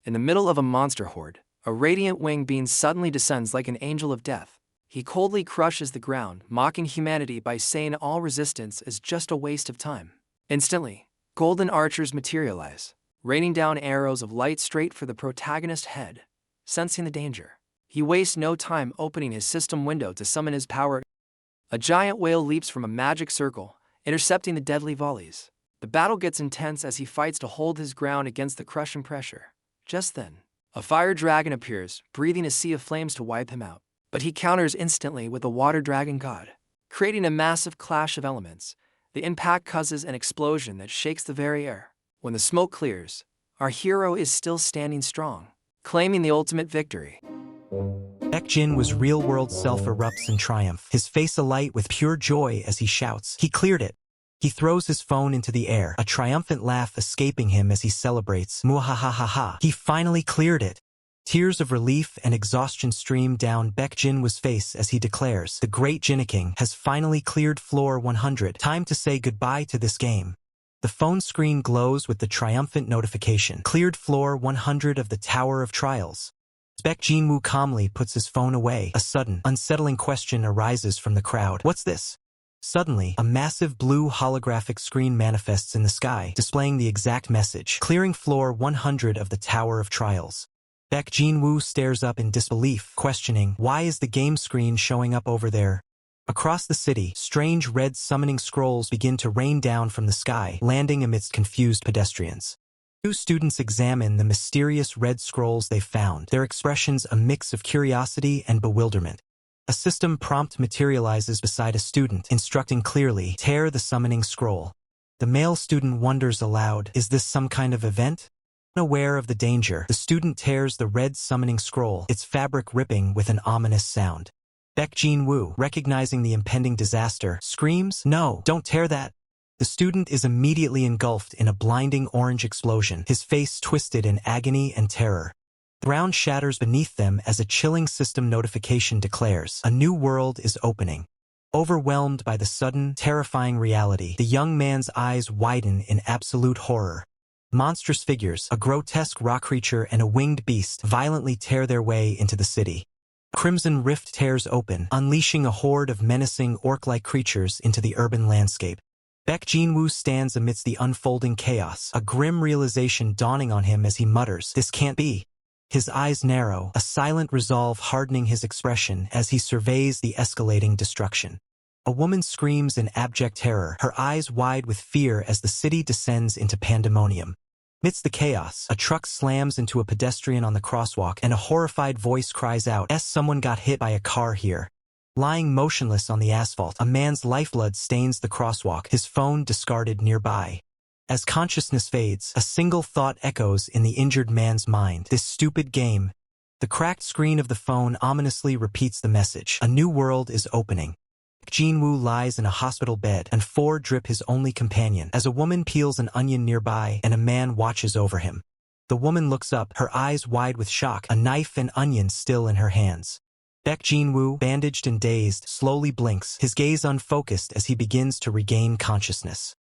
In the middle of a monster horde, a radiant winged being suddenly descends like an angel of death. He coldly crushes the ground, mocking humanity by saying all resistance is just a waste of time. Instantly, golden archers materialize, raining down arrows of light straight for the protagonist's head. Sensing the danger, he wastes no time opening his system window to summon his power. A giant whale leaps from a magic circle, intercepting the deadly volleys. The battle gets intense as he fights to hold his ground against the crushing pressure. Just then, a fire dragon appears, breathing a sea of flames to wipe him out. But he counters instantly with a water dragon god, creating a massive clash of elements. The impact causes an explosion that shakes the very air. When the smoke clears, our hero is still standing strong, claiming the ultimate victory. Baekjin was real-world self erupts in triumph, his face alight with pure joy as he shouts. He cleared it. He throws his phone into the air, a triumphant laugh escaping him as he celebrates. Muahahaha. He finally cleared it. Tears of relief and exhaustion stream down Baekjinwoo's face as he declares, the great Jinnaking has finally cleared floor 100. Time to say goodbye to this game. The phone screen glows with the triumphant notification. Cleared floor 100 of the Tower of Trials. Baekjinwoo calmly puts his phone away. A sudden, unsettling question arises from the crowd. What's this? Suddenly, a massive blue holographic screen manifests in the sky, displaying the exact message. Clearing floor 100 of the Tower of Trials. Baekjinwoo stares up in disbelief, questioning, why is the game screen showing up over there? Across the city, strange red summoning scrolls begin to rain down from the sky, landing amidst confused pedestrians. Two students examine the mysterious red scrolls they found, their expressions a mix of curiosity and bewilderment. A system prompt materializes beside a student, instructing clearly, tear the summoning scroll. The male student wonders aloud, is this some kind of event? Unaware of the danger, the student tears the red summoning scroll, its fabric ripping with an ominous sound. Baekjinwoo, recognizing the impending disaster, screams, no, don't tear that. The student is immediately engulfed in a blinding orange explosion, his face twisted in agony and terror. The ground shatters beneath them as a chilling system notification declares, a new world is opening. Overwhelmed by the sudden, terrifying reality, the young man's eyes widen in absolute horror. Monstrous figures, a grotesque rock creature and a winged beast, violently tear their way into the city. A crimson rift tears open, unleashing a horde of menacing orc-like creatures into the urban landscape. Baekjinwoo stands amidst the unfolding chaos, a grim realization dawning on him as he mutters, this can't be. His eyes narrow, a silent resolve hardening his expression as he surveys the escalating destruction. A woman screams in abject terror, her eyes wide with fear as the city descends into pandemonium. Amidst the chaos, a truck slams into a pedestrian on the crosswalk and a horrified voice cries out, someone got hit by a car here. Lying motionless on the asphalt, a man's lifeblood stains the crosswalk, his phone discarded nearby. As consciousness fades, a single thought echoes in the injured man's mind, this stupid game. The cracked screen of the phone ominously repeats the message, a new world is opening. Baekjinwoo lies in a hospital bed, and drip his only companion, as a woman peels an onion nearby and a man watches over him. The woman looks up, her eyes wide with shock, a knife and onion still in her hands. Baekjinwoo, bandaged and dazed, slowly blinks, his gaze unfocused as he begins to regain consciousness.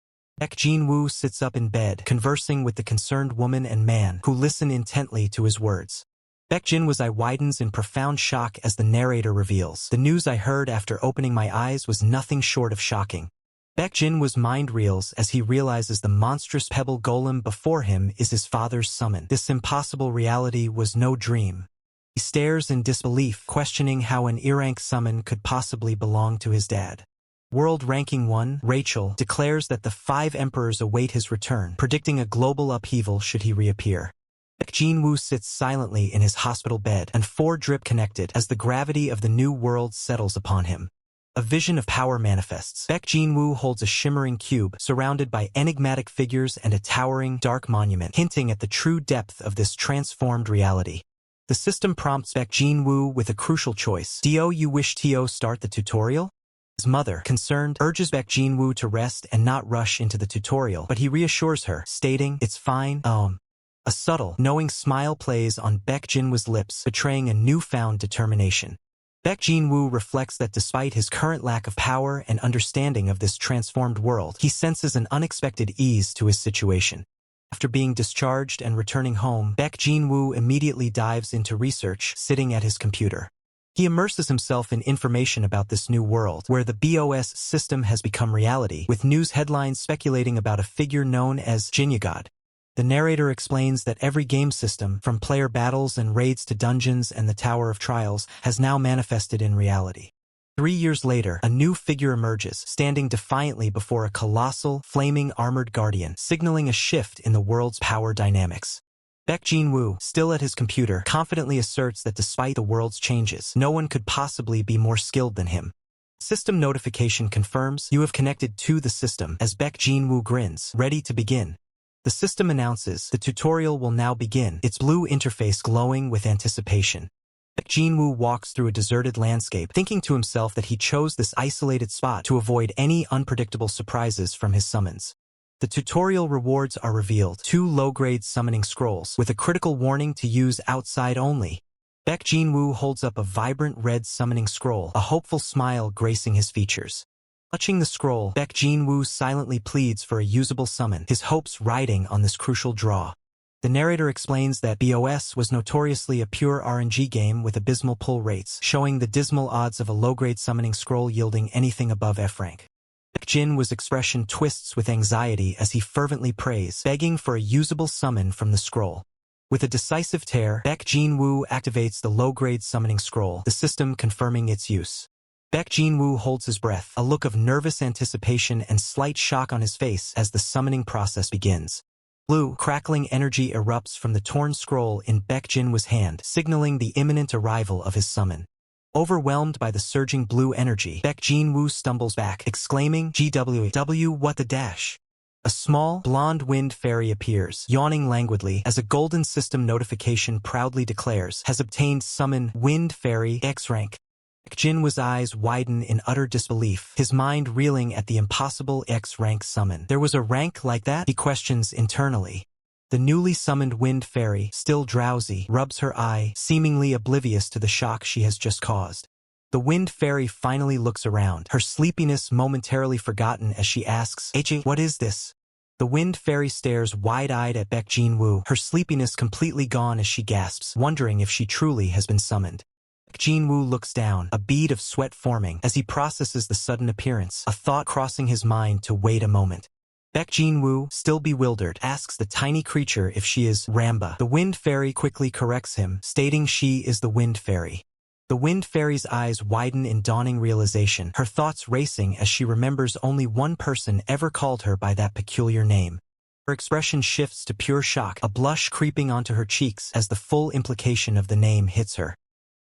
Baekjinwoo sits up in bed, conversing with the concerned woman and man, who listen intently to his words. Baekjinwoo's eye widens in profound shock as the narrator reveals, the news I heard after opening my eyes was nothing short of shocking. Baekjinwoo's mind reels as he realizes the monstrous pebble golem before him is his father's summon. This impossible reality was no dream. He stares in disbelief, questioning how an E-rank summon could possibly belong to his dad. World Ranking 1, Rachel, declares that the 5 emperors await his return, predicting a global upheaval should he reappear. Baekjinwoo sits silently in his hospital bed, and drip connected as the gravity of the new world settles upon him. A vision of power manifests. Baekjinwoo holds a shimmering cube, surrounded by enigmatic figures and a towering, dark monument, hinting at the true depth of this transformed reality. The system prompts Baekjinwoo with a crucial choice. Do you wish to start the tutorial? His mother, concerned, urges Baekjinwoo to rest and not rush into the tutorial, but he reassures her, stating, it's fine, A subtle, knowing smile plays on Baekjinwoo's lips, betraying a newfound determination. Baekjinwoo reflects that despite his current lack of power and understanding of this transformed world, he senses an unexpected ease to his situation. After being discharged and returning home, Baek Jin-woo immediately dives into research, sitting at his computer. He immerses himself in information about this new world, where the BOS system has become reality, with news headlines speculating about a figure known as Jinyagod. The narrator explains that every game system, from player battles and raids to dungeons and the Tower of Trials, has now manifested in reality. 3 years later, a new figure emerges, standing defiantly before a colossal, flaming armored guardian, signaling a shift in the world's power dynamics. Baek Jin-woo, still at his computer, confidently asserts that despite the world's changes, no one could possibly be more skilled than him. System notification confirms you have connected to the system as Baek Jin-woo grins, ready to begin. The system announces the tutorial will now begin, its blue interface glowing with anticipation. Baek Jin-woo walks through a deserted landscape, thinking to himself that he chose this isolated spot to avoid any unpredictable surprises from his summons. The tutorial rewards are revealed, 2 low-grade summoning scrolls, with a critical warning to use outside only. Baek Jin-woo holds up a vibrant red summoning scroll, a hopeful smile gracing his features. Touching the scroll, Baek Jin-woo silently pleads for a usable summon, his hopes riding on this crucial draw. The narrator explains that BOS was notoriously a pure RNG game with abysmal pull rates, showing the dismal odds of a low-grade summoning scroll yielding anything above F rank. Baek Jin-woo's expression twists with anxiety as he fervently prays, begging for a usable summon from the scroll. With a decisive tear, Baek Jin-woo activates the low-grade summoning scroll, the system confirming its use. Baek Jin-woo holds his breath, a look of nervous anticipation and slight shock on his face as the summoning process begins. Blue, crackling energy erupts from the torn scroll in Baek Jin-woo's hand, signaling the imminent arrival of his summon. Overwhelmed by the surging blue energy, Baek Jin-woo stumbles back, exclaiming, "GWW, what the dash?" A small, blonde wind fairy appears, yawning languidly as a golden system notification proudly declares, has obtained summon Wind Fairy X rank. Baek Jin-woo's eyes widen in utter disbelief, his mind reeling at the impossible X-rank summon. There was a rank like that? He questions internally. The newly summoned Wind Fairy, still drowsy, rubs her eye, seemingly oblivious to the shock she has just caused. The Wind Fairy finally looks around, her sleepiness momentarily forgotten as she asks, "What is this?" The Wind Fairy stares wide-eyed at Baek Jin-woo, her sleepiness completely gone as she gasps, wondering if she truly has been summoned. Baek Jin-woo looks down, a bead of sweat forming, as he processes the sudden appearance, a thought crossing his mind to wait a moment. Baek Jin-woo, still bewildered, asks the tiny creature if she is Ramba. The Wind Fairy quickly corrects him, stating she is the Wind Fairy. The Wind Fairy's eyes widen in dawning realization, her thoughts racing as she remembers only one person ever called her by that peculiar name. Her expression shifts to pure shock, a blush creeping onto her cheeks as the full implication of the name hits her.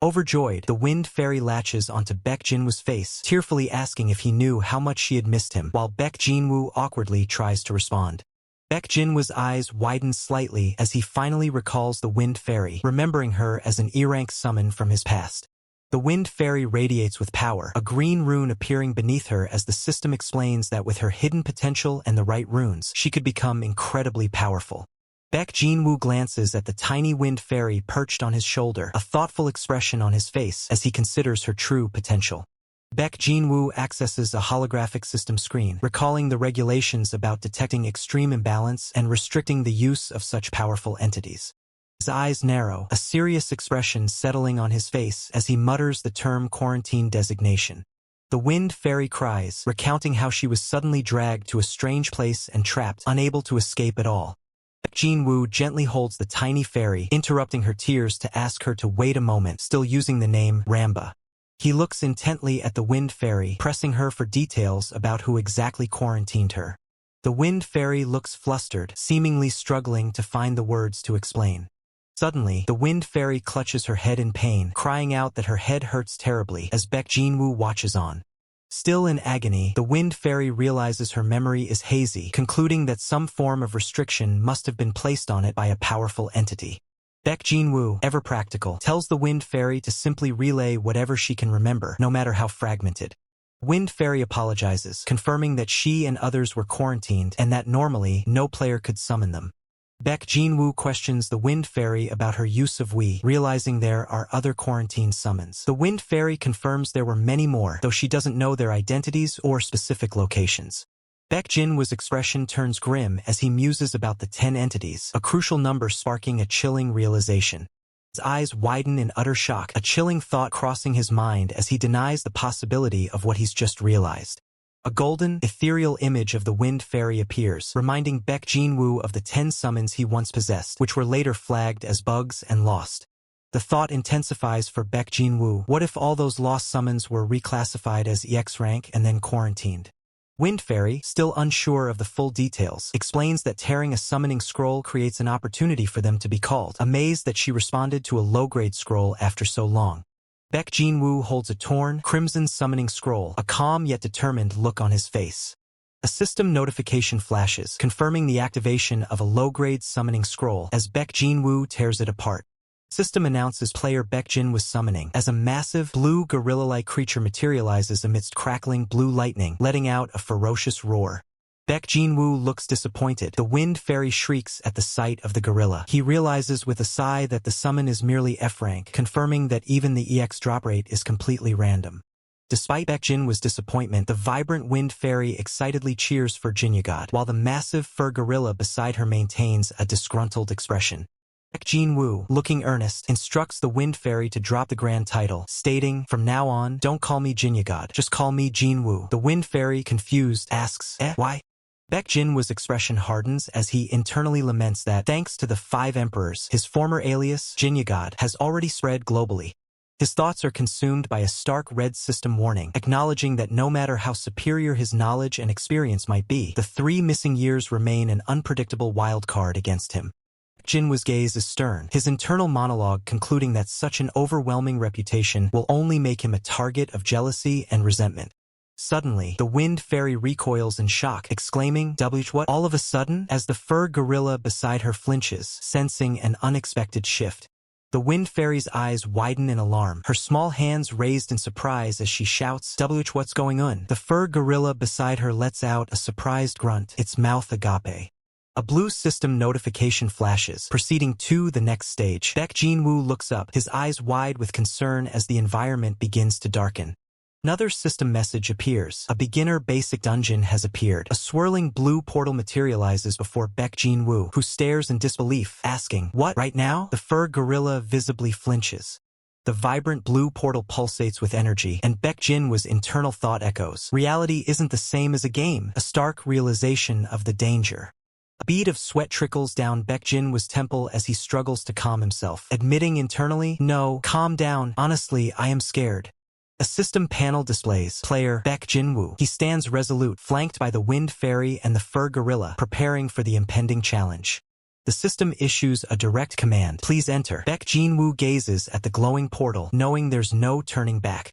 Overjoyed, the Wind Fairy latches onto Baek Jin-woo's face, tearfully asking if he knew how much she had missed him, while Baek Jin-woo awkwardly tries to respond. Baek Jin-woo's eyes widen slightly as he finally recalls the Wind Fairy, remembering her as an E-rank summon from his past. The Wind Fairy radiates with power, a green rune appearing beneath her as the system explains that with her hidden potential and the right runes, she could become incredibly powerful. Baek Jin-woo glances at the tiny Wind Fairy perched on his shoulder, a thoughtful expression on his face as he considers her true potential. Baek Jin-woo accesses a holographic system screen, recalling the regulations about detecting extreme imbalance and restricting the use of such powerful entities. His eyes narrow, a serious expression settling on his face as he mutters the term quarantine designation. The Wind Fairy cries, recounting how she was suddenly dragged to a strange place and trapped, unable to escape at all. Baek Jin-woo gently holds the tiny fairy, interrupting her tears to ask her to wait a moment, still using the name Ramba. He looks intently at the Wind Fairy, pressing her for details about who exactly quarantined her. The Wind Fairy looks flustered, seemingly struggling to find the words to explain. Suddenly, the Wind Fairy clutches her head in pain, crying out that her head hurts terribly as Baek Jin-woo watches on. Still in agony, the Wind Fairy realizes her memory is hazy, concluding that some form of restriction must have been placed on it by a powerful entity. Baek Jin-woo, ever practical, tells the Wind Fairy to simply relay whatever she can remember, no matter how fragmented. Wind Fairy apologizes, confirming that she and others were quarantined and that normally no player could summon them. Baek Jin-woo questions the Wind Fairy about her use of Wii, realizing there are other quarantine summons. The Wind Fairy confirms there were many more, though she doesn't know their identities or specific locations. Baek Jinwoo's expression turns grim as he muses about the 10 entities, a crucial number sparking a chilling realization. His eyes widen in utter shock, a chilling thought crossing his mind as he denies the possibility of what he's just realized. A golden, ethereal image of the wind fairy appears, reminding Baek Jinwoo of the 10 summons he once possessed, which were later flagged as bugs and lost. The thought intensifies for Baek Jinwoo. What if all those lost summons were reclassified as EX rank and then quarantined? Wind Fairy, still unsure of the full details, explains that tearing a summoning scroll creates an opportunity for them to be called, amazed that she responded to a low-grade scroll after so long. Baek Jinwoo holds a torn, crimson summoning scroll, a calm yet determined look on his face. A system notification flashes, confirming the activation of a low-grade summoning scroll as Baek Jinwoo tears it apart. System announces player Baek Jin was summoning as a massive, blue gorilla-like creature materializes amidst crackling blue lightning, letting out a ferocious roar. Baek Jinwoo looks disappointed. The wind fairy shrieks at the sight of the gorilla. He realizes with a sigh that the summon is merely F rank, confirming that even the EX drop rate is completely random. Despite Baek Jinwoo's disappointment, the vibrant wind fairy excitedly cheers for Jinyagod, while the massive fur gorilla beside her maintains a disgruntled expression. Baek Jinwoo, looking earnest, instructs the wind fairy to drop the grand title, stating, "From now on, don't call me Jinyagod, just call me Jinwoo." The wind fairy, confused, asks, why? Baek Jinwoo's expression hardens as he internally laments that, thanks to the 5 emperors, his former alias, Jinyagod, has already spread globally. His thoughts are consumed by a stark red system warning, acknowledging that no matter how superior his knowledge and experience might be, the 3 missing years remain an unpredictable wild card against him. Jinwoo's gaze is stern, his internal monologue concluding that such an overwhelming reputation will only make him a target of jealousy and resentment. Suddenly, the wind fairy recoils in shock, exclaiming, what? All of a sudden, as the fur gorilla beside her flinches, sensing an unexpected shift. The wind fairy's eyes widen in alarm, her small hands raised in surprise as she shouts, what's going on? The fur gorilla beside her lets out a surprised grunt, its mouth agape. A blue system notification flashes, proceeding to the next stage. Baek Jinwoo looks up, his eyes wide with concern as the environment begins to darken. Another system message appears. A beginner basic dungeon has appeared. A swirling blue portal materializes before Baek Jinwoo, who stares in disbelief, asking, "What, right now?" The fur gorilla visibly flinches. The vibrant blue portal pulsates with energy, and Baek Jinwoo's internal thought echoes. Reality isn't the same as a game, a stark realization of the danger. A bead of sweat trickles down Baek Jinwoo's temple as he struggles to calm himself, admitting internally, "No, calm down, honestly, I am scared." A system panel displays player Baek Jinwoo. He stands resolute, flanked by the wind fairy and the fur gorilla, preparing for the impending challenge. The system issues a direct command, "Please enter." Baek Jinwoo gazes at the glowing portal, knowing there's no turning back.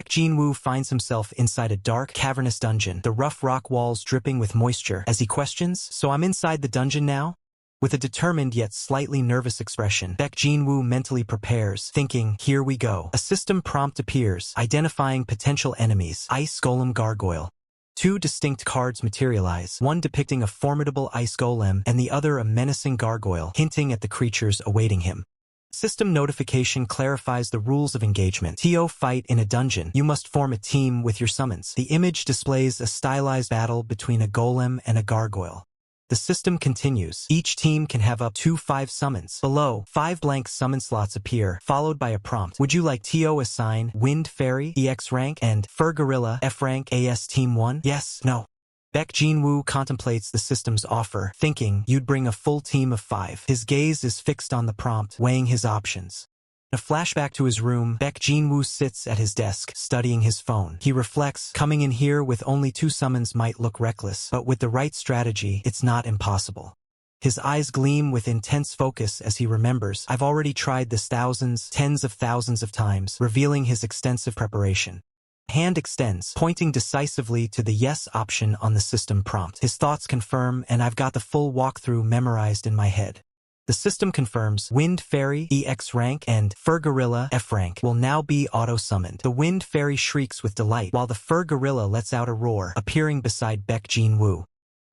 Baek Jinwoo finds himself inside a dark, cavernous dungeon, the rough rock walls dripping with moisture, as he questions, "So I'm inside the dungeon now?" With a determined yet slightly nervous expression, Baek Jinwoo mentally prepares, thinking, "Here we go." A system prompt appears, identifying potential enemies, Ice Golem Gargoyle. 2 distinct cards materialize, one depicting a formidable ice golem and the other a menacing gargoyle, hinting at the creatures awaiting him. System notification clarifies the rules of engagement. Fight in a dungeon. You must form a team with your summons. The image displays a stylized battle between a golem and a gargoyle. The system continues. Each team can have up to 5 summons. Below, 5 blank summon slots appear, followed by a prompt. Would you like TO assign Wind Fairy EX rank and Fur Gorilla F rank AS Team 1? Yes, no. Baek Jinwoo contemplates the system's offer, thinking, "You'd bring a full team of 5. His gaze is fixed on the prompt, weighing his options. In a flashback to his room, Baek Jinwoo sits at his desk, studying his phone. He reflects, coming in here with only 2 summons might look reckless, but with the right strategy, it's not impossible. His eyes gleam with intense focus as he remembers, "I've already tried this thousands, tens of thousands of times," revealing his extensive preparation. Hand extends, pointing decisively to the yes option on the system prompt. His thoughts confirm, and I've got the full walkthrough memorized in my head. The system confirms Wind Fairy EX rank and Fur Gorilla F rank will now be auto-summoned. The Wind Fairy shrieks with delight, while the Fur Gorilla lets out a roar, appearing beside Baek Jinwoo.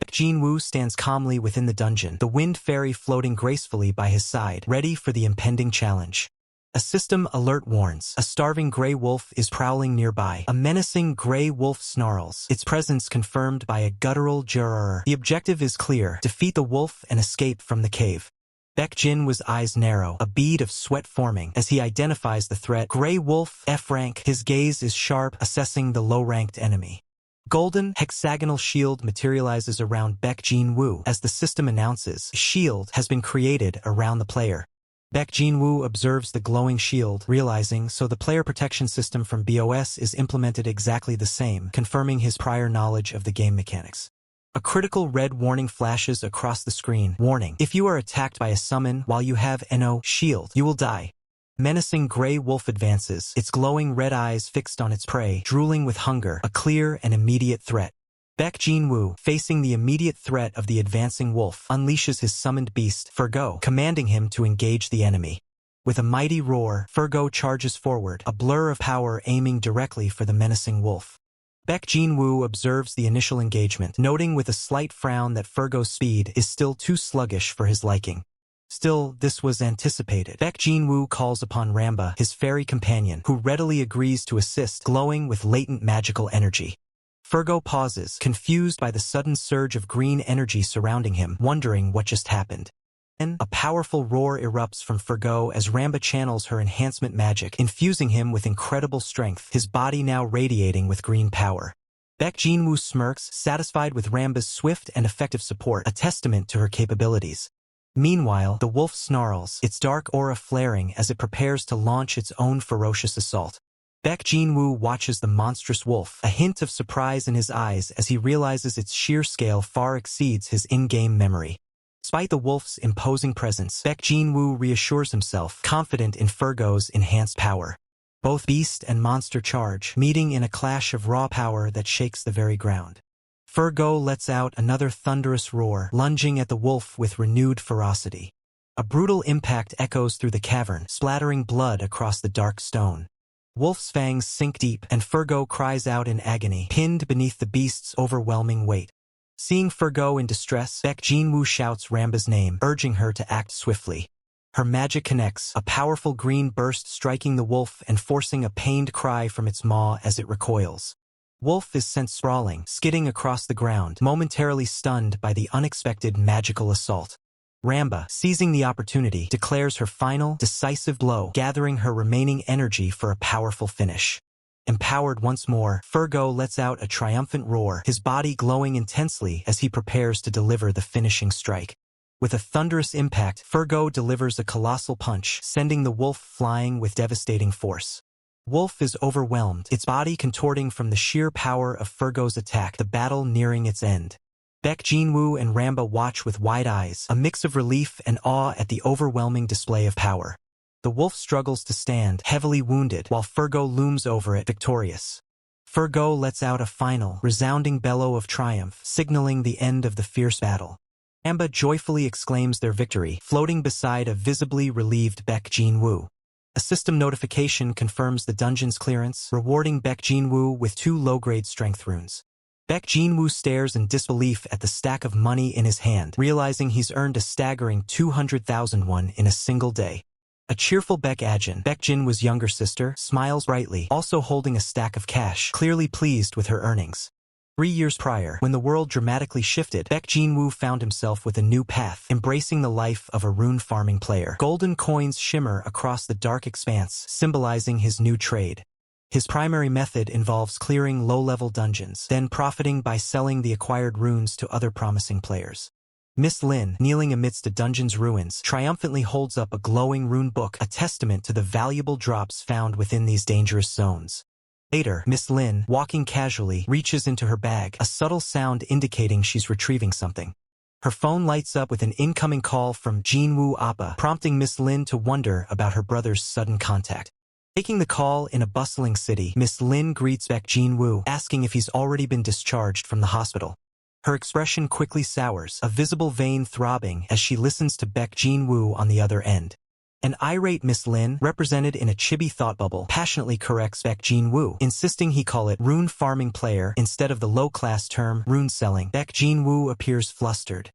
Baek Jinwoo stands calmly within the dungeon, the Wind Fairy floating gracefully by his side, ready for the impending challenge. A system alert warns. A starving gray wolf is prowling nearby. A menacing gray wolf snarls, its presence confirmed by a guttural jurr. The objective is clear: defeat the wolf and escape from the cave. Baek Jinwoo's eyes narrow, a bead of sweat forming as he identifies the threat. Gray wolf, F rank. His gaze is sharp, assessing the low-ranked enemy. Golden hexagonal shield materializes around Baek Jinwoo as the system announces a shield has been created around the player. Baek Jinwoo observes the glowing shield, realizing so the player protection system from BOS is implemented exactly the same, confirming his prior knowledge of the game mechanics. A critical red warning flashes across the screen. Warning: if you are attacked by a summon while you have NO shield, you will die. Menacing gray wolf advances, its glowing red eyes fixed on its prey, drooling with hunger, a clear and immediate threat. Baek Jinwoo, facing the immediate threat of the advancing wolf, unleashes his summoned beast, Furgo, commanding him to engage the enemy. With a mighty roar, Furgo charges forward, a blur of power aiming directly for the menacing wolf. Baek Jinwoo observes the initial engagement, noting with a slight frown that Furgo's speed is still too sluggish for his liking. Still, this was anticipated. Baek Jinwoo calls upon Ramba, his fairy companion, who readily agrees to assist, glowing with latent magical energy. Furgo pauses, confused by the sudden surge of green energy surrounding him, wondering what just happened. Then, a powerful roar erupts from Furgo as Ramba channels her enhancement magic, infusing him with incredible strength, his body now radiating with green power. Baek Jinwoo smirks, satisfied with Ramba's swift and effective support, a testament to her capabilities. Meanwhile, the wolf snarls, its dark aura flaring as it prepares to launch its own ferocious assault. Baek Jinwoo watches the monstrous wolf, a hint of surprise in his eyes as he realizes its sheer scale far exceeds his in-game memory. Despite the wolf's imposing presence, Baek Jinwoo reassures himself, confident in Furgo's enhanced power. Both beast and monster charge, meeting in a clash of raw power that shakes the very ground. Furgo lets out another thunderous roar, lunging at the wolf with renewed ferocity. A brutal impact echoes through the cavern, splattering blood across the dark stone. Wolf's fangs sink deep, and Furgo cries out in agony, pinned beneath the beast's overwhelming weight. Seeing Furgo in distress, Baek Jinwoo shouts Ramba's name, urging her to act swiftly. Her magic connects, a powerful green burst striking the wolf and forcing a pained cry from its maw as it recoils. Wolf is sent sprawling, skidding across the ground, momentarily stunned by the unexpected magical assault. Ramba, seizing the opportunity, declares her final, decisive blow, gathering her remaining energy for a powerful finish. Empowered once more, Furgo lets out a triumphant roar, his body glowing intensely as he prepares to deliver the finishing strike. With a thunderous impact, Furgo delivers a colossal punch, sending the wolf flying with devastating force. Wolf is overwhelmed, its body contorting from the sheer power of Furgo's attack, the battle nearing its end. Baek Jinwoo and Ramba watch with wide eyes, a mix of relief and awe at the overwhelming display of power. The wolf struggles to stand, heavily wounded, while Furgo looms over it, victorious. Furgo lets out a final, resounding bellow of triumph, signaling the end of the fierce battle. Ramba joyfully exclaims their victory, floating beside a visibly relieved Baek Jinwoo. A system notification confirms the dungeon's clearance, rewarding Baek Jinwoo with 2 low-grade strength runes. Baek Jinwoo stares in disbelief at the stack of money in his hand, realizing he's earned a staggering 200,000 won in a single day. A cheerful Baek Ajin, Baek Jinwoo's younger sister, smiles brightly, also holding a stack of cash, clearly pleased with her earnings. 3 years prior, when the world dramatically shifted, Baek Jinwoo found himself with a new path, embracing the life of a rune farming player. Golden coins shimmer across the dark expanse, symbolizing his new trade. His primary method involves clearing low-level dungeons, then profiting by selling the acquired runes to other promising players. Miss Lin, kneeling amidst a dungeon's ruins, triumphantly holds up a glowing rune book, a testament to the valuable drops found within these dangerous zones. Later, Miss Lin, walking casually, reaches into her bag, a subtle sound indicating she's retrieving something. Her phone lights up with an incoming call from Jinwoo Appa, prompting Miss Lin to wonder about her brother's sudden contact. Taking the call in a bustling city, Miss Lin greets Baek Jinwoo, asking if he's already been discharged from the hospital. Her expression quickly sours, a visible vein throbbing as she listens to Baek Jinwoo on the other end. An irate Miss Lin, represented in a chibi thought bubble, passionately corrects Baek Jinwoo, insisting he call it rune farming player instead of the low-class term rune selling. Baek Jinwoo appears flustered.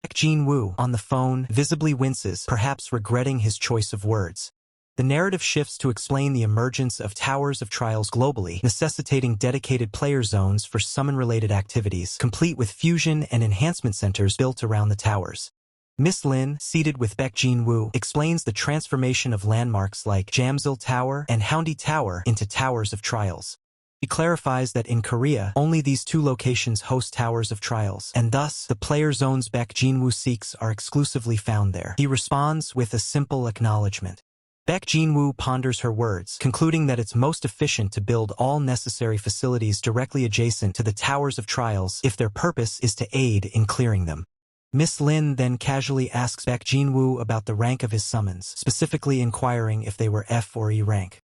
Baek Jinwoo, on the phone, visibly winces, perhaps regretting his choice of words. The narrative shifts to explain the emergence of towers of trials globally, necessitating dedicated player zones for summon-related activities, complete with fusion and enhancement centers built around the towers. Miss Lin, seated with Baek Jin-woo, explains the transformation of landmarks like Jamsil Tower and Houndy Tower into towers of trials. She clarifies that in Korea, only these two locations host towers of trials, and thus, the player zones Baek Jin-woo seeks are exclusively found there. He responds with a simple acknowledgement. Baek Jin-woo ponders her words, concluding that it's most efficient to build all necessary facilities directly adjacent to the towers of trials if their purpose is to aid in clearing them. Miss Lin then casually asks Baek Jin-woo about the rank of his summons, specifically inquiring if they were F or E rank.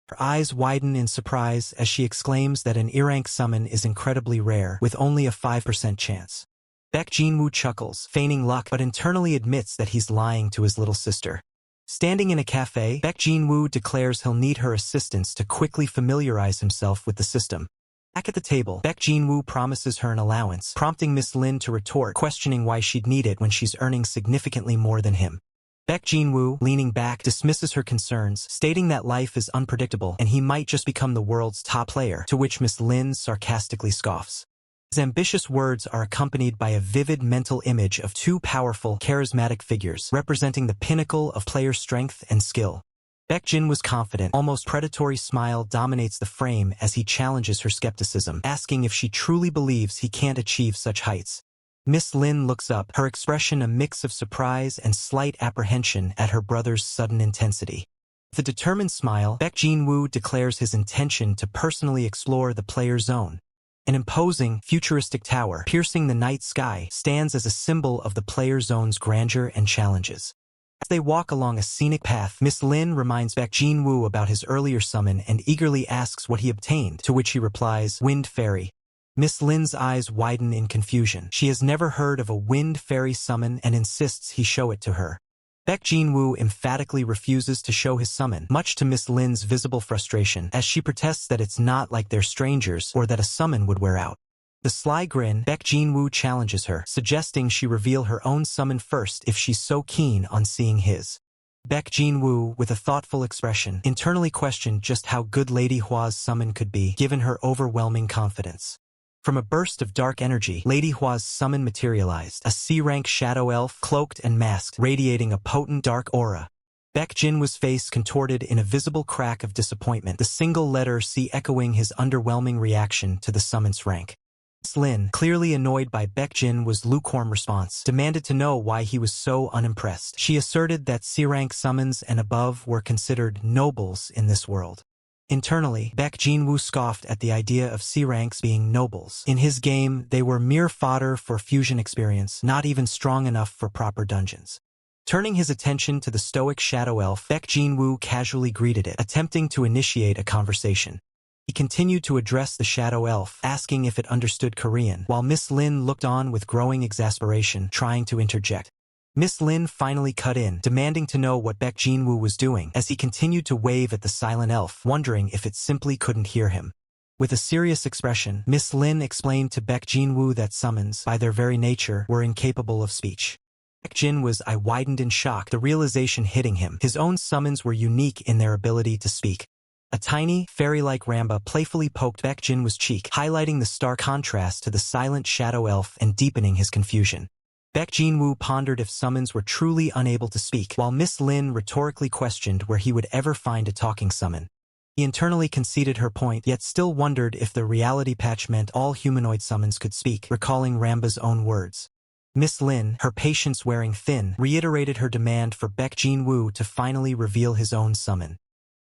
Her eyes widen in surprise as she exclaims that an E-rank summon is incredibly rare, with only a 5% chance. Baek Jin-woo chuckles, feigning luck, but internally admits that he's lying to his little sister. Standing in a cafe, Baek Jin-woo declares he'll need her assistance to quickly familiarize himself with the system. Back at the table, Baek Jin-woo promises her an allowance, prompting Miss Lin to retort, questioning why she'd need it when she's earning significantly more than him. Baek Jin-woo, leaning back, dismisses her concerns, stating that life is unpredictable and he might just become the world's top player, to which Miss Lin sarcastically scoffs. His ambitious words are accompanied by a vivid mental image of two powerful, charismatic figures, representing the pinnacle of player strength and skill. Baek Jin-woo's confident, almost predatory smile dominates the frame as he challenges her skepticism, asking if she truly believes he can't achieve such heights. Miss Lin looks up, her expression a mix of surprise and slight apprehension at her brother's sudden intensity. With a determined smile, Baek Jin-woo declares his intention to personally explore the player zone. An imposing, futuristic tower, piercing the night sky, stands as a symbol of the player zone's grandeur and challenges. As they walk along a scenic path, Miss Lin reminds Baek Jin-woo about his earlier summon and eagerly asks what he obtained, to which he replies, "Wind Fairy." Miss Lin's eyes widen in confusion. She has never heard of a wind fairy summon and insists he show it to her. Baek Jin-woo emphatically refuses to show his summon, much to Miss Lin's visible frustration, as she protests that it's not like they're strangers or that a summon would wear out. The sly grin, Baek Jin-woo challenges her, suggesting she reveal her own summon first if she's so keen on seeing his. Baek Jin-woo, with a thoughtful expression, internally questioned just how good Lady Hwa's summon could be, given her overwhelming confidence. From a burst of dark energy, Lady Hwa's summon materialized, a C-rank shadow elf, cloaked and masked, radiating a potent dark aura. Baek Jin-woo's face contorted in a visible crack of disappointment, the single letter C echoing his underwhelming reaction to the summon's rank. Miss Lin, clearly annoyed by Baek Jin-woo's lukewarm response, demanded to know why he was so unimpressed. She asserted that C-rank summons and above were considered nobles in this world. Internally, Baek Jin-woo scoffed at the idea of C-ranks being nobles. In his game, they were mere fodder for fusion experience, not even strong enough for proper dungeons. Turning his attention to the stoic shadow elf, Baek Jin-woo casually greeted it, attempting to initiate a conversation. He continued to address the shadow elf, asking if it understood Korean, while Miss Lin looked on with growing exasperation, trying to interject. Miss Lin finally cut in, demanding to know what Baek Jin-woo was doing, as he continued to wave at the silent elf, wondering if it simply couldn't hear him. With a serious expression, Miss Lin explained to Baek Jin-woo that summons, by their very nature, were incapable of speech. Baek Jin-woo's eye widened in shock, the realization hitting him. His own summons were unique in their ability to speak. A tiny, fairy-like Ramba playfully poked Baek Jin-woo's cheek, highlighting the stark contrast to the silent shadow elf and deepening his confusion. Baek Jin-woo pondered if summons were truly unable to speak, while Miss Lin rhetorically questioned where he would ever find a talking summon. He internally conceded her point, yet still wondered if the reality patch meant all humanoid summons could speak, recalling Ramba's own words. Miss Lin, her patience wearing thin, reiterated her demand for Baek Jin-woo to finally reveal his own summon.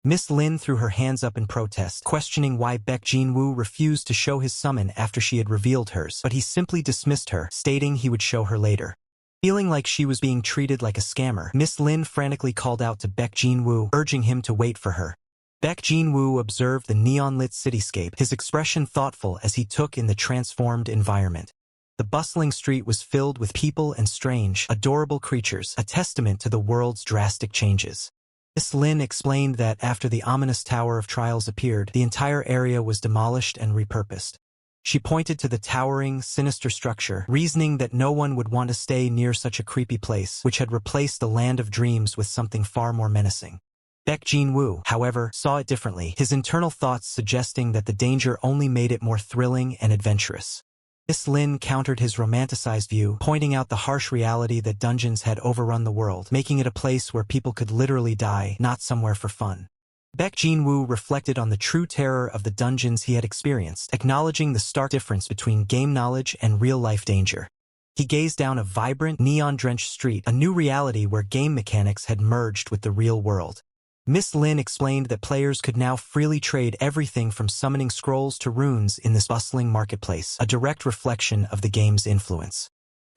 Miss Lin threw her hands up in protest, questioning why Baek Jin-woo refused to show his summon after she had revealed hers, but he simply dismissed her, stating he would show her later. Feeling like she was being treated like a scammer, Miss Lin frantically called out to Baek Jin-woo, urging him to wait for her. Baek Jin-woo observed the neon-lit cityscape, his expression thoughtful as he took in the transformed environment. The bustling street was filled with people and strange, adorable creatures, a testament to the world's drastic changes. Miss Lin explained that after the ominous Tower of Trials appeared, the entire area was demolished and repurposed. She pointed to the towering, sinister structure, reasoning that no one would want to stay near such a creepy place, which had replaced the land of dreams with something far more menacing. Baek Jin-woo, however, saw it differently, his internal thoughts suggesting that the danger only made it more thrilling and adventurous. Miss Lin countered his romanticized view, pointing out the harsh reality that dungeons had overrun the world, making it a place where people could literally die, not somewhere for fun. Baek Jin-woo reflected on the true terror of the dungeons he had experienced, acknowledging the stark difference between game knowledge and real-life danger. He gazed down a vibrant, neon-drenched street, a new reality where game mechanics had merged with the real world. Miss Lin explained that players could now freely trade everything from summoning scrolls to runes in this bustling marketplace, a direct reflection of the game's influence.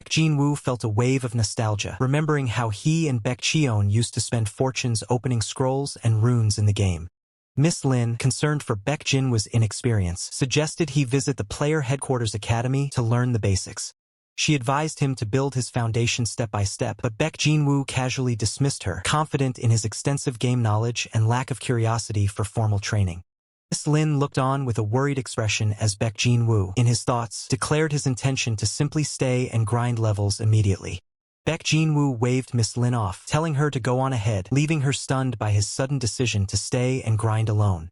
Baek Jin-woo felt a wave of nostalgia, remembering how he and Baek Cheon used to spend fortunes opening scrolls and runes in the game. Miss Lin, concerned for Baek Jin-woo's inexperience, suggested he visit the Player Headquarters Academy to learn the basics. She advised him to build his foundation step by step, but Baek Jin-woo casually dismissed her, confident in his extensive game knowledge and lack of curiosity for formal training. Miss Lin looked on with a worried expression as Baek Jin-woo, in his thoughts, declared his intention to simply stay and grind levels immediately. Baek Jin-woo waved Miss Lin off, telling her to go on ahead, leaving her stunned by his sudden decision to stay and grind alone.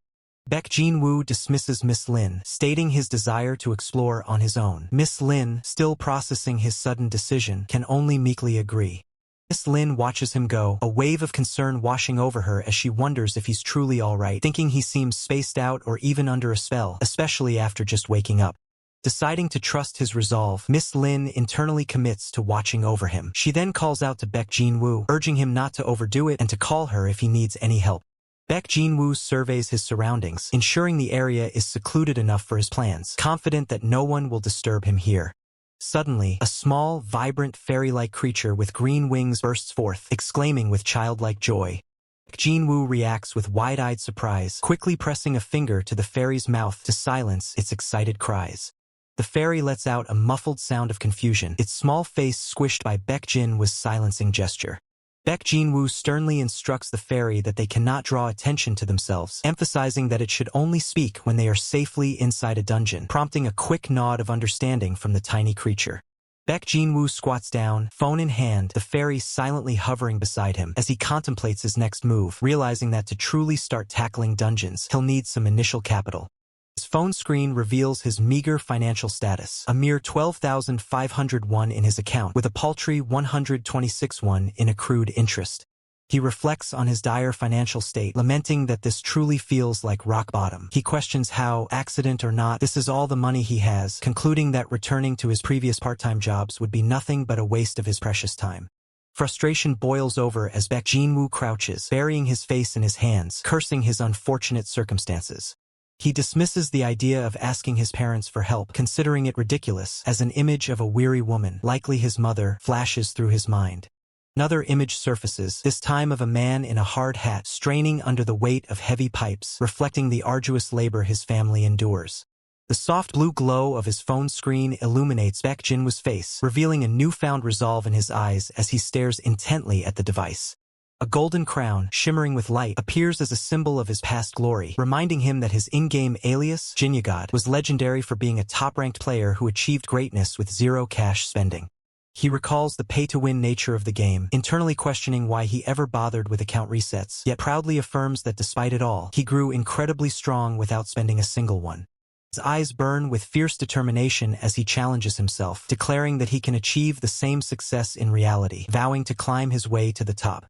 Baek Jin-woo dismisses Miss Lin, stating his desire to explore on his own. Miss Lin, still processing his sudden decision, can only meekly agree. Miss Lin watches him go, a wave of concern washing over her as she wonders if he's truly alright, thinking he seems spaced out or even under a spell, especially after just waking up. Deciding to trust his resolve, Miss Lin internally commits to watching over him. She then calls out to Baek Jin-woo, urging him not to overdo it and to call her if he needs any help. Baek Jin-woo surveys his surroundings, ensuring the area is secluded enough for his plans, confident that no one will disturb him here. Suddenly, a small, vibrant, fairy-like creature with green wings bursts forth, exclaiming with childlike joy. Baek Jin-woo reacts with wide-eyed surprise, quickly pressing a finger to the fairy's mouth to silence its excited cries. The fairy lets out a muffled sound of confusion, its small face squished by Baek Jin-woo's silencing gesture. Baek Jin-woo sternly instructs the fairy that they cannot draw attention to themselves, emphasizing that it should only speak when they are safely inside a dungeon, prompting a quick nod of understanding from the tiny creature. Baek Jin-woo squats down, phone in hand, the fairy silently hovering beside him as he contemplates his next move, realizing that to truly start tackling dungeons, he'll need some initial capital. His phone screen reveals his meager financial status, a mere 12,500 won in his account, with a paltry 126 won in accrued interest. He reflects on his dire financial state, lamenting that this truly feels like rock bottom. He questions how, accident or not, this is all the money he has, concluding that returning to his previous part-time jobs would be nothing but a waste of his precious time. Frustration boils over as Baek Jin-woo crouches, burying his face in his hands, cursing his unfortunate circumstances. He dismisses the idea of asking his parents for help, considering it ridiculous, as an image of a weary woman, likely his mother, flashes through his mind. Another image surfaces, this time of a man in a hard hat, straining under the weight of heavy pipes, reflecting the arduous labor his family endures. The soft blue glow of his phone screen illuminates Baek Jin-woo's face, revealing a newfound resolve in his eyes as he stares intently at the device. A golden crown, shimmering with light, appears as a symbol of his past glory, reminding him that his in-game alias, Jinyagod, was legendary for being a top-ranked player who achieved greatness with zero cash spending. He recalls the pay-to-win nature of the game, internally questioning why he ever bothered with account resets, yet proudly affirms that despite it all, he grew incredibly strong without spending a single one. His eyes burn with fierce determination as he challenges himself, declaring that he can achieve the same success in reality, vowing to climb his way to the top.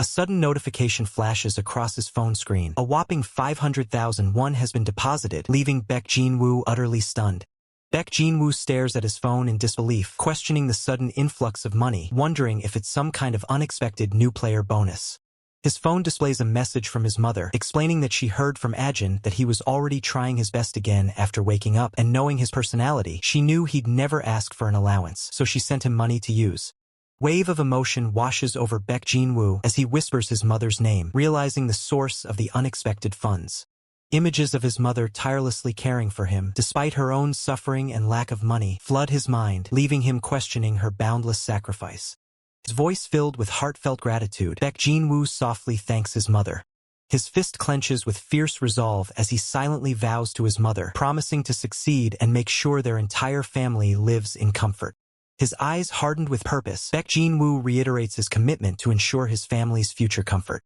A sudden notification flashes across his phone screen. A whopping 500,000 won has been deposited, leaving Baek Jin-woo utterly stunned. Baek Jin-woo stares at his phone in disbelief, questioning the sudden influx of money, wondering if it's some kind of unexpected new player bonus. His phone displays a message from his mother, explaining that she heard from Ajin that he was already trying his best again after waking up, and knowing his personality, she knew he'd never ask for an allowance, so she sent him money to use. Wave of emotion washes over Baek Jin-woo as he whispers his mother's name, realizing the source of the unexpected funds. Images of his mother tirelessly caring for him, despite her own suffering and lack of money, flood his mind, leaving him questioning her boundless sacrifice. His voice filled with heartfelt gratitude, Baek Jin-woo softly thanks his mother. His fist clenches with fierce resolve as he silently vows to his mother, promising to succeed and make sure their entire family lives in comfort. His eyes hardened with purpose, Baek Jin-woo reiterates his commitment to ensure his family's future comfort.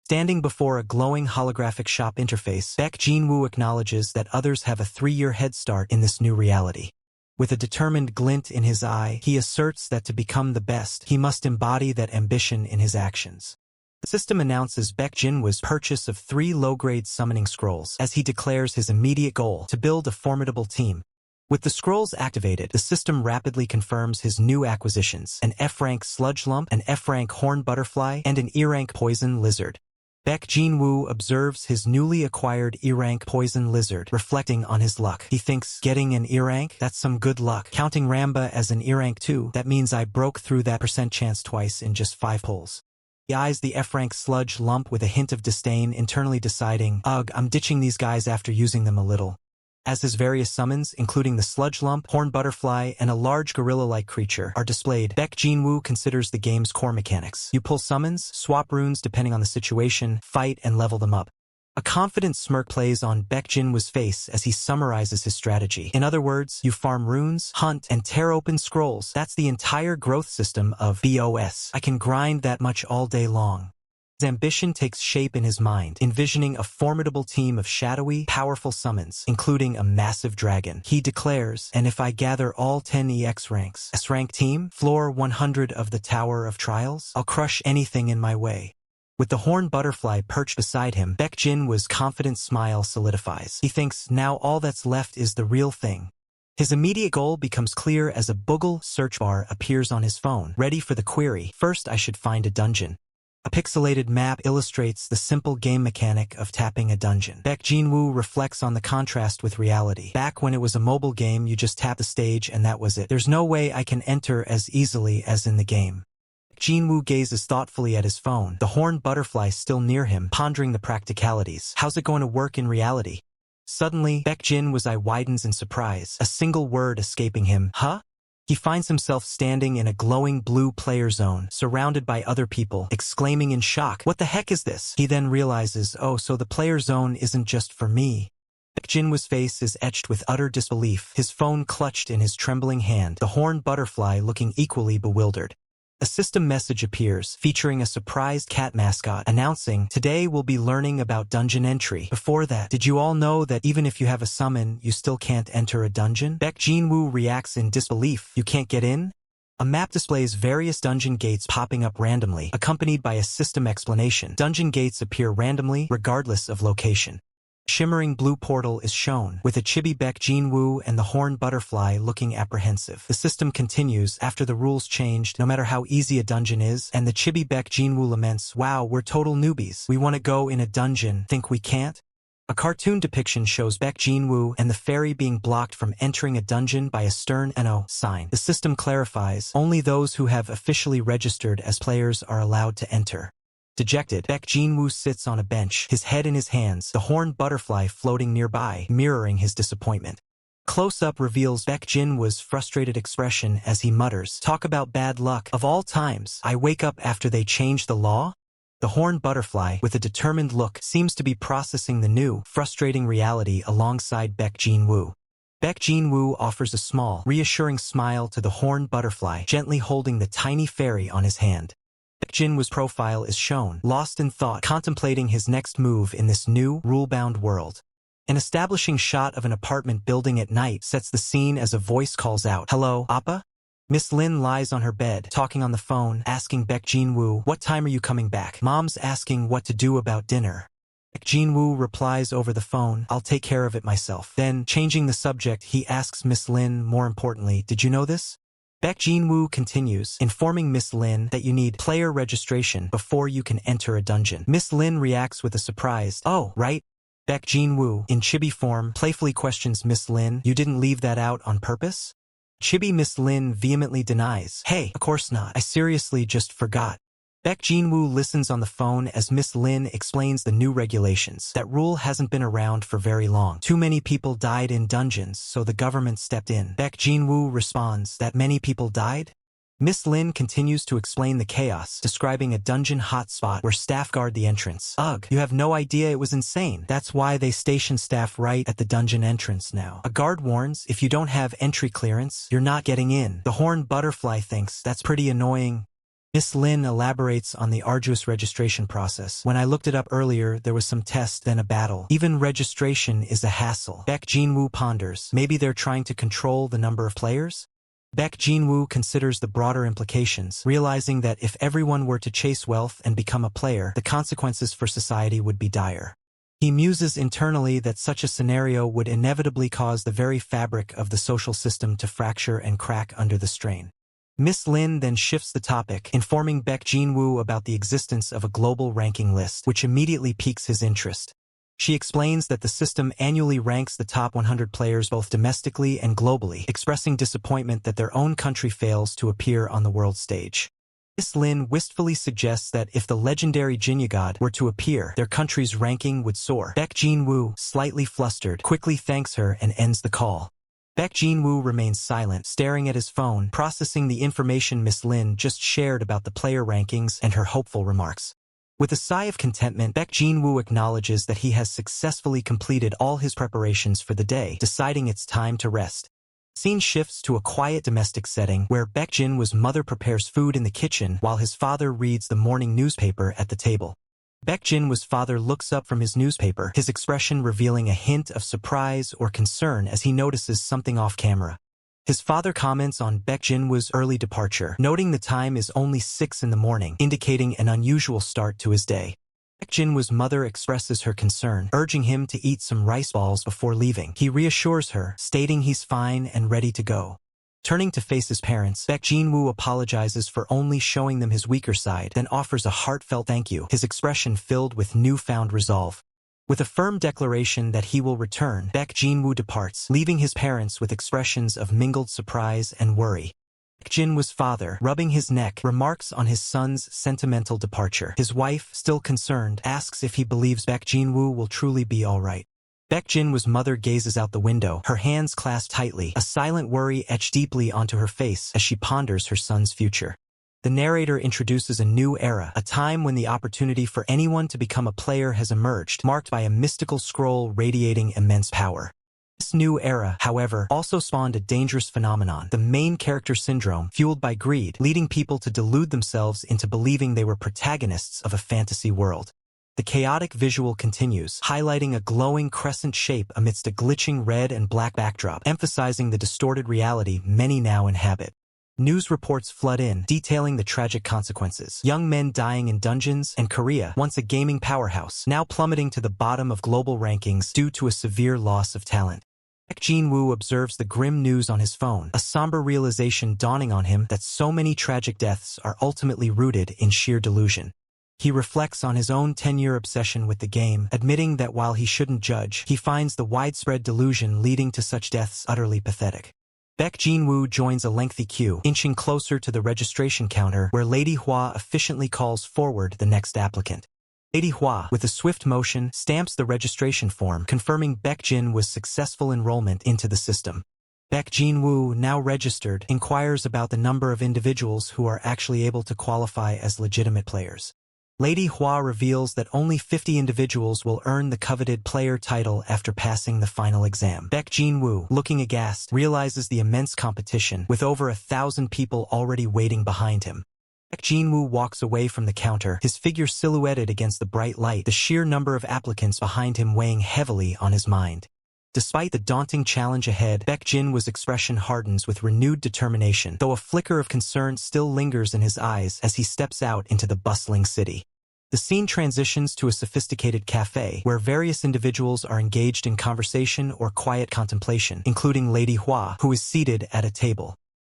Standing before a glowing holographic shop interface, Baek Jin-woo acknowledges that others have a 3-year head start in this new reality. With a determined glint in his eye, he asserts that to become the best, he must embody that ambition in his actions. The system announces Baek Jin-woo's purchase of 3 low-grade summoning scrolls as he declares his immediate goal to build a formidable team. With the scrolls activated, the system rapidly confirms his new acquisitions: an F-rank sludge lump, an F-rank horn butterfly, and an E-rank poison lizard. Baek Jin-woo observes his newly acquired E-rank poison lizard, reflecting on his luck. He thinks, getting an E-rank? That's some good luck. Counting Ramba as an E-rank too, that means I broke through that % chance twice in just 5 pulls. He eyes the F-rank sludge lump with a hint of disdain, internally deciding, ugh, I'm ditching these guys after using them a little. As his various summons, including the sludge lump, horn butterfly, and a large gorilla-like creature, are displayed, Baek Jin-woo considers the game's core mechanics. You pull summons, swap runes depending on the situation, fight, and level them up. A confident smirk plays on Baek Jin-woo's face as he summarizes his strategy. In other words, you farm runes, hunt, and tear open scrolls. That's the entire growth system of BOS. I can grind that much all day long. His ambition takes shape in his mind, envisioning a formidable team of shadowy, powerful summons, including a massive dragon. He declares, and if I gather all 10 EX ranks, S-rank team, floor 100 of the Tower of Trials, I'll crush anything in my way. With the horn butterfly perched beside him, Baek Jin-woo's confident smile solidifies. He thinks, now all that's left is the real thing. His immediate goal becomes clear as a Boogle search bar appears on his phone, ready for the query, first I should find a dungeon. A pixelated map illustrates the simple game mechanic of tapping a dungeon. Baek Jin-woo reflects on the contrast with reality. Back when it was a mobile game, you just tap the stage and that was it. There's no way I can enter as easily as in the game. Jin-woo gazes thoughtfully at his phone, the horned butterfly still near him, pondering the practicalities. How's it going to work in reality? Suddenly, Baek Jin-woo's eye widens in surprise, a single word escaping him. Huh? He finds himself standing in a glowing blue player zone, surrounded by other people, exclaiming in shock, what the heck is this? He then realizes, oh, so the player zone isn't just for me. Baek Jin-woo's face is etched with utter disbelief, his phone clutched in his trembling hand, the horned butterfly looking equally bewildered. A system message appears, featuring a surprised cat mascot, announcing, today we'll be learning about dungeon entry. Before that, did you all know that even if you have a summon, you still can't enter a dungeon? Baek Jin-woo reacts in disbelief. You can't get in? A map displays various dungeon gates popping up randomly, accompanied by a system explanation. Dungeon gates appear randomly, regardless of location. Shimmering blue portal is shown, with a chibi Baek Jin-woo and the horned butterfly looking apprehensive. The system continues after the rules changed, no matter how easy a dungeon is, and the chibi Baek Jin-woo laments, wow, we're total newbies. We want to go in a dungeon, think we can't? A cartoon depiction shows Baek Jin-woo and the fairy being blocked from entering a dungeon by a stern NO sign. The system clarifies, only those who have officially registered as players are allowed to enter. Dejected, Baek Jin-woo sits on a bench, his head in his hands, the horned butterfly floating nearby, mirroring his disappointment. Close-up reveals Baek Jin-woo's frustrated expression as he mutters, talk about bad luck. Of all times, I wake up after they change the law? The horned butterfly, with a determined look, seems to be processing the new, frustrating reality alongside Baek Jin-woo. Baek Jin-woo offers a small, reassuring smile to the horned butterfly, gently holding the tiny fairy on his hand. Baek Jin-woo's profile is shown, lost in thought, contemplating his next move in this new, rule-bound world. An establishing shot of an apartment building at night sets the scene as a voice calls out, hello, Appa? Miss Lin lies on her bed, talking on the phone, asking Baek Jin-woo, what time are you coming back? Mom's asking what to do about dinner. Baek Jin-woo replies over the phone, I'll take care of it myself. Then, changing the subject, he asks Miss Lin, more importantly, did you know this? Baek Jin-woo continues, informing Miss Lin that you need player registration before you can enter a dungeon. Miss Lin reacts with a surprised, oh, right? Baek Jin-woo, in chibi form, playfully questions Miss Lin, you didn't leave that out on purpose? Chibi Miss Lin vehemently denies, hey, of course not, I seriously just forgot. Baek Jin-woo listens on the phone as Miss Lin explains the new regulations. That rule hasn't been around for very long. Too many people died in dungeons, so the government stepped in. Baek Jin-woo responds, that many people died? Miss Lin continues to explain the chaos, describing a dungeon hotspot where staff guard the entrance. Ugh, you have no idea it was insane. That's why they station staff right at the dungeon entrance now. A guard warns, if you don't have entry clearance, you're not getting in. The horned butterfly thinks, that's pretty annoying. Miss Lin elaborates on the arduous registration process. When I looked it up earlier, there was some test, then a battle. Even registration is a hassle. Baek Jinwoo ponders. Maybe they're trying to control the number of players? Baek Jinwoo considers the broader implications, realizing that if everyone were to chase wealth and become a player, the consequences for society would be dire. He muses internally that such a scenario would inevitably cause the very fabric of the social system to fracture and crack under the strain. Miss Lin then shifts the topic, informing Baek Jinwoo about the existence of a global ranking list, which immediately piques his interest. She explains that the system annually ranks the top 100 players both domestically and globally, expressing disappointment that their own country fails to appear on the world stage. Miss Lin wistfully suggests that if the legendary Jinya God were to appear, their country's ranking would soar. Baek Jinwoo, slightly flustered, quickly thanks her and ends the call. Baek Jinwoo remains silent, staring at his phone, processing the information Miss Lin just shared about the player rankings and her hopeful remarks. With a sigh of contentment, Baek Jinwoo acknowledges that he has successfully completed all his preparations for the day, deciding it's time to rest. Scene shifts to a quiet domestic setting where Baek Jinwoo's mother prepares food in the kitchen while his father reads the morning newspaper at the table. Baek Jinwoo's father looks up from his newspaper, his expression revealing a hint of surprise or concern as he notices something off camera. His father comments on Baek Jinwoo's early departure, noting the time is only 6 in the morning, indicating an unusual start to his day. Baek Jinwoo's mother expresses her concern, urging him to eat some rice balls before leaving. He reassures her, stating he's fine and ready to go. Turning to face his parents, Baek Jinwoo apologizes for only showing them his weaker side, then offers a heartfelt thank you, his expression filled with newfound resolve. With a firm declaration that he will return, Baek Jinwoo departs, leaving his parents with expressions of mingled surprise and worry. Baek Jinwoo's father, rubbing his neck, remarks on his son's sentimental departure. His wife, still concerned, asks if he believes Baek Jinwoo will truly be all right. Baek Jinwoo's mother gazes out the window, her hands clasped tightly, a silent worry etched deeply onto her face as she ponders her son's future. The narrator introduces a new era, a time when the opportunity for anyone to become a player has emerged, marked by a mystical scroll radiating immense power. This new era, however, also spawned a dangerous phenomenon, the main character syndrome, fueled by greed, leading people to delude themselves into believing they were protagonists of a fantasy world. The chaotic visual continues, highlighting a glowing crescent shape amidst a glitching red and black backdrop, emphasizing the distorted reality many now inhabit. News reports flood in, detailing the tragic consequences. Young men dying in dungeons, and Korea, once a gaming powerhouse, now plummeting to the bottom of global rankings due to a severe loss of talent. Baek Jinwoo observes the grim news on his phone, a somber realization dawning on him that so many tragic deaths are ultimately rooted in sheer delusion. He reflects on his own 10-year obsession with the game, admitting that while he shouldn't judge, he finds the widespread delusion leading to such deaths utterly pathetic. Baek Jinwoo joins a lengthy queue, inching closer to the registration counter where Lady Hua efficiently calls forward the next applicant. Lady Hua, with a swift motion, stamps the registration form, confirming Baek Jinwoo's successful enrollment into the system. Baek Jinwoo, now registered, inquires about the number of individuals who are actually able to qualify as legitimate players. Lady Hua reveals that only 50 individuals will earn the coveted player title after passing the final exam. Baek Jinwoo, looking aghast, realizes the immense competition, with over 1,000 people already waiting behind him. Baek Jinwoo walks away from the counter, his figure silhouetted against the bright light, the sheer number of applicants behind him weighing heavily on his mind. Despite the daunting challenge ahead, Baek Jinwoo's expression hardens with renewed determination, though a flicker of concern still lingers in his eyes as he steps out into the bustling city. The scene transitions to a sophisticated cafe, where various individuals are engaged in conversation or quiet contemplation, including Lady Hua, who is seated at a table.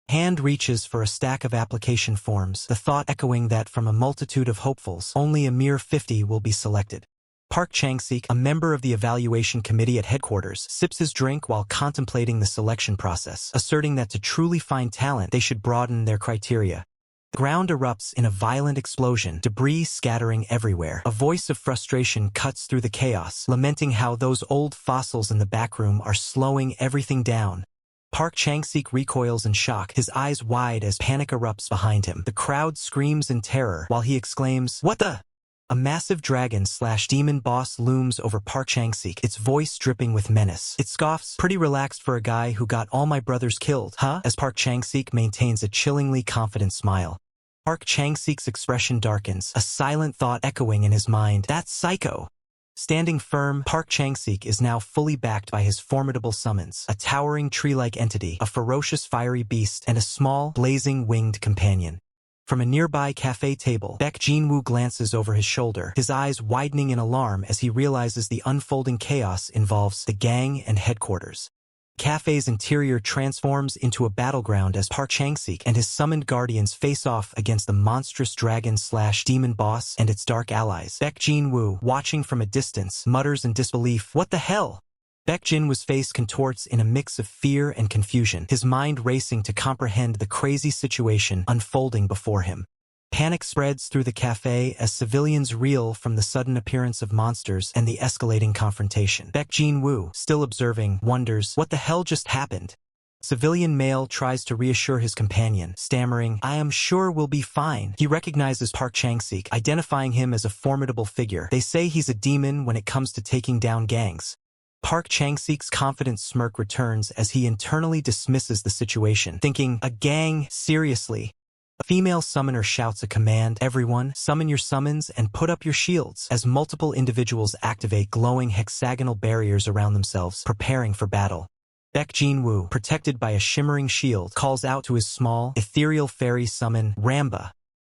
Hand reaches for a stack of application forms, the thought echoing that from a multitude of hopefuls, only a mere 50 will be selected. Park Chang-sik, a member of the evaluation committee at headquarters, sips his drink while contemplating the selection process, asserting that to truly find talent, they should broaden their criteria. The ground erupts in a violent explosion, debris scattering everywhere. A voice of frustration cuts through the chaos, lamenting how those old fossils in the back room are slowing everything down. Park Chang-sik recoils in shock, his eyes wide as panic erupts behind him. The crowd screams in terror, while he exclaims, "What the?" A massive dragon/demon boss looms over Park Chang-sik, its voice dripping with menace. It scoffs, "Pretty relaxed for a guy who got all my brothers killed, huh?" as Park Chang-sik maintains a chillingly confident smile. Park Chang-sik's expression darkens, a silent thought echoing in his mind. That's psycho. Standing firm, Park Chang-sik is now fully backed by his formidable summons, a towering tree-like entity, a ferocious fiery beast, and a small, blazing winged companion. From a nearby cafe table, Baek Jin-woo glances over his shoulder, his eyes widening in alarm as he realizes the unfolding chaos involves the gang and headquarters. The cafe's interior transforms into a battleground as Park Chang-sik and his summoned guardians face off against the monstrous dragon/demon boss and its dark allies. Baek Jin-woo, watching from a distance, mutters in disbelief, "What the hell?" Baek Jin-woo's face contorts in a mix of fear and confusion, his mind racing to comprehend the crazy situation unfolding before him. Panic spreads through the cafe as civilians reel from the sudden appearance of monsters and the escalating confrontation. Baek Jin-woo, still observing, wonders, what the hell just happened? Civilian male tries to reassure his companion, stammering, "I am sure we'll be fine." He recognizes Park Chang-sik, identifying him as a formidable figure. They say he's a demon when it comes to taking down gangs. Park Chang-sik's confident smirk returns as he internally dismisses the situation, thinking, a gang? Seriously? A female summoner shouts a command, "Everyone, summon your summons and put up your shields," as multiple individuals activate glowing hexagonal barriers around themselves, preparing for battle. Baek Jin-woo, protected by a shimmering shield, calls out to his small, ethereal fairy summon, Ramba.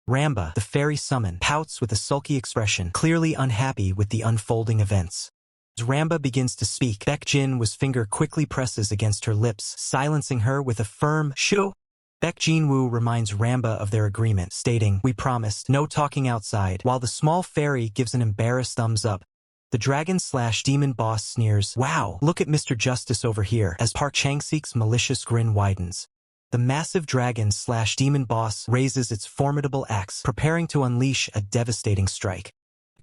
Ramba, the fairy summon, pouts with a sulky expression, clearly unhappy with the unfolding events. As Ramba begins to speak, Baek Jin-woo's finger quickly presses against her lips, silencing her with a firm "shoo." Baek Jin-woo reminds Ramba of their agreement, stating, "We promised, no talking outside," while the small fairy gives an embarrassed thumbs up. The dragon/demon boss sneers, "Wow, look at Mr. Justice over here," as Park Chang-sik's malicious grin widens. The massive dragon/demon boss raises its formidable axe, preparing to unleash a devastating strike.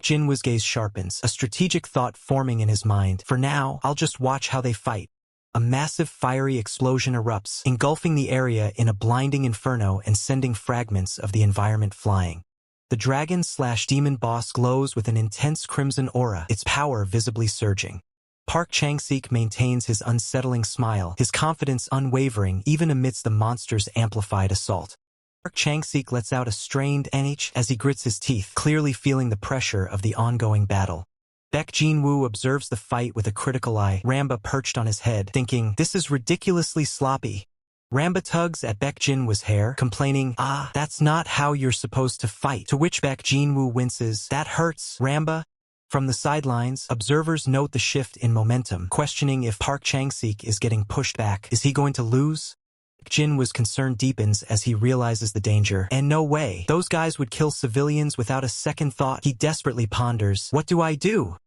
Jin-woo's gaze sharpens, a strategic thought forming in his mind. For now, I'll just watch how they fight. A massive fiery explosion erupts, engulfing the area in a blinding inferno and sending fragments of the environment flying. The dragon/demon boss glows with an intense crimson aura, its power visibly surging. Park Chang-sik maintains his unsettling smile, his confidence unwavering even amidst the monster's amplified assault. Park Chang-sik lets out a strained "nh" as he grits his teeth, clearly feeling the pressure of the ongoing battle. Baek Jin-woo observes the fight with a critical eye, Ramba perched on his head, thinking, "This is ridiculously sloppy." Ramba tugs at Baek Jin-woo's hair, complaining, "That's not how you're supposed to fight," to which Baek Jin-woo winces, "That hurts, Ramba." From the sidelines, observers note the shift in momentum, questioning if Park Chang-sik is getting pushed back. Is he going to lose? Jin-woo's concern deepens as he realizes the danger. And no way, those guys would kill civilians without a second thought. He desperately ponders, what do I do?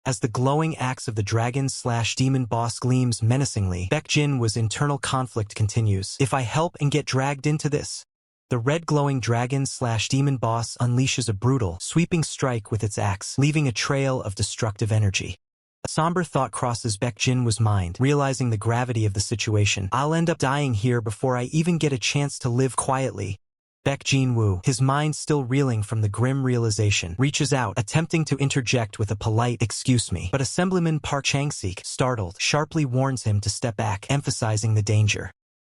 As the glowing axe of the dragon/demon boss gleams menacingly, Baek Jin-woo's internal conflict continues. If I help and get dragged into this? The red glowing dragon/demon boss unleashes a brutal, sweeping strike with its axe, leaving a trail of destructive energy. A somber thought crosses Baek Jin-woo's mind, realizing the gravity of the situation. I'll end up dying here before I even get a chance to live quietly. Baek Jin-woo, his mind still reeling from the grim realization, reaches out, attempting to interject with a polite "excuse me," but Assemblyman Park Chang-sik, startled, sharply warns him to step back, emphasizing the danger.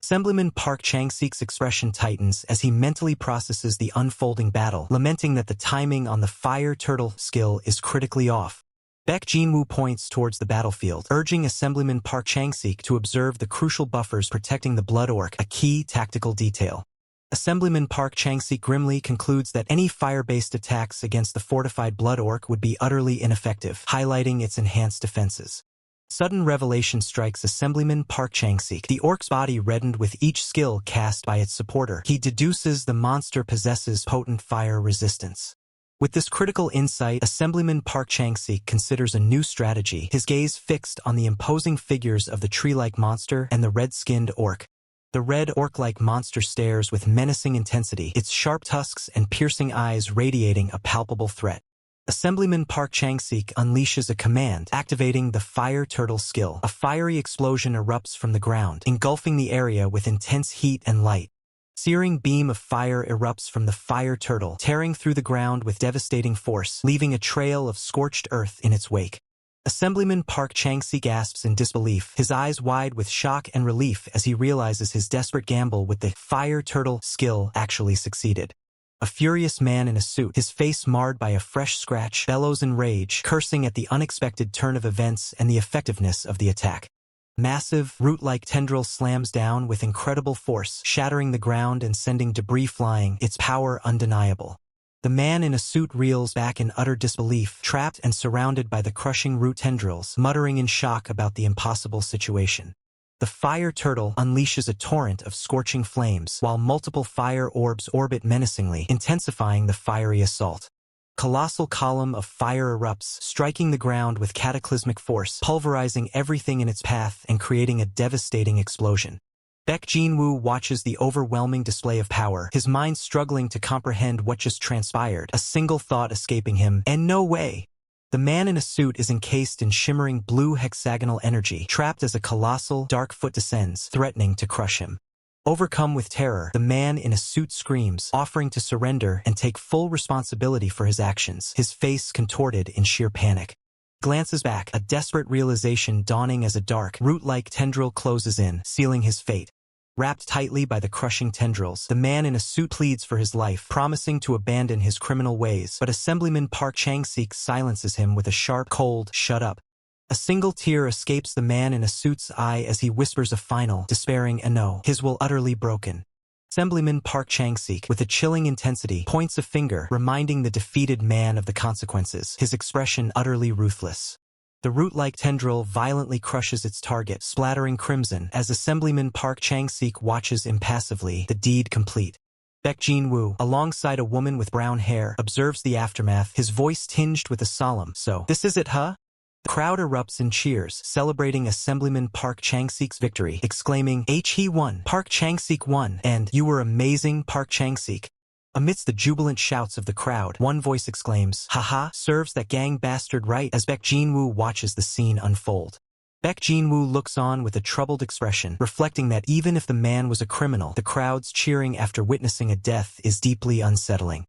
Assemblyman Park Chang-sik's expression tightens as he mentally processes the unfolding battle, lamenting that the timing on the fire turtle skill is critically off. Baek Jin-woo points towards the battlefield, urging Assemblyman Park Chang-sik to observe the crucial buffers protecting the Blood Orc, a key tactical detail. Assemblyman Park Chang-sik grimly concludes that any fire-based attacks against the fortified Blood Orc would be utterly ineffective, highlighting its enhanced defenses. Sudden revelation strikes Assemblyman Park Chang-sik, the orc's body reddened with each skill cast by its supporter. He deduces the monster possesses potent fire resistance. With this critical insight, Assemblyman Park Chang-sik considers a new strategy, his gaze fixed on the imposing figures of the tree-like monster and the red-skinned orc. The red orc-like monster stares with menacing intensity, its sharp tusks and piercing eyes radiating a palpable threat. Assemblyman Park Chang-sik unleashes a command, activating the Fire Turtle skill. A fiery explosion erupts from the ground, engulfing the area with intense heat and light. A searing beam of fire erupts from the Fire Turtle, tearing through the ground with devastating force, leaving a trail of scorched earth in its wake. Assemblyman Park Chang-sik gasps in disbelief, his eyes wide with shock and relief as he realizes his desperate gamble with the Fire Turtle skill actually succeeded. A furious man in a suit, his face marred by a fresh scratch, bellows in rage, cursing at the unexpected turn of events and the effectiveness of the attack. Massive, root-like tendril slams down with incredible force, shattering the ground and sending debris flying, its power undeniable. The man in a suit reels back in utter disbelief, trapped and surrounded by the crushing root tendrils, muttering in shock about the impossible situation. The fire turtle unleashes a torrent of scorching flames, while multiple fire orbs orbit menacingly, intensifying the fiery assault. Colossal column of fire erupts, striking the ground with cataclysmic force, pulverizing everything in its path and creating a devastating explosion. Baek Jin-woo watches the overwhelming display of power, his mind struggling to comprehend what just transpired, a single thought escaping him, and no way! The man in a suit is encased in shimmering blue hexagonal energy, trapped as a colossal, dark foot descends, threatening to crush him. Overcome with terror, the man in a suit screams, offering to surrender and take full responsibility for his actions, his face contorted in sheer panic. Glances back, a desperate realization dawning as a dark, root-like tendril closes in, sealing his fate. Wrapped tightly by the crushing tendrils, the man in a suit pleads for his life, promising to abandon his criminal ways, but Assemblyman Park Chang-sik silences him with a sharp, cold, "Shut up." A single tear escapes the man in a suit's eye as he whispers a final, despairing "no," his will utterly broken. Assemblyman Park Chang-sik, with a chilling intensity, points a finger, reminding the defeated man of the consequences, his expression utterly ruthless. The root-like tendril violently crushes its target, splattering crimson, as Assemblyman Park Chang-sik watches impassively, the deed complete. Baek Jin-woo, alongside a woman with brown hair, observes the aftermath, his voice tinged with a solemn, "So, this is it, huh?" The crowd erupts in cheers, celebrating Assemblyman Park Chang-sik's victory, exclaiming, "He won! Park Chang-sik won!" and "You were amazing, Park Chang-sik." Amidst the jubilant shouts of the crowd, one voice exclaims, "Haha, serves that gang bastard right," as Baek Jin-woo watches the scene unfold. Baek Jin-woo looks on with a troubled expression, reflecting that even if the man was a criminal, the crowd's cheering after witnessing a death is deeply unsettling.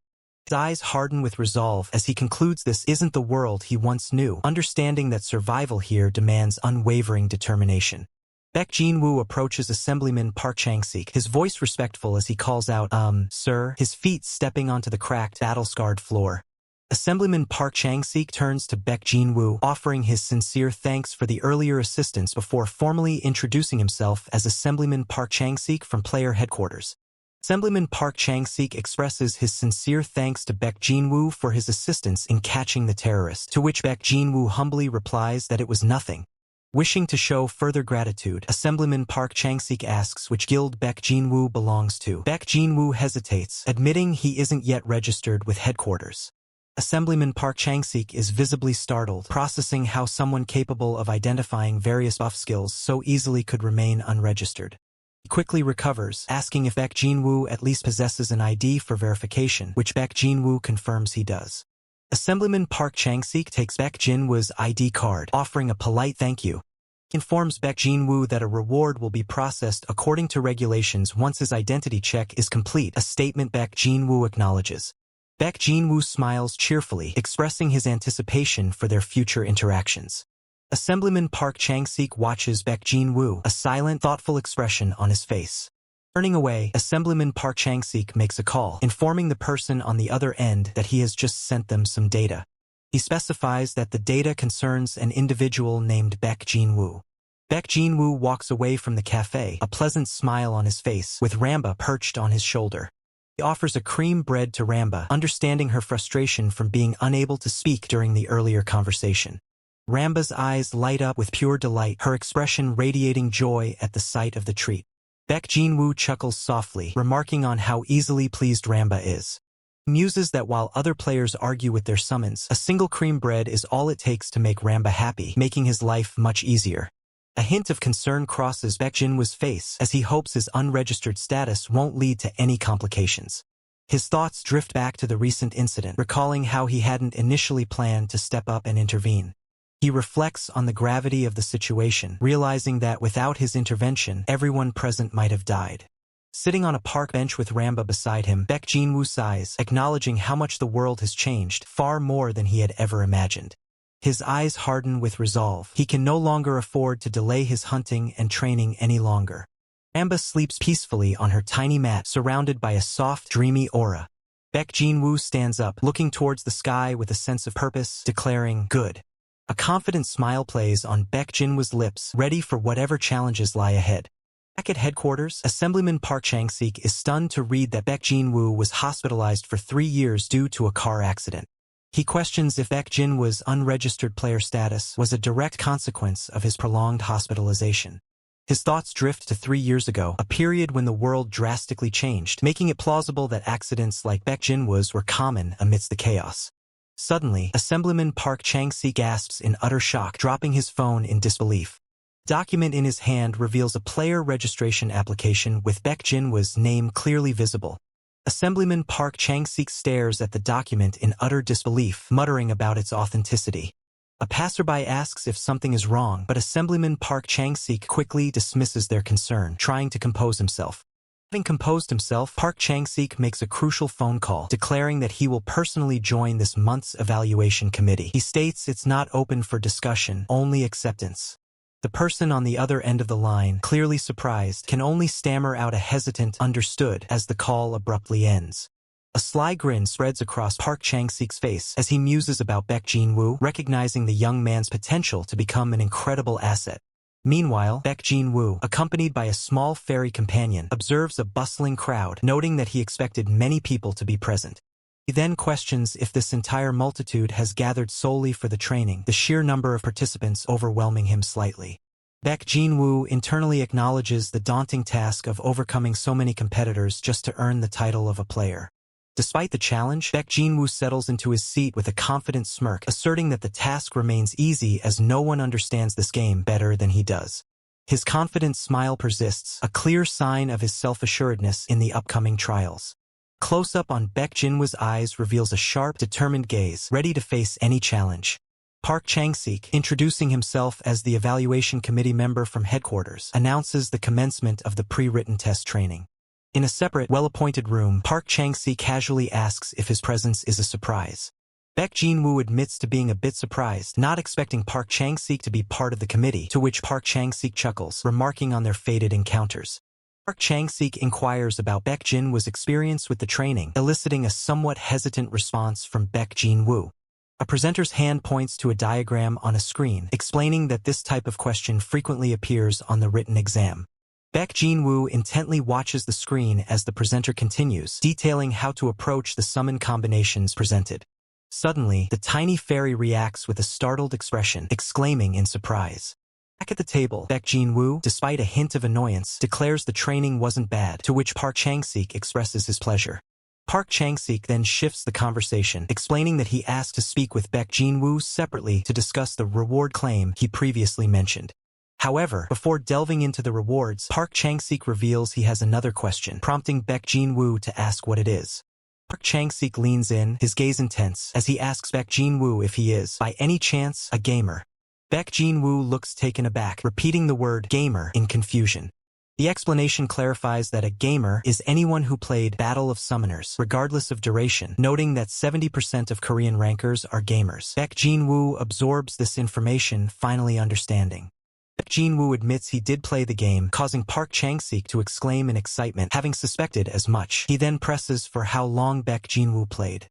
His eyes harden with resolve as he concludes this isn't the world he once knew, understanding that survival here demands unwavering determination. Baek Jin-woo approaches Assemblyman Park Chang-sik, his voice respectful as he calls out, sir," his feet stepping onto the cracked, battle-scarred floor. Assemblyman Park Chang-sik turns to Baek Jin-woo, offering his sincere thanks for the earlier assistance before formally introducing himself as Assemblyman Park Chang-sik from player headquarters. Assemblyman Park Chang-sik expresses his sincere thanks to Baek Jin-woo for his assistance in catching the terrorist, to which Baek Jin-woo humbly replies that it was nothing. Wishing to show further gratitude, Assemblyman Park Chang-sik asks which guild Baek Jin-woo belongs to. Baek Jin-woo hesitates, admitting he isn't yet registered with headquarters. Assemblyman Park Chang-sik is visibly startled, processing how someone capable of identifying various buff skills so easily could remain unregistered. He quickly recovers, asking if Baek Jin-woo at least possesses an ID for verification, which Baek Jin-woo confirms he does. Assemblyman Park Chang-sik takes Baek Jin-woo's ID card, offering a polite thank you. He informs Baek Jin-woo that a reward will be processed according to regulations once his identity check is complete, a statement Baek Jin-woo acknowledges. Baek Jin-woo smiles cheerfully, expressing his anticipation for their future interactions. Assemblyman Park Chang-sik watches Baek Jin-woo, a silent, thoughtful expression on his face. Turning away, Assemblyman Park Chang-sik makes a call, informing the person on the other end that he has just sent them some data. He specifies that the data concerns an individual named Baek Jin-woo. Baek Jin-woo walks away from the cafe, a pleasant smile on his face, with Ramba perched on his shoulder. He offers a cream bread to Ramba, understanding her frustration from being unable to speak during the earlier conversation. Ramba's eyes light up with pure delight, her expression radiating joy at the sight of the treat. Baek Jin-woo chuckles softly, remarking on how easily pleased Ramba is. He muses that while other players argue with their summons, a single cream bread is all it takes to make Ramba happy, making his life much easier. A hint of concern crosses Baek Jin-woo's face as he hopes his unregistered status won't lead to any complications. His thoughts drift back to the recent incident, recalling how he hadn't initially planned to step up and intervene. He reflects on the gravity of the situation, realizing that without his intervention, everyone present might have died. Sitting on a park bench with Ramba beside him, Baek Jin-woo sighs, acknowledging how much the world has changed, far more than he had ever imagined. His eyes harden with resolve. He can no longer afford to delay his hunting and training any longer. Ramba sleeps peacefully on her tiny mat, surrounded by a soft, dreamy aura. Baek Jin-woo stands up, looking towards the sky with a sense of purpose, declaring, "Good." A confident smile plays on Baek Jin-woo's lips, ready for whatever challenges lie ahead. Back at headquarters, Assemblyman Park Chang-sik is stunned to read that Baek Jin-woo was hospitalized for 3 years due to a car accident. He questions if Baek Jin-woo's unregistered player status was a direct consequence of his prolonged hospitalization. His thoughts drift to 3 years ago, a period when the world drastically changed, making it plausible that accidents like Baek Jin-woo's were common amidst the chaos. Suddenly, Assemblyman Park Chang-sik gasps in utter shock, dropping his phone in disbelief. The document in his hand reveals a player registration application with Baek Jin-woo's name clearly visible. Assemblyman Park Chang-sik stares at the document in utter disbelief, muttering about its authenticity. A passerby asks if something is wrong, but Assemblyman Park Chang-sik quickly dismisses their concern, trying to compose himself. Having composed himself, Park Chang-sik makes a crucial phone call, declaring that he will personally join this month's evaluation committee. He states it's not open for discussion, only acceptance. The person on the other end of the line, clearly surprised, can only stammer out a hesitant "understood" as the call abruptly ends. A sly grin spreads across Park Chang-sik's face as he muses about Baek Jin-woo, recognizing the young man's potential to become an incredible asset. Meanwhile, Baek Jin-woo, accompanied by a small fairy companion, observes a bustling crowd, noting that he expected many people to be present. He then questions if this entire multitude has gathered solely for the training, the sheer number of participants overwhelming him slightly. Baek Jin-woo internally acknowledges the daunting task of overcoming so many competitors just to earn the title of a player. Despite the challenge, Baek Jin-woo settles into his seat with a confident smirk, asserting that the task remains easy as no one understands this game better than he does. His confident smile persists, a clear sign of his self-assuredness in the upcoming trials. Close-up on Baek Jin-woo's eyes reveals a sharp, determined gaze, ready to face any challenge. Park Chang-sik, introducing himself as the evaluation committee member from headquarters, announces the commencement of the pre-written test training. In a separate, well-appointed room, Park Chang-sik casually asks if his presence is a surprise. Baek Jin-woo admits to being a bit surprised, not expecting Park Chang-sik to be part of the committee, to which Park Chang-sik chuckles, remarking on their fated encounters. Park Chang-sik inquires about Baek Jin-woo's experience with the training, eliciting a somewhat hesitant response from Baek Jin-woo. A presenter's hand points to a diagram on a screen, explaining that this type of question frequently appears on the written exam. Baek Jin-woo intently watches the screen as the presenter continues, detailing how to approach the summon combinations presented. Suddenly, the tiny fairy reacts with a startled expression, exclaiming in surprise. Back at the table, Baek Jin-woo, despite a hint of annoyance, declares the training wasn't bad, to which Park Chang-sik expresses his pleasure. Park Chang-sik then shifts the conversation, explaining that he asked to speak with Baek Jin-woo separately to discuss the reward claim he previously mentioned. However, before delving into the rewards, Park Chang-sik reveals he has another question, prompting Baek Jin-woo to ask what it is. Park Chang-sik leans in, his gaze intense, as he asks Baek Jin-woo if he is, by any chance, a gamer. Baek Jin-woo looks taken aback, repeating the word gamer in confusion. The explanation clarifies that a gamer is anyone who played Battle of Summoners, regardless of duration, noting that 70% of Korean rankers are gamers. Baek Jin-woo absorbs this information, finally understanding. Baek Jin-woo admits he did play the game, causing Park Chang-sik to exclaim in excitement, having suspected as much. He then presses for how long Baek Jin-woo played.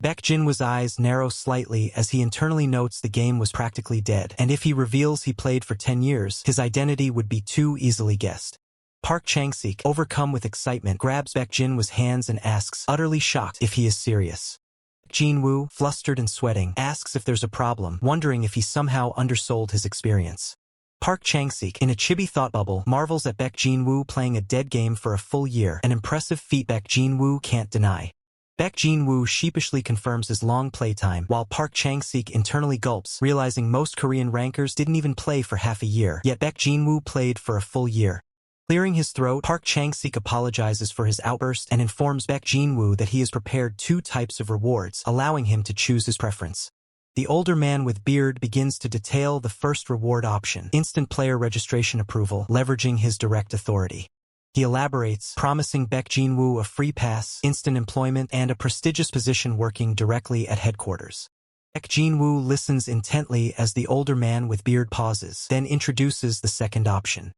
Baek Jin-woo's eyes narrow slightly as he internally notes the game was practically dead, and if he reveals he played for 10 years, his identity would be too easily guessed. Park Chang-sik, overcome with excitement, grabs Baek Jin-woo's hands and asks, utterly shocked, if he is serious. Baek Jin-woo, flustered and sweating, asks if there's a problem, wondering if he somehow undersold his experience. Park Chang-sik, in a chibi thought bubble, marvels at Baek Jin-woo playing a dead game for a full year, an impressive feat Baek Jin-woo can't deny. Baek Jin-woo sheepishly confirms his long playtime, while Park Chang-sik internally gulps, realizing most Korean rankers didn't even play for half a year, yet Baek Jin-woo played for a full year. Clearing his throat, Park Chang-sik apologizes for his outburst and informs Baek Jin-woo that he has prepared 2 types of rewards, allowing him to choose his preference. The older man with beard begins to detail the first reward option, instant player registration approval, leveraging his direct authority. He elaborates, promising Baek Jin-woo a free pass, instant employment, and a prestigious position working directly at headquarters. Baek Jin-woo listens intently as the older man with beard pauses, then introduces the second option.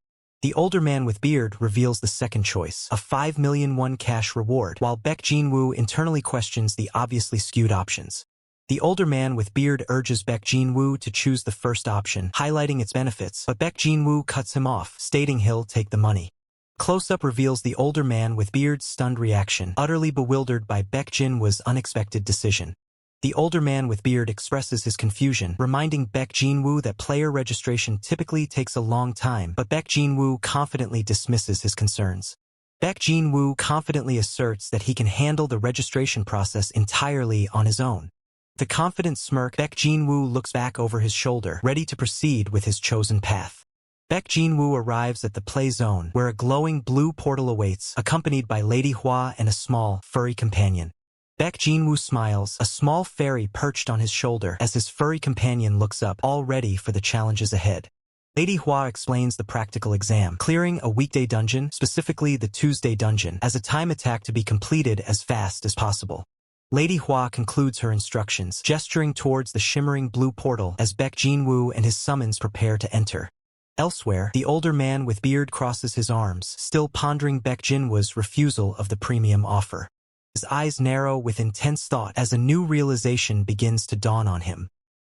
The older man with beard reveals the second choice, a 5 million won cash reward, while Baek Jin-woo internally questions the obviously skewed options. The older man with beard urges Baek Jin-woo to choose the first option, highlighting its benefits, but Baek Jin-woo cuts him off, stating he'll take the money. Close-up reveals the older man with beard's stunned reaction, utterly bewildered by Baek Jin-woo's unexpected decision. The older man with beard expresses his confusion, reminding Baek Jin-woo that player registration typically takes a long time, but Baek Jin-woo confidently dismisses his concerns. Baek Jin-woo confidently asserts that he can handle the registration process entirely on his own. With a confident smirk, Baek Jin-woo looks back over his shoulder, ready to proceed with his chosen path. Baek Jin-woo arrives at the play zone, where a glowing blue portal awaits, accompanied by Lady Hwa and a small, furry companion. Baek Jin-woo smiles, a small fairy perched on his shoulder, as his furry companion looks up, all ready for the challenges ahead. Lady Hwa explains the practical exam, clearing a weekday dungeon, specifically the Tuesday dungeon, as a time attack to be completed as fast as possible. Lady Hwa concludes her instructions, gesturing towards the shimmering blue portal as Baek Jin-woo and his summons prepare to enter. Elsewhere, the older man with beard crosses his arms, still pondering Baek Jin-woo's refusal of the premium offer. His eyes narrow with intense thought as a new realization begins to dawn on him.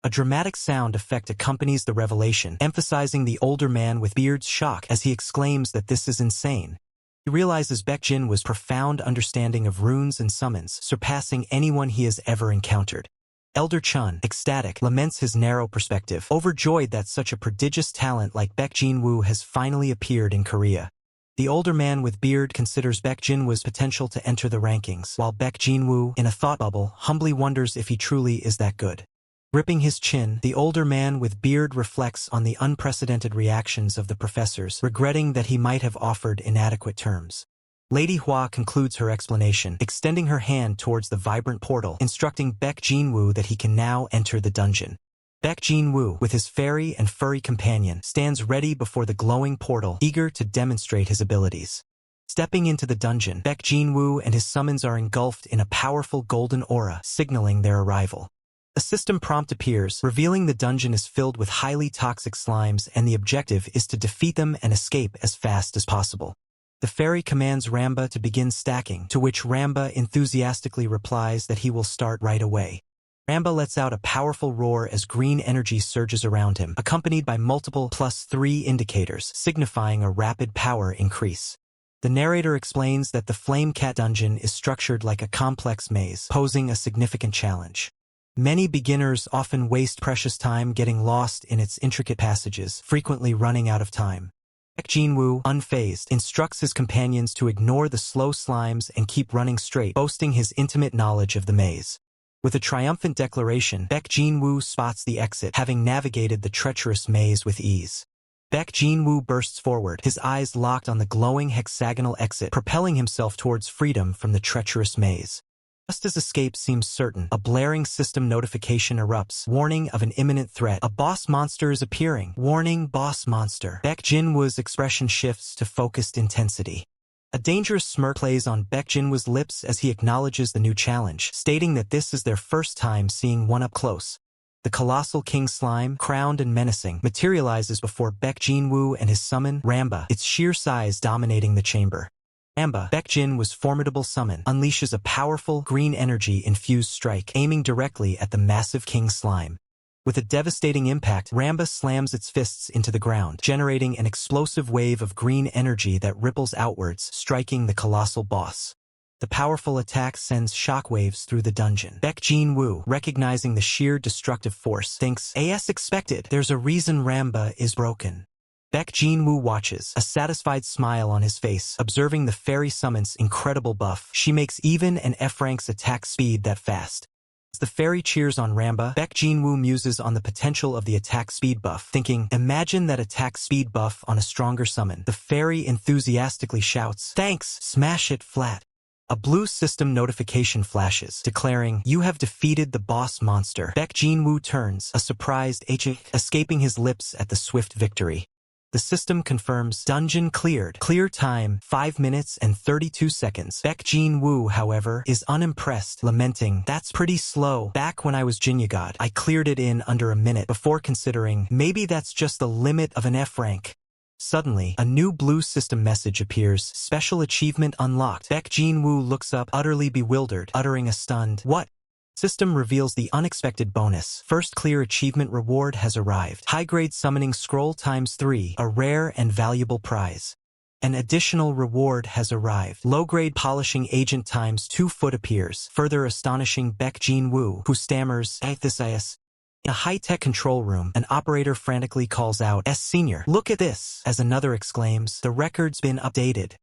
A dramatic sound effect accompanies the revelation, emphasizing the older man with beard's shock as he exclaims that this is insane. He realizes Baek Jin-woo's profound understanding of runes and summons, surpassing anyone he has ever encountered. Elder Chun, ecstatic, laments his narrow perspective, overjoyed that such a prodigious talent like Baek Jin-woo has finally appeared in Korea. The older man with beard considers Baek Jin-woo's potential to enter the rankings, while Baek Jin-woo, in a thought bubble, humbly wonders if he truly is that good. Gripping his chin, the older man with beard reflects on the unprecedented reactions of the professors, regretting that he might have offered inadequate terms. Lady Hwa concludes her explanation, extending her hand towards the vibrant portal, instructing Baek Jin-woo that he can now enter the dungeon. Baek Jin-woo, with his fairy and furry companion, stands ready before the glowing portal, eager to demonstrate his abilities. Stepping into the dungeon, Baek Jin-woo and his summons are engulfed in a powerful golden aura, signaling their arrival. A system prompt appears, revealing the dungeon is filled with highly toxic slimes and the objective is to defeat them and escape as fast as possible. The fairy commands Ramba to begin stacking, to which Ramba enthusiastically replies that he will start right away. Ramba lets out a powerful roar as green energy surges around him, accompanied by multiple +3 indicators, signifying a rapid power increase. The narrator explains that the Flame Cat dungeon is structured like a complex maze, posing a significant challenge. Many beginners often waste precious time getting lost in its intricate passages, frequently running out of time. Baek Jin-woo, unfazed, instructs his companions to ignore the slow slimes and keep running straight, boasting his intimate knowledge of the maze. With a triumphant declaration, Baek Jin-woo spots the exit, having navigated the treacherous maze with ease. Baek Jin-woo bursts forward, his eyes locked on the glowing hexagonal exit, propelling himself towards freedom from the treacherous maze. Just as escape seems certain, a blaring system notification erupts, warning of an imminent threat. A boss monster is appearing. Warning, boss monster. Baek Jin-woo's expression shifts to focused intensity. A dangerous smirk plays on Baek Jin-woo's lips as he acknowledges the new challenge, stating that this is their first time seeing one up close. The colossal king slime, crowned and menacing, materializes before Baek Jin-woo and his summon, Ramba, its sheer size dominating the chamber. Ramba, Baek Jin-woo's formidable summon, unleashes a powerful, green energy-infused strike, aiming directly at the massive king slime. With a devastating impact, Ramba slams its fists into the ground, generating an explosive wave of green energy that ripples outwards, striking the colossal boss. The powerful attack sends shockwaves through the dungeon. Baek Jin-woo, recognizing the sheer destructive force, thinks, as expected, there's a reason Ramba is broken. Baek Jin-woo watches, a satisfied smile on his face, observing the fairy summon's incredible buff. She makes even an F-rank's attack speed that fast. As the fairy cheers on Ramba, Baek Jin-woo muses on the potential of the attack speed buff, thinking, imagine that attack speed buff on a stronger summon. The fairy enthusiastically shouts, thanks, smash it flat. A blue system notification flashes, declaring, you have defeated the boss monster. Baek Jin-woo turns, a surprised escaping his lips at the swift victory. The system confirms, dungeon cleared. Clear time, 5 minutes and 32 seconds. Baek Jin-woo, however, is unimpressed, lamenting, that's pretty slow. Back when I was Jinyagod, I cleared it in under a minute, before considering, maybe that's just the limit of an F rank. Suddenly, a new blue system message appears. Special achievement unlocked. Baek Jin-woo looks up, utterly bewildered, uttering a stunned, "What?" System reveals the unexpected bonus. First clear achievement reward has arrived. High-grade summoning scroll ×3, a rare and valuable prize. An additional reward has arrived. Low-grade polishing agent ×2 foot appears, further astonishing Baek Jin-woo, who stammers, "This. In a high-tech control room, an operator frantically calls out, "Senior, look at this!" As another exclaims, "The record's been updated."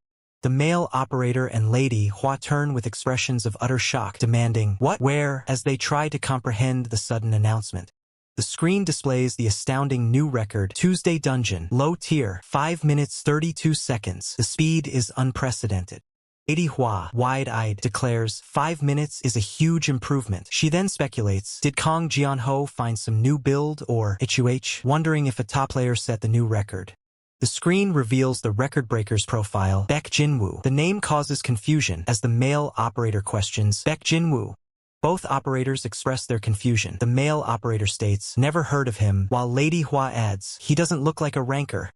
The male operator and Lady Hua turn with expressions of utter shock, demanding, "What? Where?" as they try to comprehend the sudden announcement. The screen displays the astounding new record, Tuesday Dungeon, low tier, 5 minutes 32 seconds. The speed is unprecedented. Lady Hua, wide-eyed, declares, 5 minutes is a huge improvement. She then speculates, did Kong Jianho find some new build or HUH, wondering if a top player set the new record. The screen reveals the record breaker's profile, Baek Jin-woo. The name causes confusion as the male operator questions, Baek Jin-woo. Both operators express their confusion. The male operator states, "Never heard of him," while Lady Hua adds, "He doesn't look like a ranker."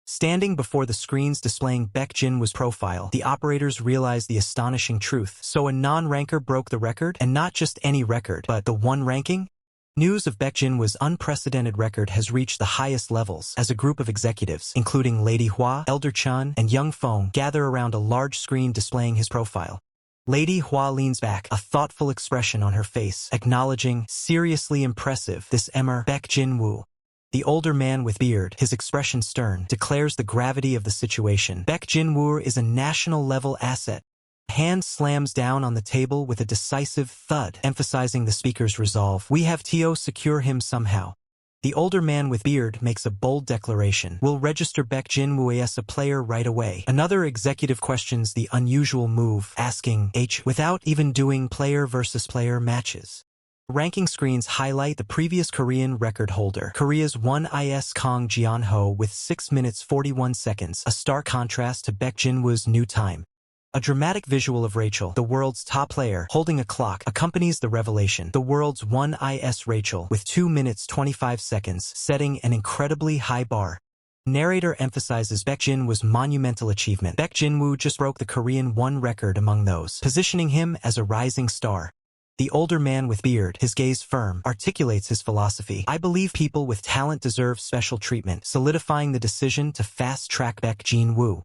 Standing before the screens displaying Baek Jin-woo's profile, the operators realize the astonishing truth. So a non-ranker broke the record, and not just any record, but the one ranking? News of Baek Jin-woo's unprecedented record has reached the highest levels as a group of executives, including Lady Hua, Elder Chan, and Young Fong, gather around a large screen displaying his profile. Lady Hua leans back, a thoughtful expression on her face, acknowledging, "Seriously impressive, this Baek Jin-woo." The older man with beard, his expression stern, declares the gravity of the situation. Baek Jin-woo is a national-level asset. A hand slams down on the table with a decisive thud, emphasizing the speaker's resolve. "We have to secure him somehow." The older man with beard makes a bold declaration. "We'll register Baek Jin-woo as a player right away." Another executive questions the unusual move, asking, without even doing player versus player matches. Ranking screens highlight the previous Korean record holder, Korea's 1is Kong Jianho with 6 minutes 41 seconds, a stark contrast to Baek Jin-woo's new time. A dramatic visual of Rachel, the world's top player, holding a clock, accompanies the revelation. The world's 1is Rachel, with 2 minutes 25 seconds, setting an incredibly high bar. Narrator emphasizes Baek Jin-woo's monumental achievement. Baek Jin-woo just broke the Korean 1 record among those, positioning him as a rising star. The older man with beard, his gaze firm, articulates his philosophy. "I believe people with talent deserve special treatment," solidifying the decision to fast-track Baek Jin-woo.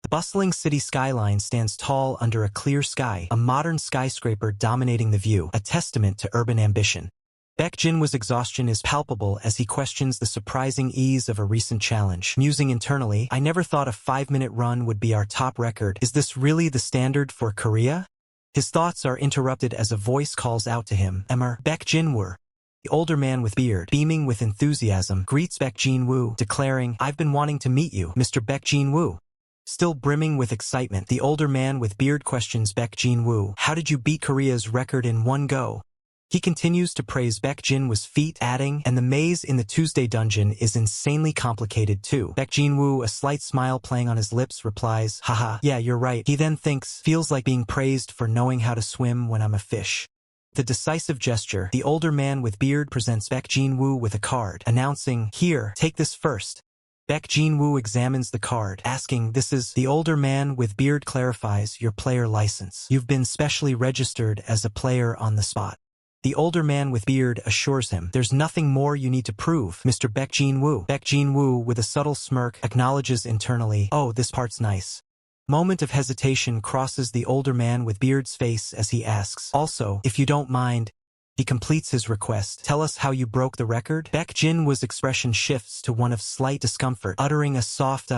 The bustling city skyline stands tall under a clear sky, a modern skyscraper dominating the view, a testament to urban ambition. Baek Jin-woo's exhaustion is palpable as he questions the surprising ease of a recent challenge, musing internally, "I never thought a 5-minute run would be our top record. Is this really the standard for Korea?" His thoughts are interrupted as a voice calls out to him, Baek Jin-woo. The older man with beard, beaming with enthusiasm, greets Baek Jin-woo, declaring, "I've been wanting to meet you, Mr. Baek Jin-woo." Still brimming with excitement, the older man with beard questions Baek Jin-woo, "How did you beat Korea's record in one go?" He continues to praise Baek Jin-woo's feat, adding, "And the maze in the Tuesday dungeon is insanely complicated too." Baek Jin-woo, a slight smile playing on his lips, replies, "Haha, yeah, you're right." He then thinks, "Feels like being praised for knowing how to swim when I'm a fish." The decisive gesture, the older man with beard presents Baek Jin-woo with a card, announcing, "Here, take this first." Baek Jin-woo examines the card, asking, "This is..." The older man with beard clarifies, "Your player license. You've been specially registered as a player on the spot." The older man with beard assures him, "There's nothing more you need to prove, Mr. Baek Jin-woo." Baek Jin-woo, with a subtle smirk, acknowledges internally, "Oh, this part's nice." Moment of hesitation crosses the older man with beard's face as he asks, "Also, if you don't mind..." He completes his request, "Tell us how you broke the record." Baek Jin-woo's expression shifts to one of slight discomfort, uttering a soft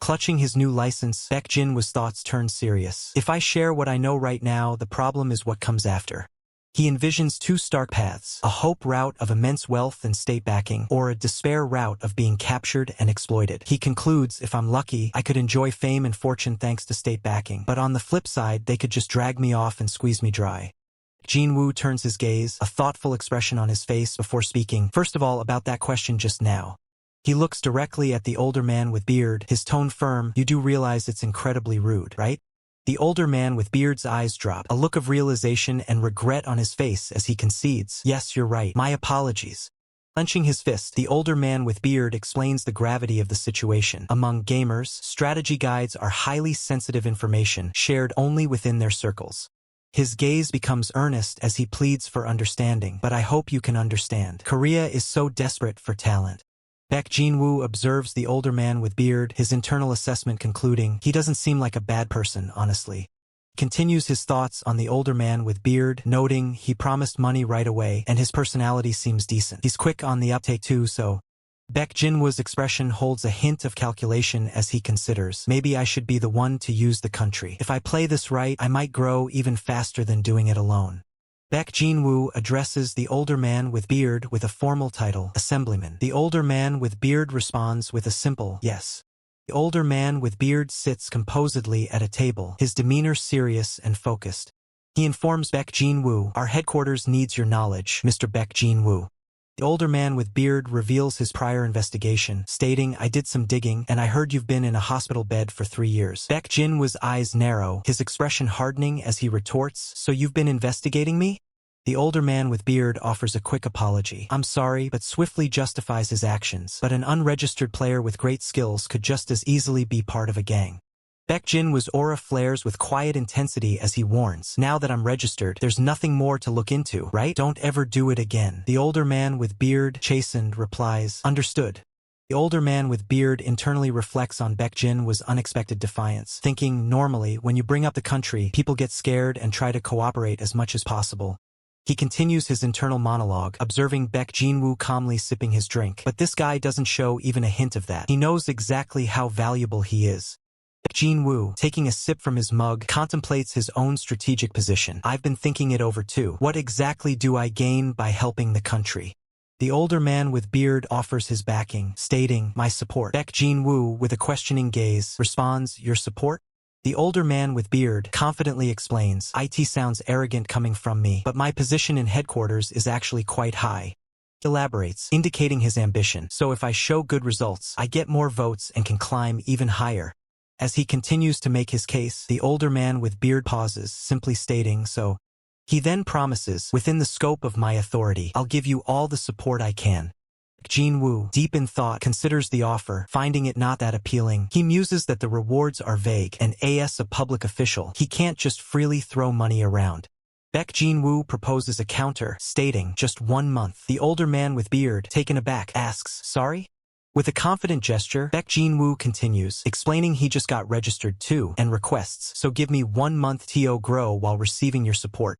Clutching his new license, Baek Jin-woo's thoughts turn serious. "If I share what I know right now, the problem is what comes after." He envisions 2 stark paths, a hope route of immense wealth and state backing, or a despair route of being captured and exploited. He concludes, "If I'm lucky, I could enjoy fame and fortune thanks to state backing. But on the flip side, they could just drag me off and squeeze me dry." Jin-woo turns his gaze, a thoughtful expression on his face before speaking. "First of all, about that question just now." He looks directly at the older man with beard, his tone firm. "You do realize it's incredibly rude, right?" The older man with beard's eyes drop, a look of realization and regret on his face as he concedes, "Yes, you're right. My apologies." Clenching his fist, the older man with beard explains the gravity of the situation. Among gamers, strategy guides are highly sensitive information shared only within their circles. His gaze becomes earnest as he pleads for understanding, but I hope you can understand. Korea is so desperate for talent. Baek Jin-woo observes the older man with beard, his internal assessment concluding, he doesn't seem like a bad person, honestly. Continues his thoughts on the older man with beard, noting he promised money right away and his personality seems decent. He's quick on the uptake too, so... Baek Jin-woo's expression holds a hint of calculation as he considers, maybe I should be the one to use the country. If I play this right, I might grow even faster than doing it alone. Baek Jin-woo addresses the older man with beard with a formal title, Assemblyman. The older man with beard responds with a simple yes. The older man with beard sits composedly at a table, his demeanor serious and focused. He informs Baek Jin-woo, our headquarters needs your knowledge, Mr. Baek Jin-woo. The older man with beard reveals his prior investigation, stating, I did some digging and I heard you've been in a hospital bed for 3 years. Baek Jin-woo's eyes narrow, his expression hardening as he retorts, so you've been investigating me? The older man with beard offers a quick apology. I'm sorry, but swiftly justifies his actions. But an unregistered player with great skills could just as easily be part of a gang. Baek Jin-woo's aura flares with quiet intensity as he warns, now that I'm registered, there's nothing more to look into, right? Don't ever do it again. The older man with beard, chastened, replies, understood. The older man with beard internally reflects on Baek Jin-woo's unexpected defiance, thinking, normally, when you bring up the country, people get scared and try to cooperate as much as possible. He continues his internal monologue, observing Baek Jin-woo calmly sipping his drink. But this guy doesn't show even a hint of that. He knows exactly how valuable he is. Baek Jin-woo, taking a sip from his mug, contemplates his own strategic position. I've been thinking it over too. What exactly do I gain by helping the country? The older man with beard offers his backing, stating, my support. Baek Jin-woo, with a questioning gaze, responds, your support? The older man with beard confidently explains, it sounds arrogant coming from me, but my position in headquarters is actually quite high. He elaborates, indicating his ambition, so if I show good results, I get more votes and can climb even higher. As he continues to make his case, the older man with beard pauses, simply stating, so. He then promises, within the scope of my authority, I'll give you all the support I can. Jin-woo, deep in thought, considers the offer, finding it not that appealing. He muses that the rewards are vague, and as a public official, he can't just freely throw money around. Baek Jin-woo proposes a counter, stating, just 1 month. The older man with beard, taken aback, asks, sorry? With a confident gesture, Baek Jin-woo continues, explaining he just got registered too, and requests, so give me 1 month to grow while receiving your support.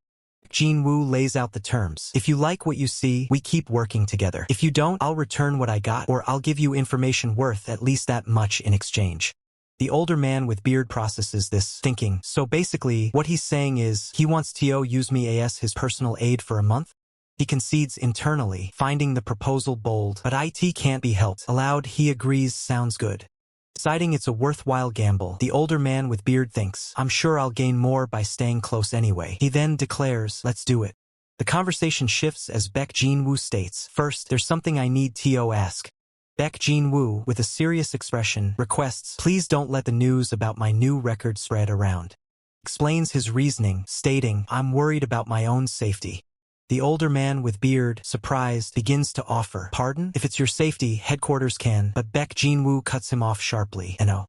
Jin-woo lays out the terms. If you like what you see, we keep working together. If you don't, I'll return what I got, or I'll give you information worth at least that much in exchange. The older man with beard processes this, thinking, so basically, what he's saying is, he wants to use me as his personal aide for a month? He concedes internally, finding the proposal bold, but it can't be helped. Aloud, he agrees, sounds good. Deciding it's a worthwhile gamble, the older man with beard thinks, I'm sure I'll gain more by staying close anyway. He then declares, let's do it. The conversation shifts as Baek Jin-woo states, first, there's something I need to ask. Baek Jin-woo, with a serious expression, requests, please don't let the news about my new record spread around. Explains his reasoning, stating, I'm worried about my own safety. The older man with beard, surprised, begins to offer, pardon? If it's your safety, headquarters can, but Baek Jin-woo cuts him off sharply, no.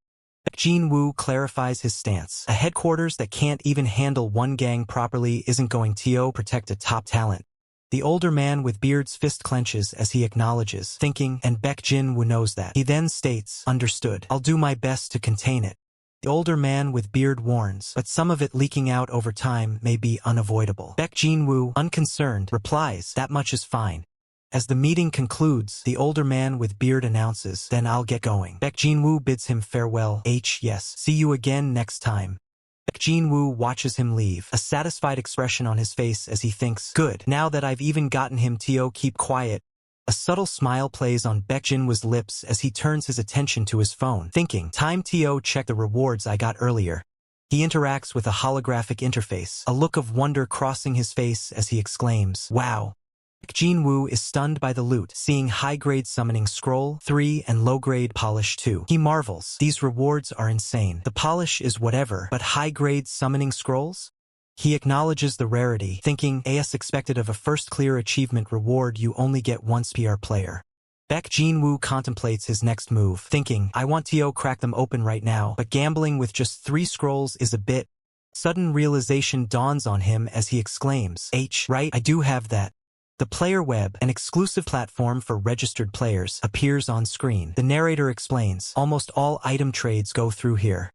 Baek Jin-woo clarifies his stance. A headquarters that can't even handle one gang properly isn't going to protect a top talent. The older man with beard's fist clenches as he acknowledges, thinking, and Baek Jin-woo knows that. He then states, understood, I'll do my best to contain it. The older man with beard warns, but some of it leaking out over time may be unavoidable. Baek Jin-woo, unconcerned, replies, that much is fine. As the meeting concludes, the older man with beard announces, then I'll get going. Baek Jin-woo bids him farewell, yes, see you again next time. Baek Jin-woo watches him leave, a satisfied expression on his face as he thinks, good, now that I've even gotten him to keep quiet. A subtle smile plays on Baek Jin-woo's lips as he turns his attention to his phone, thinking, time to check the rewards I got earlier. He interacts with a holographic interface, a look of wonder crossing his face as he exclaims, wow. Baek Jin-woo is stunned by the loot, seeing high-grade summoning scroll 3 and low-grade polish 2. He marvels, these rewards are insane. The polish is whatever, but high-grade summoning scrolls? He acknowledges the rarity, thinking, as expected of a first clear achievement reward you only get once per player. Baek Jin-woo contemplates his next move, thinking, I want to crack them open right now, but gambling with just 3 scrolls is a bit. Sudden realization dawns on him as he exclaims, right, I do have that. The player web, an exclusive platform for registered players, appears on screen. The narrator explains, almost all item trades go through here.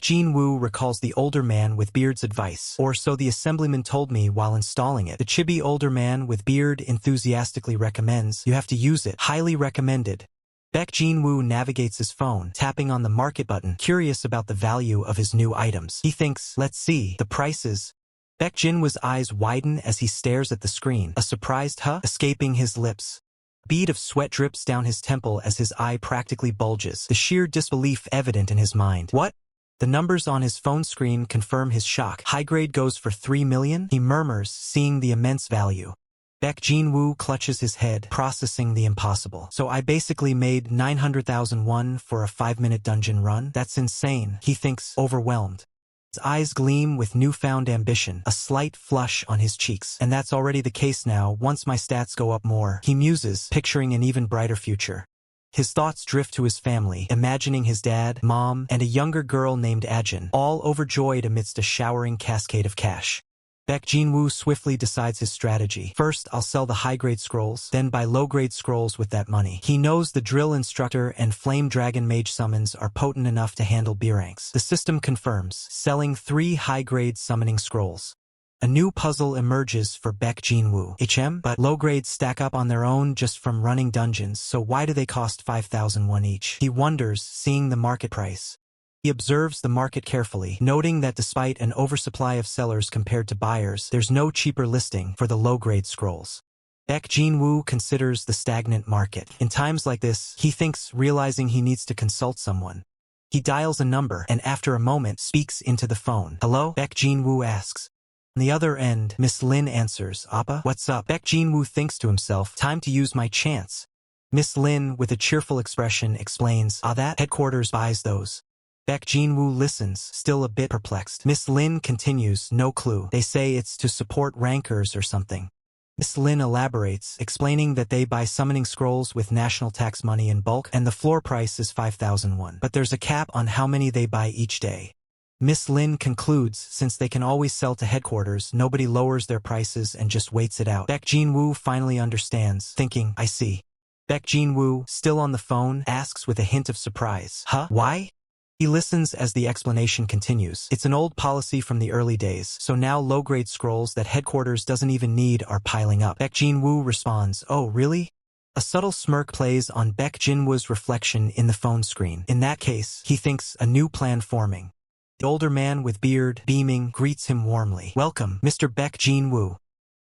Jin-woo recalls the older man with beard's advice, or so the assemblyman told me while installing it. The chibi older man with beard enthusiastically recommends, you have to use it, highly recommended. Baek Jin-woo navigates his phone, tapping on the market button, curious about the value of his new items. He thinks, let's see, the prices. Baek Jin-woo's eyes widen as he stares at the screen, a surprised huh escaping his lips. A bead of sweat drips down his temple as his eye practically bulges, the sheer disbelief evident in his mind. What? The numbers on his phone screen confirm his shock. High grade goes for 3 million? He murmurs, seeing the immense value. Baek Jin-woo clutches his head, processing the impossible. So I basically made 900,000 won for a 5-minute dungeon run? That's insane, he thinks, overwhelmed. His eyes gleam with newfound ambition, a slight flush on his cheeks. And that's already the case now, once my stats go up more, he muses, picturing an even brighter future. His thoughts drift to his family, imagining his dad, mom, and a younger girl named Ajin, all overjoyed amidst a showering cascade of cash. Baek Jin-woo swiftly decides his strategy. First, I'll sell the high-grade scrolls, then buy low-grade scrolls with that money. He knows the drill instructor and flame dragon mage summons are potent enough to handle B ranks. The system confirms, selling 3 high-grade summoning scrolls. A new puzzle emerges for Baek Jin-woo. But low grades stack up on their own just from running dungeons, so why do they cost 5,000 won each? He wonders, seeing the market price. He observes the market carefully, noting that despite an oversupply of sellers compared to buyers, there's no cheaper listing for the low-grade scrolls. Baek Jin-woo considers the stagnant market. In times like this, he thinks, realizing he needs to consult someone. He dials a number, and after a moment, speaks into the phone. Hello? Baek Jin-woo asks. On the other end, Miss Lin answers, Appa, what's up? Baek Jin-woo thinks to himself, time to use my chance. Miss Lin, with a cheerful expression, explains, that headquarters buys those. Baek Jin-woo listens, still a bit perplexed. Miss Lin continues, no clue. They say it's to support rankers or something. Miss Lin elaborates, explaining that they buy summoning scrolls with national tax money in bulk, and the floor price is 5,000 won. But there's a cap on how many they buy each day. Miss Lin concludes, since they can always sell to headquarters, nobody lowers their prices and just waits it out. Baek Jin-woo finally understands, thinking, I see. Baek Jin-woo, still on the phone, asks with a hint of surprise, huh? Why? He listens as the explanation continues. It's an old policy from the early days, so now low-grade scrolls that headquarters doesn't even need are piling up. Baek Jin-woo responds, oh, really? A subtle smirk plays on Baek Jin-woo's reflection in the phone screen. In that case, he thinks, a new plan forming. The older man with beard, beaming, greets him warmly. Welcome, Mr. Baek Jin-woo.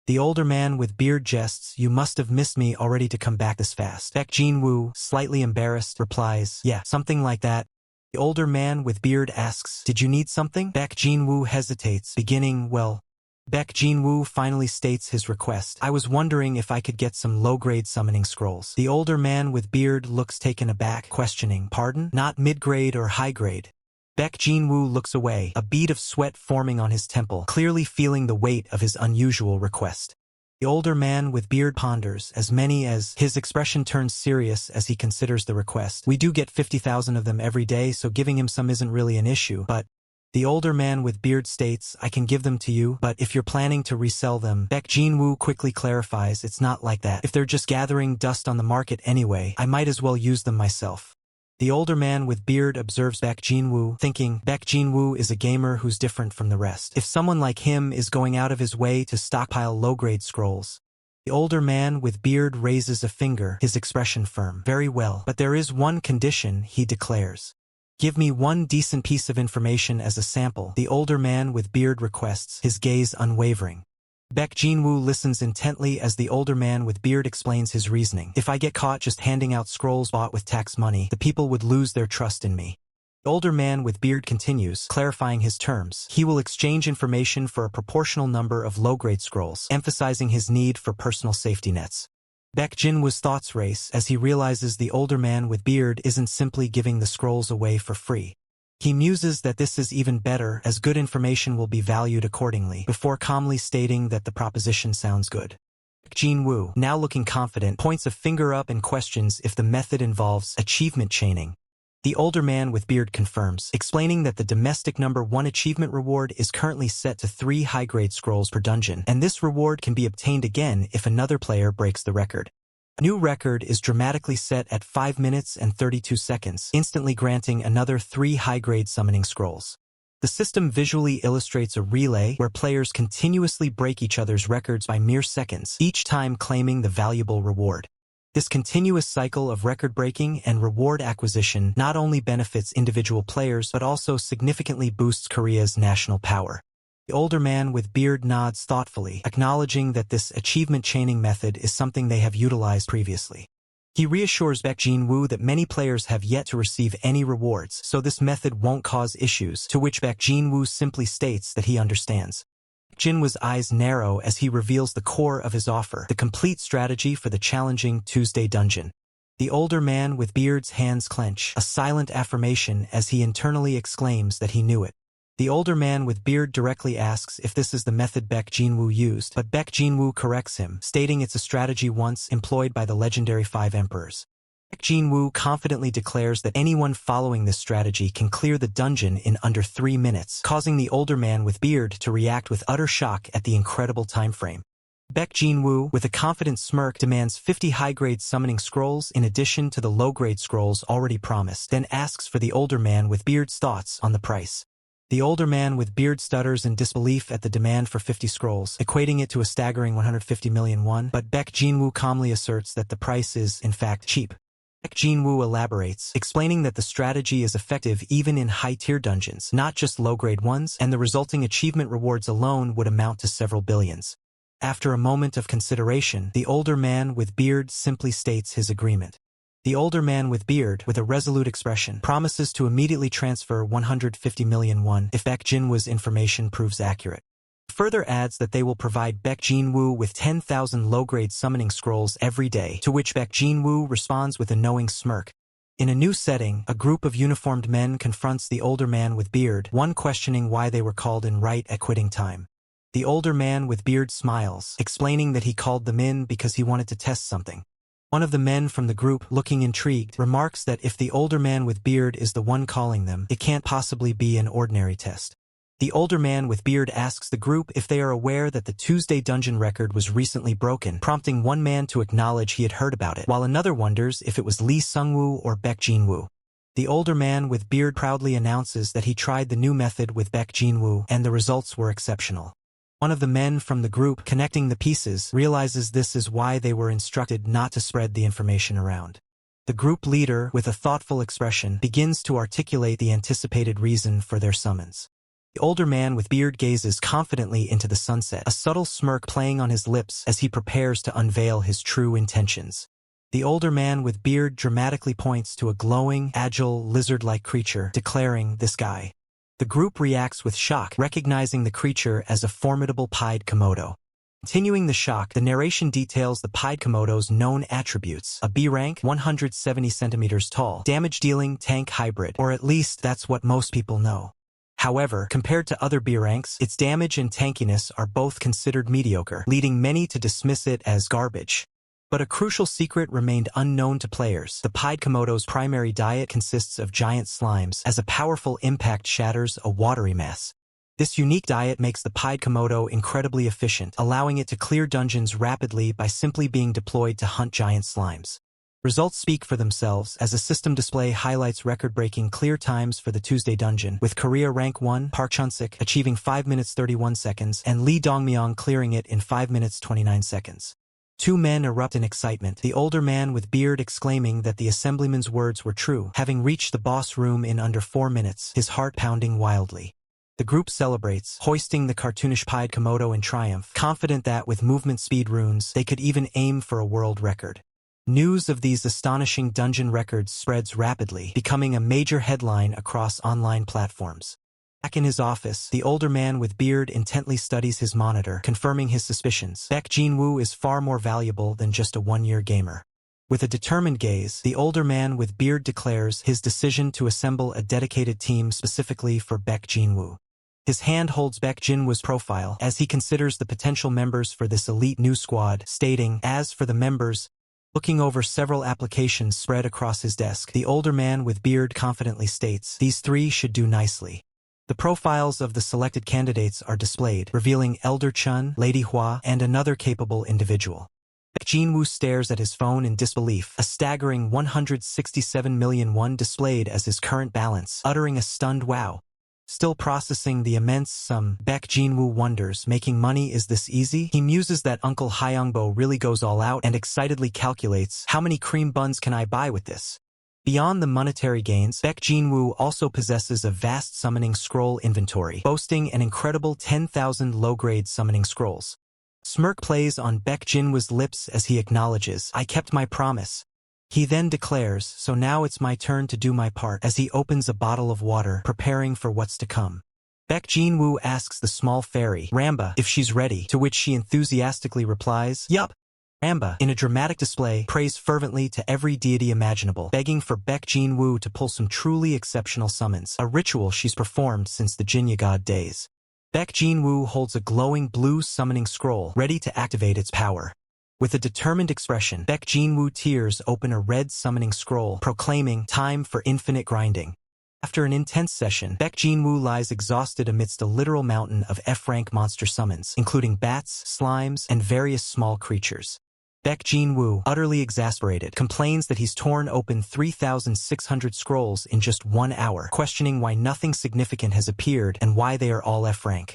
The older man with beard jests, you must have missed me already to come back this fast. Baek Jin-woo, slightly embarrassed, replies, yeah, something like that. The older man with beard asks, did you need something? Baek Jin-woo hesitates, beginning, well. Baek Jin-woo finally states his request. I was wondering if I could get some low-grade summoning scrolls. The older man with beard looks taken aback, questioning, pardon? Not mid-grade or high-grade. Baek Jin-woo looks away, a bead of sweat forming on his temple, clearly feeling the weight of his unusual request. The older man with beard ponders, as many as. His expression turns serious as he considers the request. We do get 50,000 of them every day, so giving him some isn't really an issue, but. The older man with beard states, I can give them to you, but if you're planning to resell them. Baek Jin-woo quickly clarifies, it's not like that. If they're just gathering dust on the market anyway, I might as well use them myself. The older man with beard observes Baek Jin-woo, thinking, Baek Jin-woo is a gamer who's different from the rest. If someone like him is going out of his way to stockpile low-grade scrolls. The older man with beard raises a finger, his expression firm. Very well, but there is one condition, he declares. Give me one decent piece of information as a sample, the older man with beard requests, his gaze unwavering. Baek Jin-woo listens intently as the older man with beard explains his reasoning. If I get caught just handing out scrolls bought with tax money, the people would lose their trust in me. The older man with beard continues, clarifying his terms. He will exchange information for a proportional number of low-grade scrolls, emphasizing his need for personal safety nets. Baek Jin-woo's thoughts race as he realizes the older man with beard isn't simply giving the scrolls away for free. He muses that this is even better, as good information will be valued accordingly, before calmly stating that the proposition sounds good. Jin-woo, now looking confident, points a finger up and questions if the method involves achievement chaining. The older man with beard confirms, explaining that the domestic number 1 achievement reward is currently set to 3 high-grade scrolls per dungeon, and this reward can be obtained again if another player breaks the record. A new record is dramatically set at 5 minutes and 32 seconds, instantly granting another 3 high-grade summoning scrolls. The system visually illustrates a relay where players continuously break each other's records by mere seconds, each time claiming the valuable reward. This continuous cycle of record-breaking and reward acquisition not only benefits individual players but also significantly boosts Korea's national power. The older man with beard nods thoughtfully, acknowledging that this achievement chaining method is something they have utilized previously. He reassures Baek Jin-woo that many players have yet to receive any rewards, so this method won't cause issues, to which Baek Jin-woo simply states that he understands. Jin-woo's eyes narrow as he reveals the core of his offer, the complete strategy for the challenging Tuesday dungeon. The older man with beard's hands clench, a silent affirmation as he internally exclaims that he knew it. The older man with beard directly asks if this is the method Baek Jin-woo used, but Baek Jin-woo corrects him, stating it's a strategy once employed by the legendary 5 emperors. Baek Jin-woo confidently declares that anyone following this strategy can clear the dungeon in under 3 minutes, causing the older man with beard to react with utter shock at the incredible time frame. Baek Jin-woo, with a confident smirk, demands 50 high-grade summoning scrolls in addition to the low-grade scrolls already promised, then asks for the older man with beard's thoughts on the price. The older man with beard stutters in disbelief at the demand for 50 scrolls, equating it to a staggering 150 million won, but Baek Jin-woo calmly asserts that the price is, in fact, cheap. Baek Jin-woo elaborates, explaining that the strategy is effective even in high-tier dungeons, not just low-grade ones, and the resulting achievement rewards alone would amount to several billions. After a moment of consideration, the older man with beard simply states his agreement. The older man with beard, with a resolute expression, promises to immediately transfer 150 million won if Baek Jin-woo's information proves accurate. Further adds that they will provide Baek Jin-woo with 10,000 low-grade summoning scrolls every day, to which Baek Jin-woo responds with a knowing smirk. In a new setting, a group of uniformed men confronts the older man with beard, one questioning why they were called in right at quitting time. The older man with beard smiles, explaining that he called them in because he wanted to test something. One of the men from the group, looking intrigued, remarks that if the older man with beard is the one calling them, it can't possibly be an ordinary test. The older man with beard asks the group if they are aware that the Tuesday dungeon record was recently broken, prompting one man to acknowledge he had heard about it, while another wonders if it was Lee Sung-woo or Baek Jin-woo. The older man with beard proudly announces that he tried the new method with Baek Jin-woo, and the results were exceptional. One of the men from the group, connecting the pieces, realizes this is why they were instructed not to spread the information around. The group leader, with a thoughtful expression, begins to articulate the anticipated reason for their summons. The older man with beard gazes confidently into the sunset, a subtle smirk playing on his lips as he prepares to unveil his true intentions. The older man with beard dramatically points to a glowing, agile, lizard-like creature, declaring, "This guy." The group reacts with shock, recognizing the creature as a formidable pied Komodo. Continuing the shock, the narration details the pied Komodo's known attributes: a B rank, 170 centimeters tall, damage-dealing tank hybrid, or at least that's what most people know. However, compared to other B ranks, its damage and tankiness are both considered mediocre, leading many to dismiss it as garbage. But a crucial secret remained unknown to players. The pied Komodo's primary diet consists of giant slimes, as a powerful impact shatters a watery mass. This unique diet makes the pied Komodo incredibly efficient, allowing it to clear dungeons rapidly by simply being deployed to hunt giant slimes. Results speak for themselves, as a system display highlights record-breaking clear times for the Tuesday dungeon, with Korea Rank 1 Park Chun-sik achieving 5 minutes 31 seconds and Lee Dongmyong clearing it in 5 minutes 29 seconds. Two men erupt in excitement, the older man with beard exclaiming that the assemblyman's words were true, having reached the boss room in under 4 minutes, his heart pounding wildly. The group celebrates, hoisting the cartoonish pied Komodo in triumph, confident that with movement speed runes, they could even aim for a world record. News of these astonishing dungeon records spreads rapidly, becoming a major headline across online platforms. Back in his office, the older man with beard intently studies his monitor, confirming his suspicions. Baek Jin-woo is far more valuable than just a one-year gamer. With a determined gaze, the older man with beard declares his decision to assemble a dedicated team specifically for Baek Jinwoo. His hand holds Baek Jinwoo's profile as he considers the potential members for this elite new squad, stating, "As for the members," looking over several applications spread across his desk, the older man with beard confidently states, "These three should do nicely." The profiles of the selected candidates are displayed, revealing Elder Chun, Lady Hua, and another capable individual. Baek Jinwoo stares at his phone in disbelief, a staggering 167 million won displayed as his current balance, uttering a stunned wow. Still processing the immense sum, Baek Jinwoo wonders, making money is this easy? He muses that Uncle Hyungbo really goes all out and excitedly calculates, how many cream buns can I buy with this? Beyond the monetary gains, Baek Jinwoo also possesses a vast summoning scroll inventory, boasting an incredible 10,000 low-grade summoning scrolls. Smirk plays on Baek Jinwoo's lips as he acknowledges, "I kept my promise." He then declares, "So now it's my turn to do my part," as he opens a bottle of water, preparing for what's to come. Baek Jinwoo asks the small fairy, Ramba, if she's ready, to which she enthusiastically replies, "Yup." Ramba, in a dramatic display, prays fervently to every deity imaginable, begging for Baek Jinwoo to pull some truly exceptional summons, a ritual she's performed since the Jinya God days. Baek Jinwoo holds a glowing blue summoning scroll, ready to activate its power. With a determined expression, Baek Jinwoo tears open a red summoning scroll, proclaiming, "Time for infinite grinding." After an intense session, Baek Jinwoo lies exhausted amidst a literal mountain of F-rank monster summons, including bats, slimes, and various small creatures. Baek Jinwoo, utterly exasperated, complains that he's torn open 3,600 scrolls in just 1 hour, questioning why nothing significant has appeared and why they are all F-rank.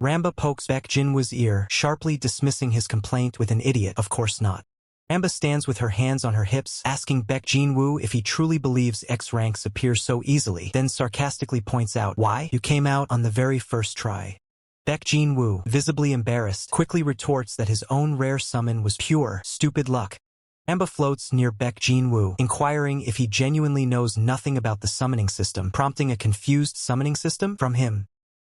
Ramba pokes Baek Jinwoo's ear, sharply dismissing his complaint with an idiot, "Of course not." Ramba stands with her hands on her hips, asking Baek Jinwoo if he truly believes X ranks appear so easily, then sarcastically points out, "Why? You came out on the very first try." Baek Jinwoo, visibly embarrassed, quickly retorts that his own rare summon was pure, stupid luck. Ramba floats near Baek Jinwoo, inquiring if he genuinely knows nothing about the summoning system, prompting a confused summoning system from him.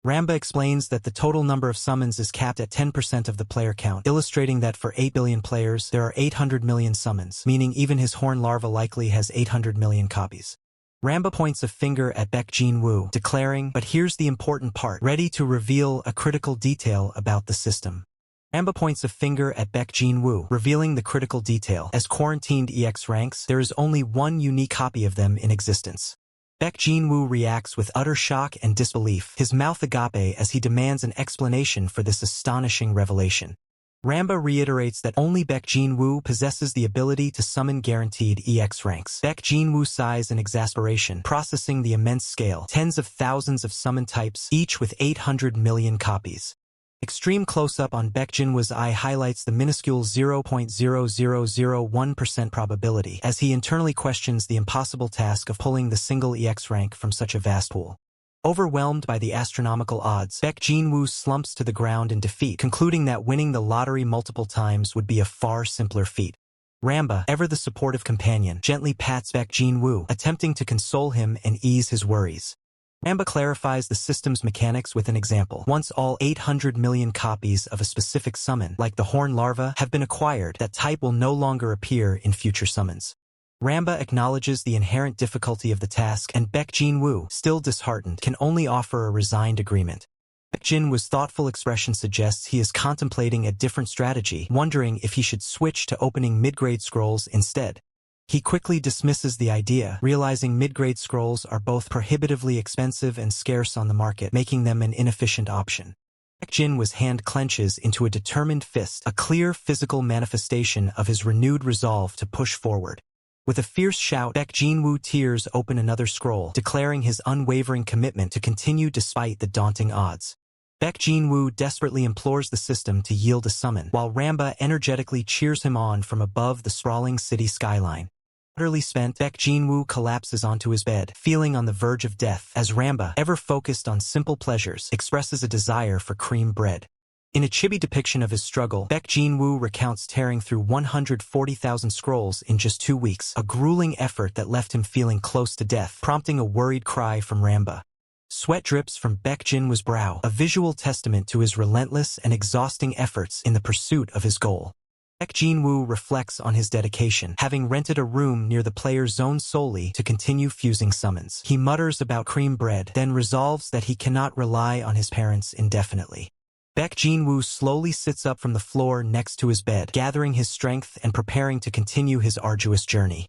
Ramba explains that the total number of summons is capped at 10% of the player count, illustrating that for 8 billion players, there are 800 million summons, meaning even his horn larva likely has 800 million copies. Ramba points a finger at Baek Jinwoo, declaring, "But here's the important part," ready to reveal a critical detail about the system. Ramba points a finger at Baek Jinwoo, revealing the critical detail. As quarantined EX ranks, there is only one unique copy of them in existence. Baek Jinwoo reacts with utter shock and disbelief, his mouth agape as he demands an explanation for this astonishing revelation. Ramba reiterates that only Baek Jinwoo possesses the ability to summon guaranteed EX ranks. Baek Jinwoo sighs in exasperation, processing the immense scale, tens of thousands of summon types, each with 800 million copies. Extreme close-up on Baek Jinwoo's eye highlights the minuscule 0.0001% probability, as he internally questions the impossible task of pulling the single EX rank from such a vast pool. Overwhelmed by the astronomical odds, Baek Jinwoo slumps to the ground in defeat, concluding that winning the lottery multiple times would be a far simpler feat. Ramba, ever the supportive companion, gently pats Baek Jinwoo, attempting to console him and ease his worries. Ramba clarifies the system's mechanics with an example. Once all 800 million copies of a specific summon, like the horn larva, have been acquired, that type will no longer appear in future summons. Ramba acknowledges the inherent difficulty of the task, and Baek Jinwoo, still disheartened, can only offer a resigned agreement. Baek Jinwoo's thoughtful expression suggests he is contemplating a different strategy, wondering if he should switch to opening mid-grade scrolls instead. He quickly dismisses the idea, realizing mid-grade scrolls are both prohibitively expensive and scarce on the market, making them an inefficient option. Baek Jinwoo's hand clenches into a determined fist, a clear physical manifestation of his renewed resolve to push forward. With a fierce shout, Baek Jinwoo tears open another scroll, declaring his unwavering commitment to continue despite the daunting odds. Baek Jinwoo desperately implores the system to yield a summon, while Ramba energetically cheers him on from above the sprawling city skyline. Utterly spent, Baek Jinwoo collapses onto his bed, feeling on the verge of death, as Ramba, ever focused on simple pleasures, expresses a desire for cream bread. In a chibi depiction of his struggle, Baek Jinwoo recounts tearing through 140,000 scrolls in just 2 weeks, a grueling effort that left him feeling close to death, prompting a worried cry from Ramba. Sweat drips from Baek Jinwoo's brow, a visual testament to his relentless and exhausting efforts in the pursuit of his goal. Baek Jin-woo reflects on his dedication, having rented a room near the player's zone solely to continue fusing summons. He mutters about cream bread, then resolves that he cannot rely on his parents indefinitely. Baek Jin-woo slowly sits up from the floor next to his bed, gathering his strength and preparing to continue his arduous journey.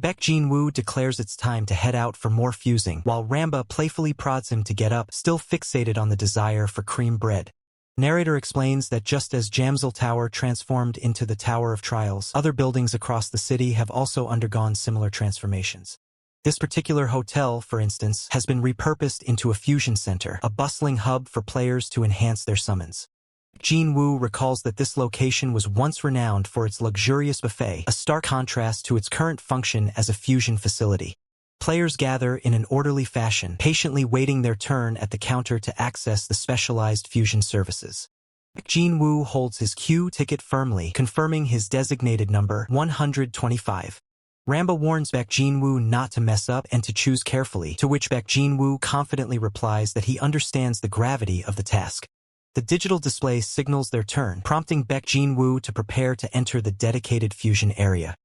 Baek Jin-woo declares it's time to head out for more fusing, while Ramba playfully prods him to get up, still fixated on the desire for cream bread. Narrator explains that just as Jamsil Tower transformed into the Tower of Trials, other buildings across the city have also undergone similar transformations. This particular hotel, for instance, has been repurposed into a fusion center, a bustling hub for players to enhance their summons. Jin-woo recalls that this location was once renowned for its luxurious buffet, a stark contrast to its current function as a fusion facility. Players gather in an orderly fashion, patiently waiting their turn at the counter to access the specialized fusion services. Jin-woo holds his queue ticket firmly, confirming his designated number 125. Ramba warns Baek Jin-woo not to mess up and to choose carefully, to which Baek Jin-woo confidently replies that he understands the gravity of the task. The digital display signals their turn, prompting Baek Jin-woo to prepare to enter the dedicated fusion area.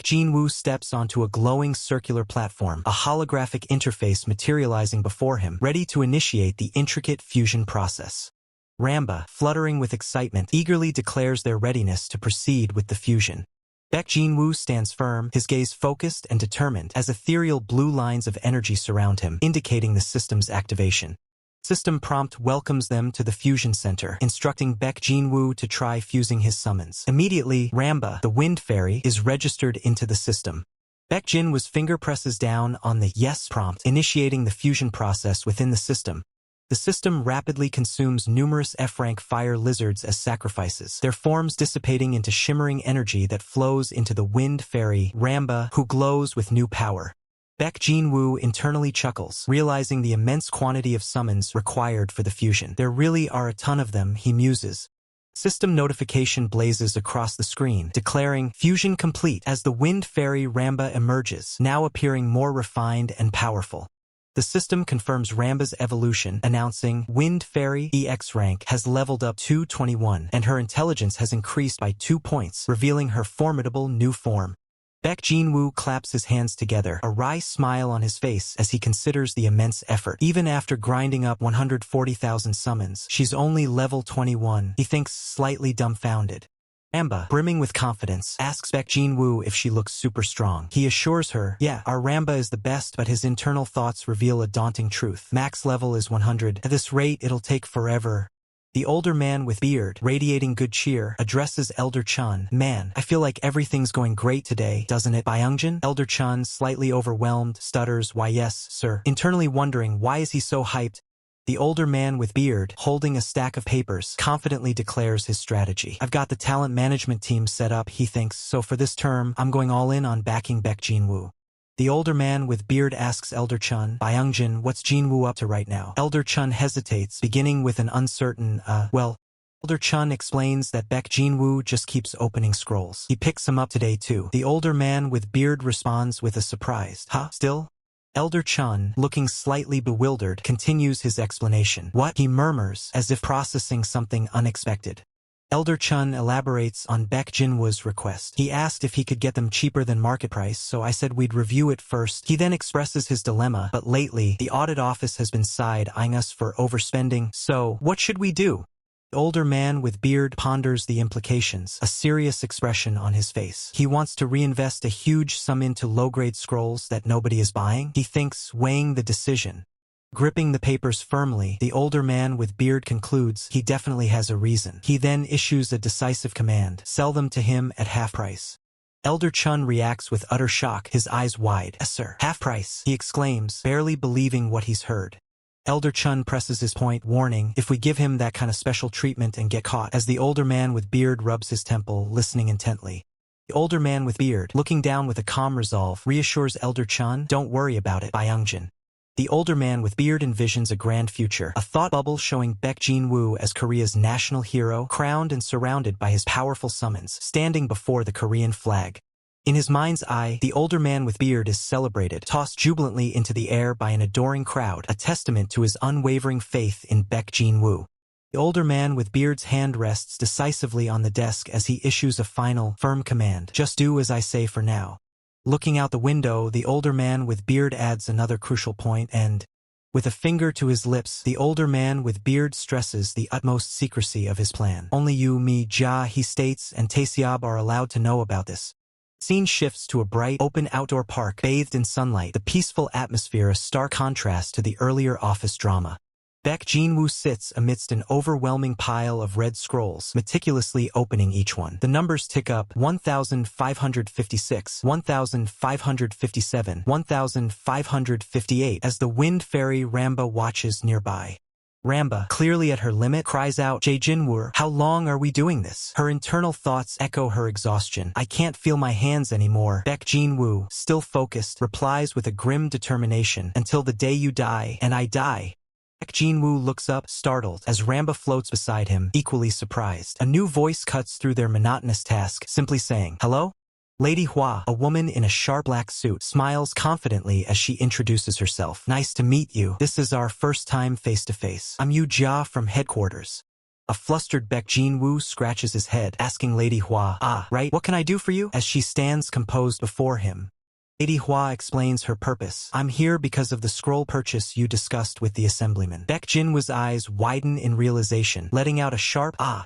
Jin-woo steps onto a glowing circular platform, a holographic interface materializing before him, ready to initiate the intricate fusion process. Ramba, fluttering with excitement, eagerly declares their readiness to proceed with the fusion. Baek Jin-woo stands firm, his gaze focused and determined, as ethereal blue lines of energy surround him, indicating the system's activation. System prompt welcomes them to the fusion center, instructing Baek Jin-woo to try fusing his summons. Immediately, Ramba, the wind fairy, is registered into the system. Baek Jin-woo's finger presses down on the yes prompt, initiating the fusion process within the system. The system rapidly consumes numerous F-rank fire lizards as sacrifices, their forms dissipating into shimmering energy that flows into the wind fairy, Ramba, who glows with new power. Baek Jin-woo internally chuckles, realizing the immense quantity of summons required for the fusion. There really are a ton of them, he muses. System notification blazes across the screen, declaring fusion complete as the wind fairy Ramba emerges, now appearing more refined and powerful. The system confirms Ramba's evolution, announcing Wind Fairy EX rank has leveled up to 21, and her intelligence has increased by 2 points, revealing her formidable new form. Baek Jin-woo claps his hands together, a wry smile on his face as he considers the immense effort. Even after grinding up 140,000 summons, she's only level 21, he thinks, slightly dumbfounded. Ramba, brimming with confidence, asks Baek Jin-woo if she looks super strong. He assures her, yeah, our Ramba is the best, but his internal thoughts reveal a daunting truth. Max level is 100. At this rate, it'll take forever. The older man with beard, radiating good cheer, addresses Elder Chun. Man, I feel like everything's going great today, doesn't it, Byungjin? Elder Chun, slightly overwhelmed, stutters, why yes, sir. Internally wondering, why is he so hyped? The older man with beard, holding a stack of papers, confidently declares his strategy. I've got the talent management team set up, he thinks, so for this term, I'm going all in on backing Baek Jin-woo. The older man with beard asks Elder Chun, Byungjin, what's Jin-woo up to right now? Elder Chun hesitates, beginning with an uncertain, well. Elder Chun explains that Baek Jin-woo just keeps opening scrolls. He picks them up today too. The older man with beard responds with a surprised, huh? Still? Elder Chun, looking slightly bewildered, continues his explanation. What? He murmurs, as if processing something unexpected. Elder Chun elaborates on Baek Jin-woo's request. He asked if he could get them cheaper than market price, so I said we'd review it first. He then expresses his dilemma, but lately, the audit office has been side-eyeing us for overspending, so what should we do? The older man with beard ponders the implications, a serious expression on his face. He wants to reinvest a huge sum into low-grade scrolls that nobody is buying, he thinks, weighing the decision. Gripping the papers firmly, the older man with beard concludes he definitely has a reason. He then issues a decisive command, sell them to him at half price. Elder Chun reacts with utter shock, his eyes wide. Yes, sir. Half price, he exclaims, barely believing what he's heard. Elder Chun presses his point, warning, if we give him that kind of special treatment and get caught, as the older man with beard rubs his temple, listening intently. The older man with beard, looking down with a calm resolve, reassures Elder Chun, don't worry about it, Byungjin. The older man with beard envisions a grand future, a thought bubble showing Baek Jin-woo as Korea's national hero, crowned and surrounded by his powerful summons, standing before the Korean flag. In his mind's eye, the older man with beard is celebrated, tossed jubilantly into the air by an adoring crowd, a testament to his unwavering faith in Baek Jin-woo. The older man with beard's hand rests decisively on the desk as he issues a final, firm command. Just do as I say for now. Looking out the window, the older man with beard adds another crucial point and, with a finger to his lips, the older man with beard stresses the utmost secrecy of his plan. Only you, me, Ja, he states, and Taesiab are allowed to know about this. Scene shifts to a bright, open outdoor park, bathed in sunlight, the peaceful atmosphere a stark contrast to the earlier office drama. Baek Jin-woo sits amidst an overwhelming pile of red scrolls, meticulously opening each one. The numbers tick up: 1556, 1557, 1558 as the wind fairy Ramba watches nearby. Ramba, clearly at her limit, cries out, "Jae Jin-woo, how long are we doing this?" Her internal thoughts echo her exhaustion. "I can't feel my hands anymore." Baek Jin-woo, still focused, replies with a grim determination, "Until the day you die, and I die." Baek Jin-woo looks up, startled, as Ramba floats beside him, equally surprised. A new voice cuts through their monotonous task, simply saying, "Hello?" Lady Hua, a woman in a sharp black suit, smiles confidently as she introduces herself. "Nice to meet you. This is our first time face-to-face. I'm Yu Jia from headquarters." A flustered Baek Jin-woo scratches his head, asking Lady Hua, "Ah, right, what can I do for you?" as she stands composed before him. Lady Hua explains her purpose. "I'm here because of the scroll purchase you discussed with the assemblyman." Baek Jin-woo's eyes widen in realization, letting out a sharp "ah."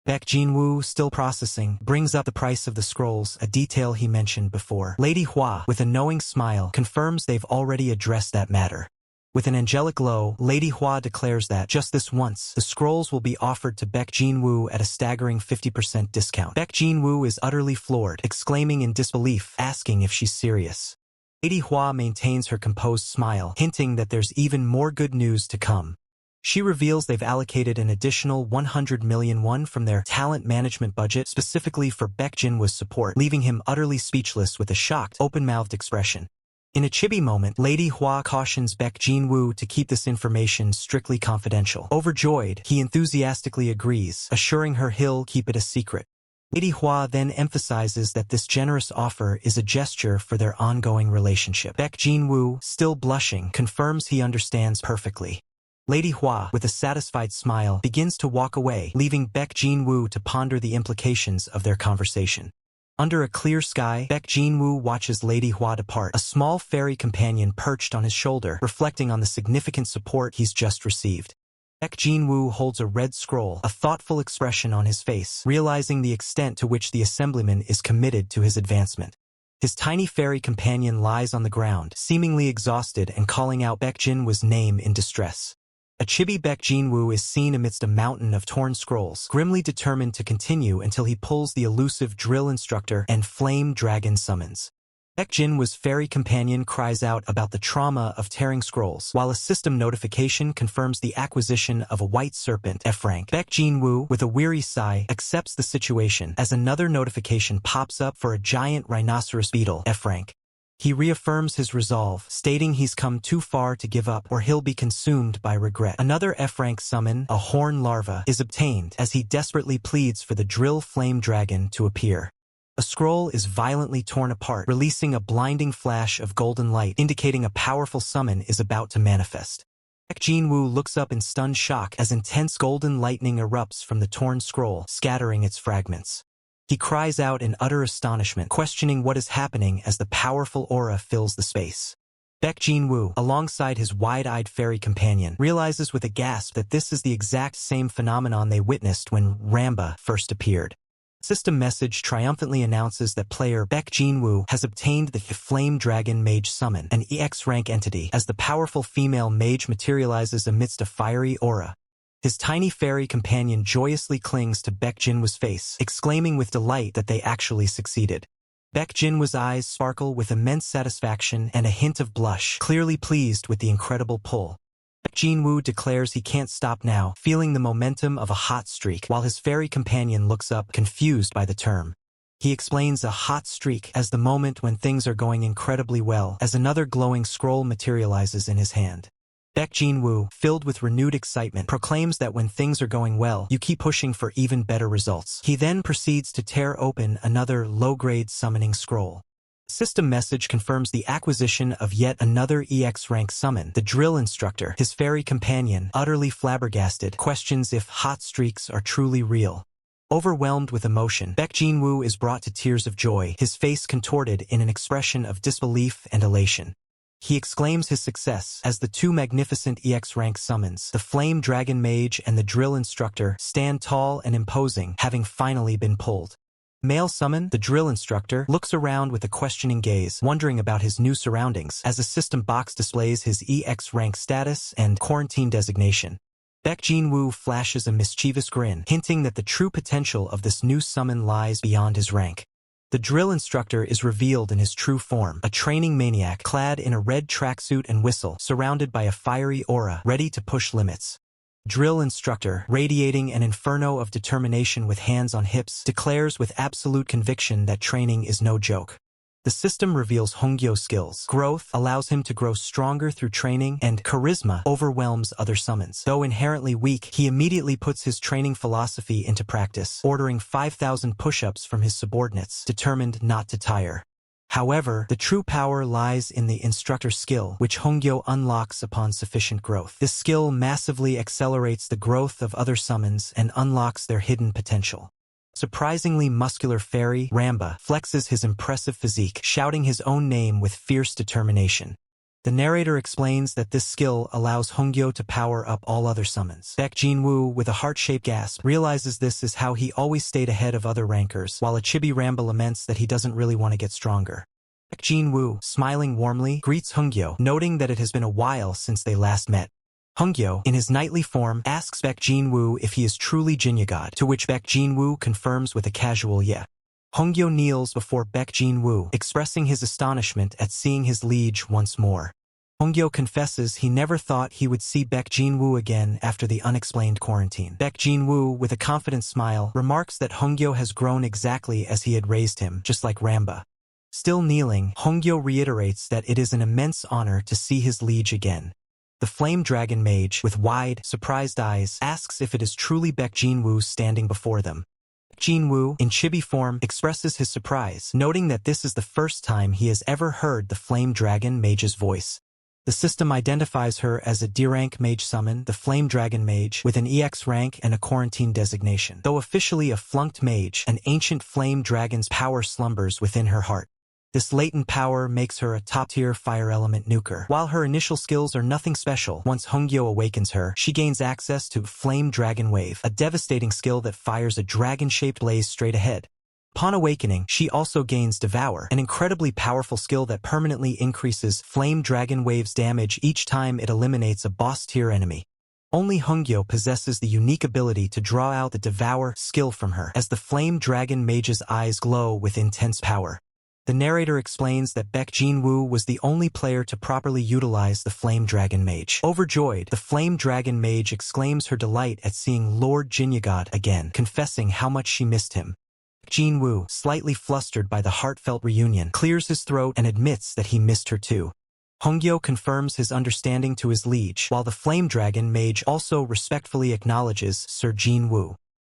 Baek Jin-woo, still processing, brings up the price of the scrolls, a detail he mentioned before. Lady Hua, with a knowing smile, confirms they've already addressed that matter. With an angelic glow, Lady Hua declares that, just this once, the scrolls will be offered to Baek Jin-woo at a staggering 50% discount. Baek Jin-woo is utterly floored, exclaiming in disbelief, asking if she's serious. Lady Hua maintains her composed smile, hinting that there's even more good news to come. She reveals they've allocated an additional 100 million won from their talent management budget specifically for Baek Jin-woo's support, leaving him utterly speechless with a shocked, open-mouthed expression. In a chibi moment, Lady Hua cautions Baek Jin-woo to keep this information strictly confidential. Overjoyed, he enthusiastically agrees, assuring her he'll keep it a secret. Lady Hua then emphasizes that this generous offer is a gesture for their ongoing relationship. Baek Jin-woo, still blushing, confirms he understands perfectly. Lady Hua, with a satisfied smile, begins to walk away, leaving Baek Jin-woo to ponder the implications of their conversation. Under a clear sky, Baek Jin-woo watches Lady Hua depart, a small fairy companion perched on his shoulder, reflecting on the significant support he's just received. Baek Jin-woo holds a red scroll, a thoughtful expression on his face, realizing the extent to which the assemblyman is committed to his advancement. His tiny fairy companion lies on the ground, seemingly exhausted and calling out Baek Jin-woo's name in distress. A chibi Baek Jin-woo is seen amidst a mountain of torn scrolls, grimly determined to continue until he pulls the elusive drill instructor and flame dragon summons. Baek Jin-woo's fairy companion cries out about the trauma of tearing scrolls, while a system notification confirms the acquisition of a white serpent, F-rank. Baek Jin-woo, with a weary sigh, accepts the situation as another notification pops up for a giant rhinoceros beetle, F-rank. He reaffirms his resolve, stating he's come too far to give up or he'll be consumed by regret. Another F-rank summon, a horn larva, is obtained as he desperately pleads for the drill flame dragon to appear. A scroll is violently torn apart, releasing a blinding flash of golden light, indicating a powerful summon is about to manifest. Baek Jin-woo looks up in stunned shock as intense golden lightning erupts from the torn scroll, scattering its fragments. He cries out in utter astonishment, questioning what is happening as the powerful aura fills the space. Baek Jin-woo, alongside his wide-eyed fairy companion, realizes with a gasp that this is the exact same phenomenon they witnessed when Ramba first appeared. System message triumphantly announces that player Baek Jin-woo has obtained the Flame Dragon Mage Summon, an EX-rank entity, as the powerful female mage materializes amidst a fiery aura. His tiny fairy companion joyously clings to Baek Jin-woo's face, exclaiming with delight that they actually succeeded. Baek Jin-woo's eyes sparkle with immense satisfaction and a hint of blush, clearly pleased with the incredible pull. Baek Jin-woo declares he can't stop now, feeling the momentum of a hot streak, while his fairy companion looks up, confused by the term. He explains a hot streak as the moment when things are going incredibly well, as another glowing scroll materializes in his hand. Baek Jin-woo, filled with renewed excitement, proclaims that when things are going well, you keep pushing for even better results. He then proceeds to tear open another low-grade summoning scroll. System message confirms the acquisition of yet another EX rank summon. The drill instructor, his fairy companion, utterly flabbergasted, questions if hot streaks are truly real. Overwhelmed with emotion, Baek Jin-woo is brought to tears of joy, his face contorted in an expression of disbelief and elation. He exclaims his success as the two magnificent EX rank summons, the Flame Dragon Mage and the drill instructor, stand tall and imposing, having finally been pulled. Male summon, the drill instructor, looks around with a questioning gaze, wondering about his new surroundings, as a system box displays his EX rank status and quarantine designation. Baek Jin-woo flashes a mischievous grin, hinting that the true potential of this new summon lies beyond his rank. The drill instructor is revealed in his true form, a training maniac clad in a red tracksuit and whistle, surrounded by a fiery aura, ready to push limits. Drill instructor, radiating an inferno of determination with hands on hips, declares with absolute conviction that training is no joke. The system reveals Hongyo's skills. Growth allows him to grow stronger through training, and charisma overwhelms other summons. Though inherently weak, he immediately puts his training philosophy into practice, ordering 5,000 push-ups from his subordinates, determined not to tire. However, the true power lies in the instructor's skill, which Hongyo unlocks upon sufficient growth. This skill massively accelerates the growth of other summons and unlocks their hidden potential. Surprisingly muscular fairy, Ramba, flexes his impressive physique, shouting his own name with fierce determination. The narrator explains that this skill allows Hongyo to power up all other summons. Baek Jin-woo, with a heart-shaped gasp, realizes this is how he always stayed ahead of other rankers, while a chibi Ramba laments that he doesn't really want to get stronger. Baek Jin-woo, smiling warmly, greets Hongyo, noting that it has been a while since they last met. Hongyo, in his knightly form, asks Baek Jin-woo if he is truly Jinya-god, to which Baek Jin-woo confirms with a casual yeah. Hongyo kneels before Baek Jin-woo, expressing his astonishment at seeing his liege once more. Hongyo confesses he never thought he would see Baek Jin-woo again after the unexplained quarantine. Baek Jin-woo, with a confident smile, remarks that Hongyo has grown exactly as he had raised him, just like Ramba. Still kneeling, Hongyo reiterates that it is an immense honor to see his liege again. The Flame Dragon Mage, with wide, surprised eyes, asks if it is truly Baek Jin-woo standing before them. Jin-woo, in chibi form, expresses his surprise, noting that this is the first time he has ever heard the Flame Dragon Mage's voice. The system identifies her as a D-rank mage summon, the Flame Dragon Mage, with an EX rank and a quarantine designation. Though officially a flunked mage, an ancient flame dragon's power slumbers within her heart. This latent power makes her a top-tier fire element nuker. While her initial skills are nothing special, once Hongyo awakens her, she gains access to Flame Dragon Wave, a devastating skill that fires a dragon-shaped blaze straight ahead. Upon awakening, she also gains Devour, an incredibly powerful skill that permanently increases Flame Dragon Wave's damage each time it eliminates a boss-tier enemy. Only Hongyo possesses the unique ability to draw out the Devour skill from her, as the Flame Dragon Mage's eyes glow with intense power. The narrator explains that Baek Jin-woo was the only player to properly utilize the Flame Dragon Mage. Overjoyed, the Flame Dragon Mage exclaims her delight at seeing Lord Jinya-god again, confessing how much she missed him. Jin-woo, slightly flustered by the heartfelt reunion, clears his throat and admits that he missed her too. Hongyo confirms his understanding to his liege, while the Flame Dragon Mage also respectfully acknowledges Sir Jin-woo.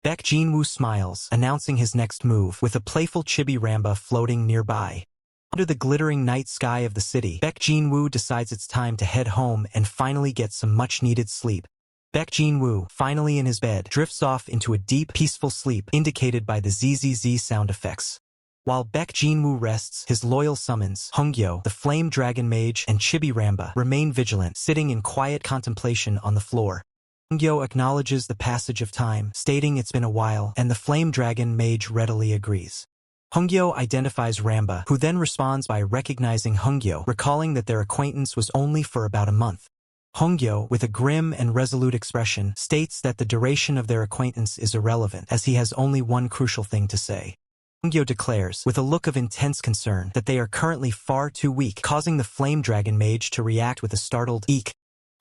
Baek Jin-woo smiles, announcing his next move, with a playful chibi Ramba floating nearby. Under the glittering night sky of the city, Baek Jin-woo decides it's time to head home and finally get some much-needed sleep. Baek Jin-woo, finally in his bed, drifts off into a deep, peaceful sleep, indicated by the ZZZ sound effects. While Baek Jin-woo rests, his loyal summons, Hongyo, the Flame Dragon Mage, and Chibi Ramba, remain vigilant, sitting in quiet contemplation on the floor. Hongyo acknowledges the passage of time, stating it's been a while, and the Flame Dragon Mage readily agrees. Hongyo identifies Ramba, who then responds by recognizing Hongyo, recalling that their acquaintance was only for about a month. Hongyo, with a grim and resolute expression, states that the duration of their acquaintance is irrelevant, as he has only one crucial thing to say. Hongyo declares, with a look of intense concern, that they are currently far too weak, causing the Flame Dragon Mage to react with a startled eek.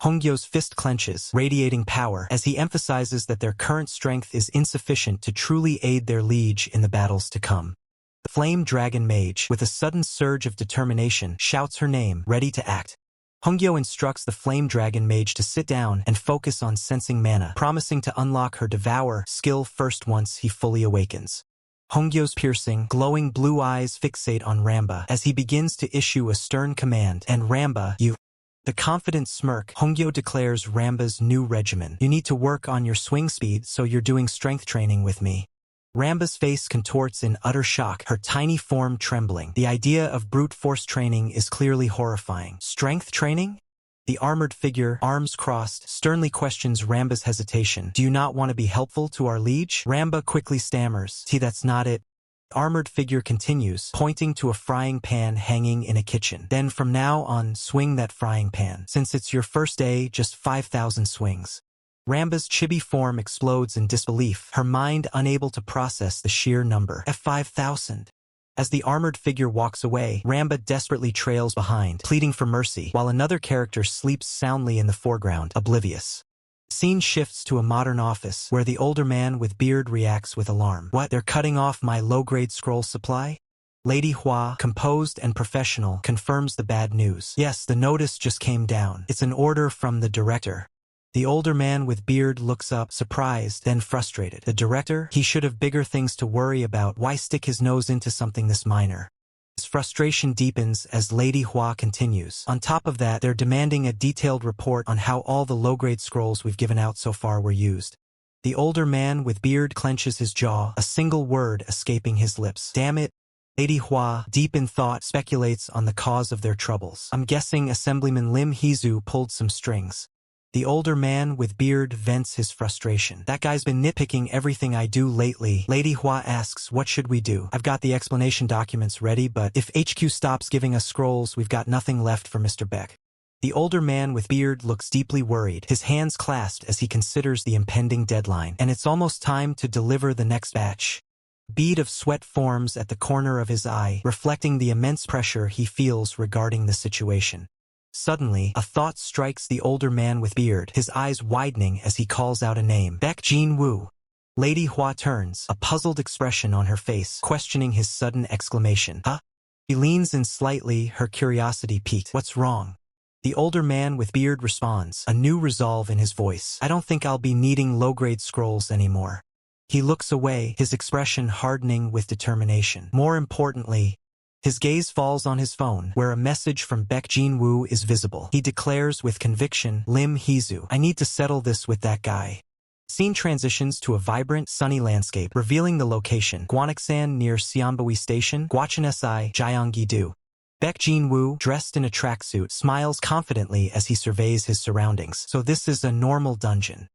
Hongyo's fist clenches, radiating power, as he emphasizes that their current strength is insufficient to truly aid their liege in the battles to come. The Flame Dragon Mage, with a sudden surge of determination, shouts her name, ready to act. Hongyo instructs the Flame Dragon Mage to sit down and focus on sensing mana, promising to unlock her Devour skill first once he fully awakens. Hongyo's piercing, glowing blue eyes fixate on Ramba as he begins to issue a stern command, and Ramba, you. The confident smirk, Hongyo declares Ramba's new regimen. You need to work on your swing speed, so you're doing strength training with me. Ramba's face contorts in utter shock, her tiny form trembling. The idea of brute force training is clearly horrifying. Strength training? The armored figure, arms crossed, sternly questions Ramba's hesitation. Do you not want to be helpful to our liege? Ramba quickly stammers. See, that's not it. Armored figure continues, pointing to a frying pan hanging in a kitchen. Then from now on, swing that frying pan. Since it's your first day, just 5,000 swings. Ramba's chibi form explodes in disbelief, her mind unable to process the sheer number. F5,000. As the armored figure walks away, Ramba desperately trails behind, pleading for mercy, while another character sleeps soundly in the foreground, oblivious. Scene shifts to a modern office, where the older man with beard reacts with alarm. What? They're cutting off my low-grade scroll supply? Lady Hua, composed and professional, confirms the bad news. Yes, the notice just came down. It's an order from the director. The older man with beard looks up, surprised, then frustrated. The director? He should have bigger things to worry about. Why stick his nose into something this minor? His frustration deepens as Lady Hua continues. On top of that, they're demanding a detailed report on how all the low-grade scrolls we've given out so far were used. The older man with beard clenches his jaw, a single word escaping his lips. Damn it. Lady Hua, deep in thought, speculates on the cause of their troubles. I'm guessing Assemblyman Lim Heezu pulled some strings. The older man with beard vents his frustration. That guy's been nitpicking everything I do lately. Lady Hua asks, what should we do? I've got the explanation documents ready, but if HQ stops giving us scrolls, we've got nothing left for Mr. Beck. The older man with beard looks deeply worried, his hands clasped as he considers the impending deadline. And it's almost time to deliver the next batch. Bead of sweat forms at the corner of his eye, reflecting the immense pressure he feels regarding the situation. Suddenly, a thought strikes the older man with beard, his eyes widening as he calls out a name. Baek Jin-woo. Lady Hua turns, a puzzled expression on her face, questioning his sudden exclamation. Huh? She leans in slightly, her curiosity piqued. What's wrong? The older man with beard responds, a new resolve in his voice. I don't think I'll be needing low-grade scrolls anymore. He looks away, his expression hardening with determination. More importantly, his gaze falls on his phone, where a message from Baek Jin-woo is visible. He declares with conviction, Lim Heezu, I need to settle this with that guy. Scene transitions to a vibrant, sunny landscape, revealing the location, Gwanaksan near Seonbui Station, Gwacheon-si, Gyeonggi-do. Baek Jin-woo, dressed in a tracksuit, smiles confidently as he surveys his surroundings. So this is a normal dungeon.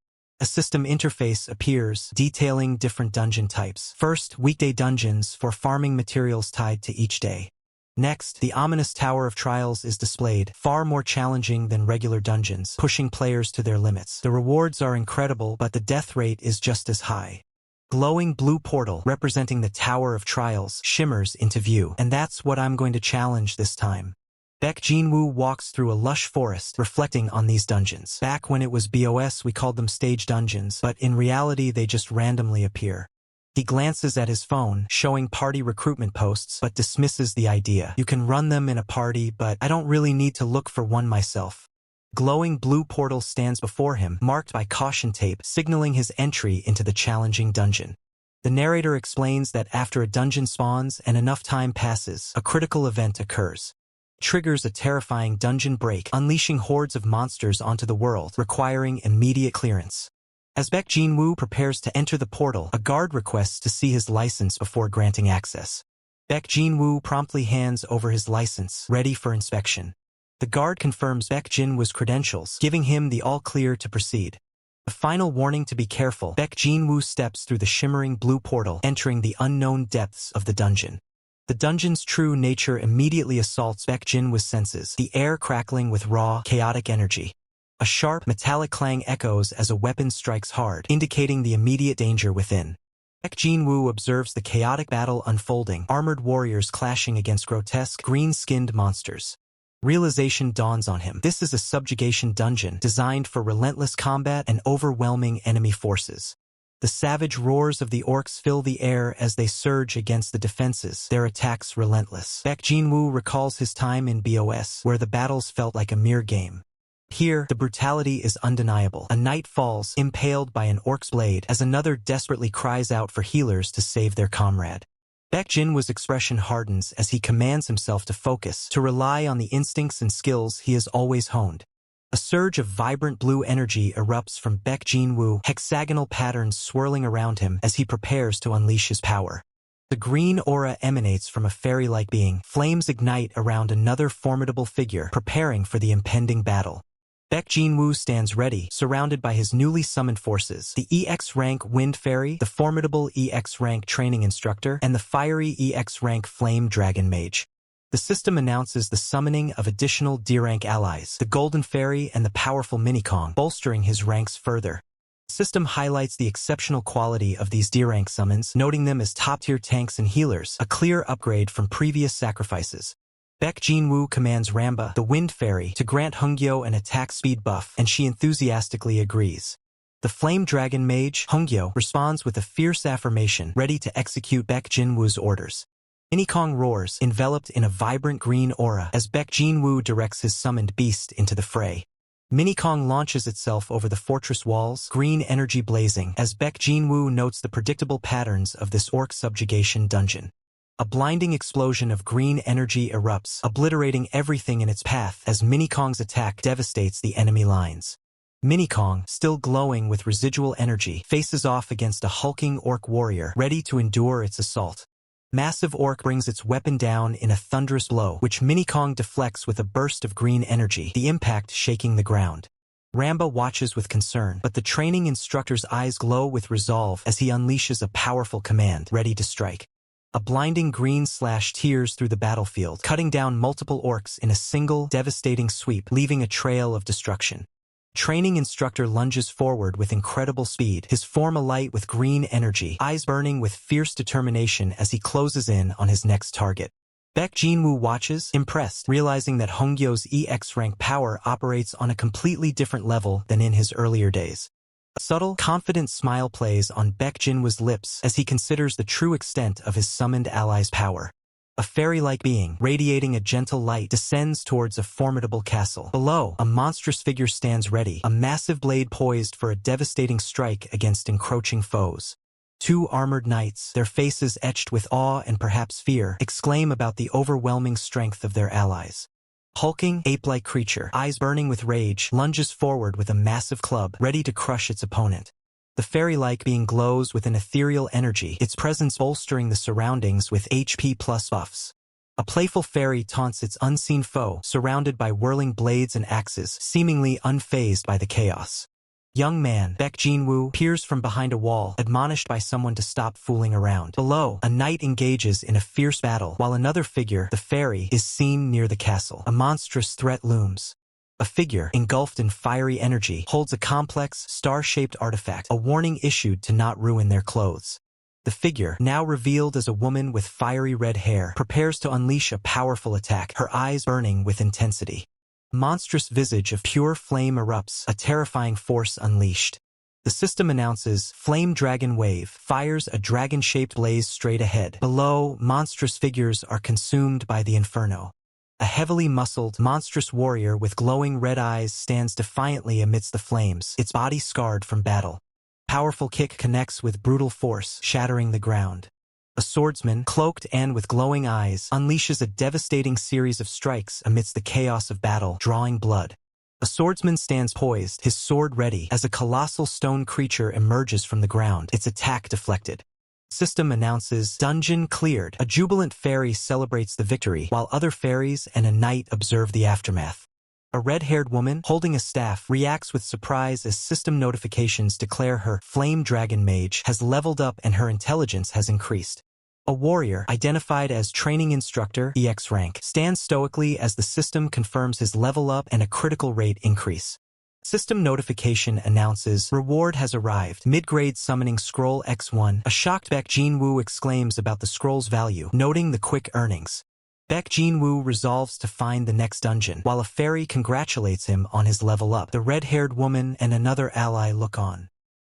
A system interface appears, detailing different dungeon types. First, weekday dungeons for farming materials tied to each day. Next, the ominous Tower of Trials is displayed, far more challenging than regular dungeons, pushing players to their limits. The rewards are incredible, but the death rate is just as high. Glowing blue portal, representing the Tower of Trials, shimmers into view, and that's what I'm going to challenge this time. Baek Jin-woo walks through a lush forest, reflecting on these dungeons. Back when it was BOS, we called them stage dungeons, but in reality they just randomly appear. He glances at his phone, showing party recruitment posts, but dismisses the idea. You can run them in a party, but I don't really need to look for one myself. Glowing blue portal stands before him, marked by caution tape, signaling his entry into the challenging dungeon. The narrator explains that after a dungeon spawns and enough time passes, a critical event occurs. Triggers a terrifying dungeon break, unleashing hordes of monsters onto the world, requiring immediate clearance. As Baek Jin-woo prepares to enter the portal, a guard requests to see his license before granting access. Baek Jin-woo promptly hands over his license, ready for inspection. The guard confirms Baek Jin-woo's credentials, giving him the all-clear to proceed. A final warning to be careful, Baek Jin-woo steps through the shimmering blue portal, entering the unknown depths of the dungeon. The dungeon's true nature immediately assaults Baek Jin-woo's senses, the air crackling with raw, chaotic energy. A sharp, metallic clang echoes as a weapon strikes hard, indicating the immediate danger within. Baek Jin-woo observes the chaotic battle unfolding, armored warriors clashing against grotesque, green-skinned monsters. Realization dawns on him. This is a subjugation dungeon, designed for relentless combat and overwhelming enemy forces. The savage roars of the orcs fill the air as they surge against the defenses, their attacks relentless. Baek Jin-woo recalls his time in BOS, where the battles felt like a mere game. Here, the brutality is undeniable. A knight falls, impaled by an orc's blade, as another desperately cries out for healers to save their comrade. Baek Jinwoo's expression hardens as he commands himself to focus, to rely on the instincts and skills he has always honed. A surge of vibrant blue energy erupts from Baek Jinwoo, hexagonal patterns swirling around him as he prepares to unleash his power. The green aura emanates from a fairy-like being. Flames ignite around another formidable figure, preparing for the impending battle. Baek Jinwoo stands ready, surrounded by his newly summoned forces, the EX rank Wind Fairy, the formidable EX rank Training Instructor, and the fiery EX rank Flame Dragon Mage. The system announces the summoning of additional D-rank allies, the Golden Fairy and the powerful Minikong, bolstering his ranks further. The system highlights the exceptional quality of these D-rank summons, noting them as top-tier tanks and healers, a clear upgrade from previous sacrifices. Baek Jinwoo commands Ramba, the Wind Fairy, to grant Hongyo an attack speed buff, and she enthusiastically agrees. The Flame Dragon Mage, Hongyo, responds with a fierce affirmation, ready to execute Baek Jinwoo's orders. Minikong roars, enveloped in a vibrant green aura, as Baek Jinwoo directs his summoned beast into the fray. Minikong launches itself over the fortress walls, green energy blazing, as Baek Jinwoo notes the predictable patterns of this orc subjugation dungeon. A blinding explosion of green energy erupts, obliterating everything in its path as Minikong's attack devastates the enemy lines. Minikong, still glowing with residual energy, faces off against a hulking orc warrior, ready to endure its assault. Massive Orc brings its weapon down in a thunderous blow, which Minikong deflects with a burst of green energy, the impact shaking the ground. Ramba watches with concern, but the training instructor's eyes glow with resolve as he unleashes a powerful command, ready to strike. A blinding green slash tears through the battlefield, cutting down multiple orcs in a single, devastating sweep, leaving a trail of destruction. Training instructor lunges forward with incredible speed, his form alight with green energy, eyes burning with fierce determination as he closes in on his next target. Baek Jinwoo watches, impressed, realizing that Hongyo's EX rank power operates on a completely different level than in his earlier days. A subtle, confident smile plays on Baek Jinwoo's lips as he considers the true extent of his summoned ally's power. A fairy-like being, radiating a gentle light, descends towards a formidable castle. Below, a monstrous figure stands ready, a massive blade poised for a devastating strike against encroaching foes. Two armored knights, their faces etched with awe and perhaps fear, exclaim about the overwhelming strength of their allies. Hulking, ape-like creature, eyes burning with rage, lunges forward with a massive club, ready to crush its opponent. The fairy-like being glows with an ethereal energy, its presence bolstering the surroundings with HP plus buffs. A playful fairy taunts its unseen foe, surrounded by whirling blades and axes, seemingly unfazed by the chaos. Young man, Baek Jinwoo, peers from behind a wall, admonished by someone to stop fooling around. Below, a knight engages in a fierce battle, while another figure, the fairy, is seen near the castle. A monstrous threat looms. A figure, engulfed in fiery energy, holds a complex, star-shaped artifact, a warning issued to not ruin their clothes. The figure, now revealed as a woman with fiery red hair, prepares to unleash a powerful attack, her eyes burning with intensity. Monstrous visage of pure flame erupts, a terrifying force unleashed. The system announces, Flame Dragon Wave, fires a dragon-shaped blaze straight ahead. Below, monstrous figures are consumed by the inferno. A heavily muscled, monstrous warrior with glowing red eyes stands defiantly amidst the flames, its body scarred from battle. Powerful kick connects with brutal force, shattering the ground. A swordsman, cloaked and with glowing eyes, unleashes a devastating series of strikes amidst the chaos of battle, drawing blood. A swordsman stands poised, his sword ready, as a colossal stone creature emerges from the ground, its attack deflected. System announces, Dungeon cleared. A jubilant fairy celebrates the victory, while other fairies and a knight observe the aftermath. A red-haired woman, holding a staff, reacts with surprise as system notifications declare her Flame Dragon Mage has leveled up and her intelligence has increased. A warrior, identified as Training Instructor EX rank, stands stoically as the system confirms his level up and a critical rate increase. System notification announces, Reward has arrived. Mid-grade summoning scroll X1. A shocked Baek Jinwoo exclaims about the scroll's value, noting the quick earnings. Baek Jinwoo resolves to find the next dungeon, while a fairy congratulates him on his level up. The red-haired woman and another ally look on.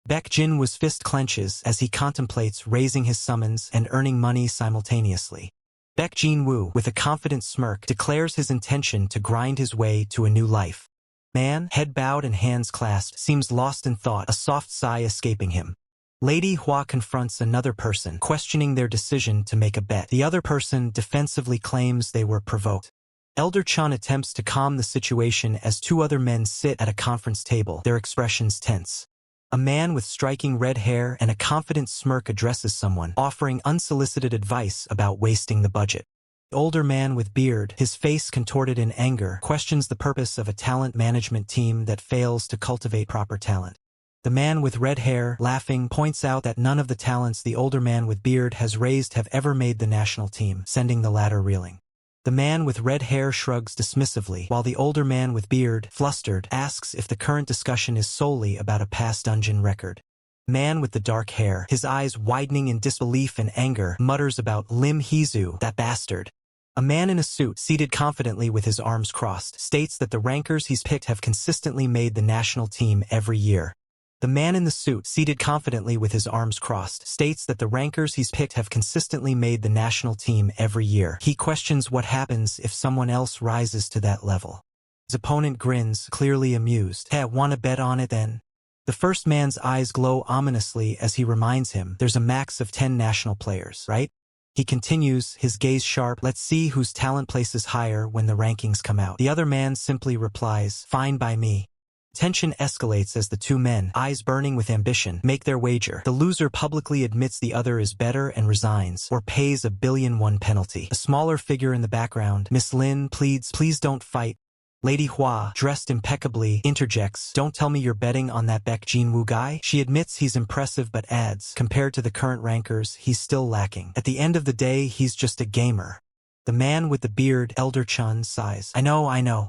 Baek Jinwoo's fist clenches as he contemplates raising his summons and earning money simultaneously. Baek Jinwoo, with a confident smirk, declares his intention to grind his way to a new life. Man, head bowed and hands clasped, seems lost in thought, a soft sigh escaping him. Lady Hua confronts another person, questioning their decision to make a bet. The other person defensively claims they were provoked. Elder Chun attempts to calm the situation as two other men sit at a conference table, their expressions tense. A man with striking red hair and a confident smirk addresses someone, offering unsolicited advice about wasting the budget. The older man with beard, his face contorted in anger, questions the purpose of a talent management team that fails to cultivate proper talent. The man with red hair, laughing, points out that none of the talents the older man with beard has raised have ever made the national team, sending the latter reeling. The man with red hair shrugs dismissively, while the older man with beard, flustered, asks if the current discussion is solely about a past dungeon record. Man with the dark hair, his eyes widening in disbelief and anger, mutters about Lim Hizu, that bastard. A man in a suit, seated confidently with his arms crossed, states that the rankers he's picked have consistently made the national team every year. The man in the suit, seated confidently with his arms crossed, states that the rankers he's picked have consistently made the national team every year. He questions what happens if someone else rises to that level. His opponent grins, clearly amused. Hey, wanna bet on it then? The first man's eyes glow ominously as he reminds him there's a max of 10 national players, right? He continues, his gaze sharp. Let's see whose talent places higher when the rankings come out. The other man simply replies, fine by me. Tension escalates as the two men, eyes burning with ambition, make their wager. The loser publicly admits the other is better and resigns, or pays a $1 billion penalty. A smaller figure in the background, Miss Lin, pleads, please don't fight. Lady Hua, dressed impeccably, interjects, don't tell me you're betting on that Baek Jinwoo guy? She admits he's impressive but adds, compared to the current rankers, he's still lacking. At the end of the day, he's just a gamer. The man with the beard, Elder Chun, sighs. I know.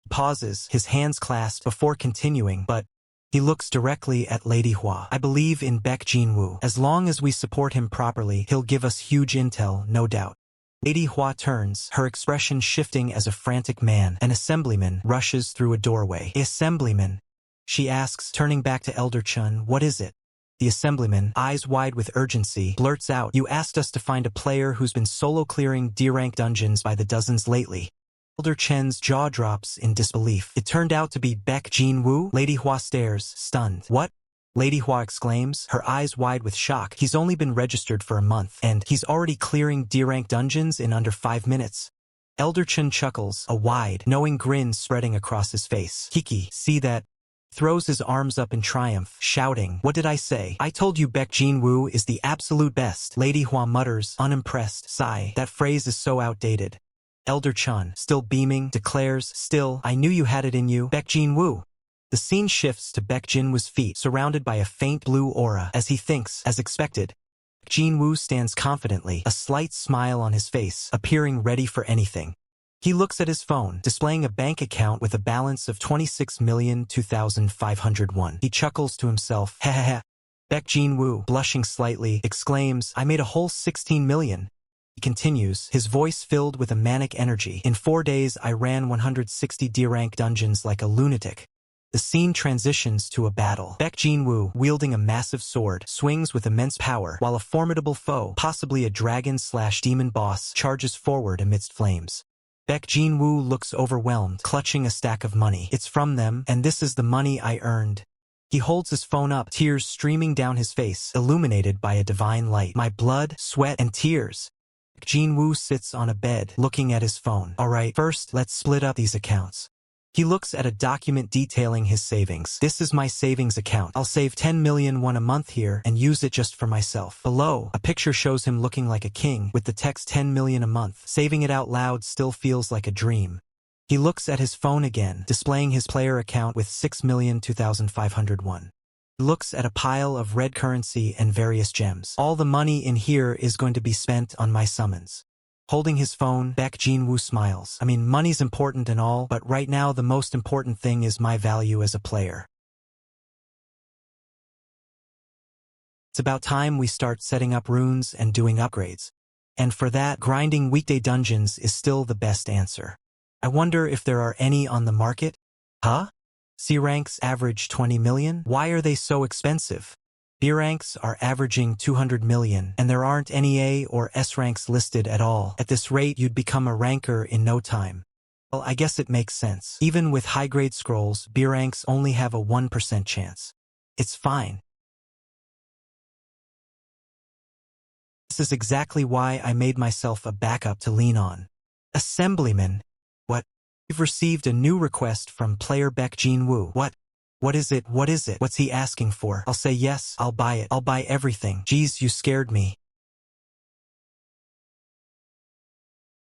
Pauses, his hands clasped, before continuing, but he looks directly at Lady Hua. I believe in Baek Jinwoo. As long as we support him properly, he'll give us huge intel, no doubt. Lady Hua turns, her expression shifting as a frantic man. An assemblyman rushes through a doorway. Assemblyman? She asks, turning back to Elder Chun, what is it? The assemblyman, eyes wide with urgency, blurts out, you asked us to find a player who's been solo clearing D-rank dungeons by the dozens lately. Elder Chen's jaw drops in disbelief. It turned out to be Baek Jinwoo? Lady Hua stares, stunned. What? Lady Hua exclaims, her eyes wide with shock. He's only been registered for a month, and he's already clearing D-rank dungeons in under 5 minutes. Elder Chen chuckles, a wide, knowing grin spreading across his face. Kiki, see that? Throws his arms up in triumph, shouting, what did I say? I told you Baek Jinwoo is the absolute best. Lady Hua mutters, unimpressed, sigh. That phrase is so outdated. Elder Chun, still beaming, declares, still, I knew you had it in you, Baek Jinwoo. The scene shifts to Baek Jinwoo's feet, surrounded by a faint blue aura, as he thinks, as expected. Jinwoo stands confidently, a slight smile on his face, appearing ready for anything. He looks at his phone, displaying a bank account with a balance of 26,002,501. He chuckles to himself, ha ha ha. Baek Jinwoo, blushing slightly, exclaims, I made a whole 16 million. He continues, his voice filled with a manic energy. In 4 days I ran 160 D-rank dungeons like a lunatic. The scene transitions to a battle. Baek Jinwoo, wielding a massive sword, swings with immense power, while a formidable foe, possibly a dragon/demon boss, charges forward amidst flames. Baek Jinwoo looks overwhelmed, clutching a stack of money. It's from them, and this is the money I earned. He holds his phone up, tears streaming down his face, illuminated by a divine light. My blood, sweat, and tears. Jinwoo sits on a bed, looking at his phone. Alright, first, let's split up these accounts. He looks at a document detailing his savings. This is my savings account. I'll save 10 million won a month here and use it just for myself. Below, a picture shows him looking like a king, with the text 10 million a month. Saving it out loud still feels like a dream. He looks at his phone again, displaying his player account with 6,002,501. He looks at a pile of red currency and various gems. All the money in here is going to be spent on my summons. Holding his phone, Baek Jinwoo smiles. I mean, money's important and all, but right now the most important thing is my value as a player. It's about time we start setting up runes and doing upgrades. And for that, grinding weekday dungeons is still the best answer. I wonder if there are any on the market? Huh? C ranks average 20 million? Why are they so expensive? B ranks are averaging 200 million, and there aren't any A or S ranks listed at all. At this rate, you'd become a ranker in no time. Well, I guess it makes sense. Even with high-grade scrolls, B ranks only have a 1% chance. It's fine. This is exactly why I made myself a backup to lean on. Assemblyman. What? We've received a new request from player Baek Jin-woo. What? What is it? What is it? What's he asking for? I'll say yes, I'll buy it. I'll buy everything. Geez, you scared me.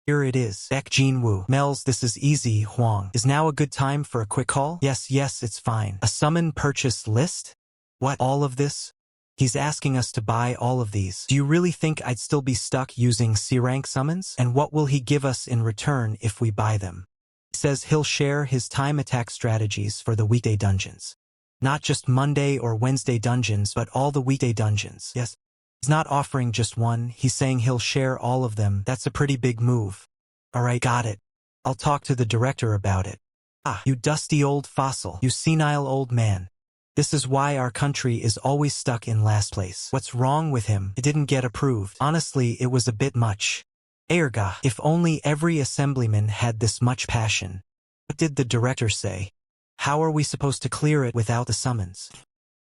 Here it is. Baek Jin-woo. Mel's, this is easy, Huang. Is now a good time for a quick call? Yes, it's fine. A summon purchase list? What? All of this? He's asking us to buy all of these. Do you really think I'd still be stuck using C-rank summons? And what will he give us in return if we buy them? He says he'll share his time attack strategies for the weekday dungeons. Not just Monday or Wednesday dungeons, but all the weekday dungeons. Yes. He's not offering just one, he's saying he'll share all of them. That's a pretty big move. Alright, got it. I'll talk to the director about it. Ah, you dusty old fossil, you senile old man. This is why our country is always stuck in last place. What's wrong with him? It didn't get approved. Honestly, it was a bit much. Erga, if only every assemblyman had this much passion. What did the director say? How are we supposed to clear it without the summons?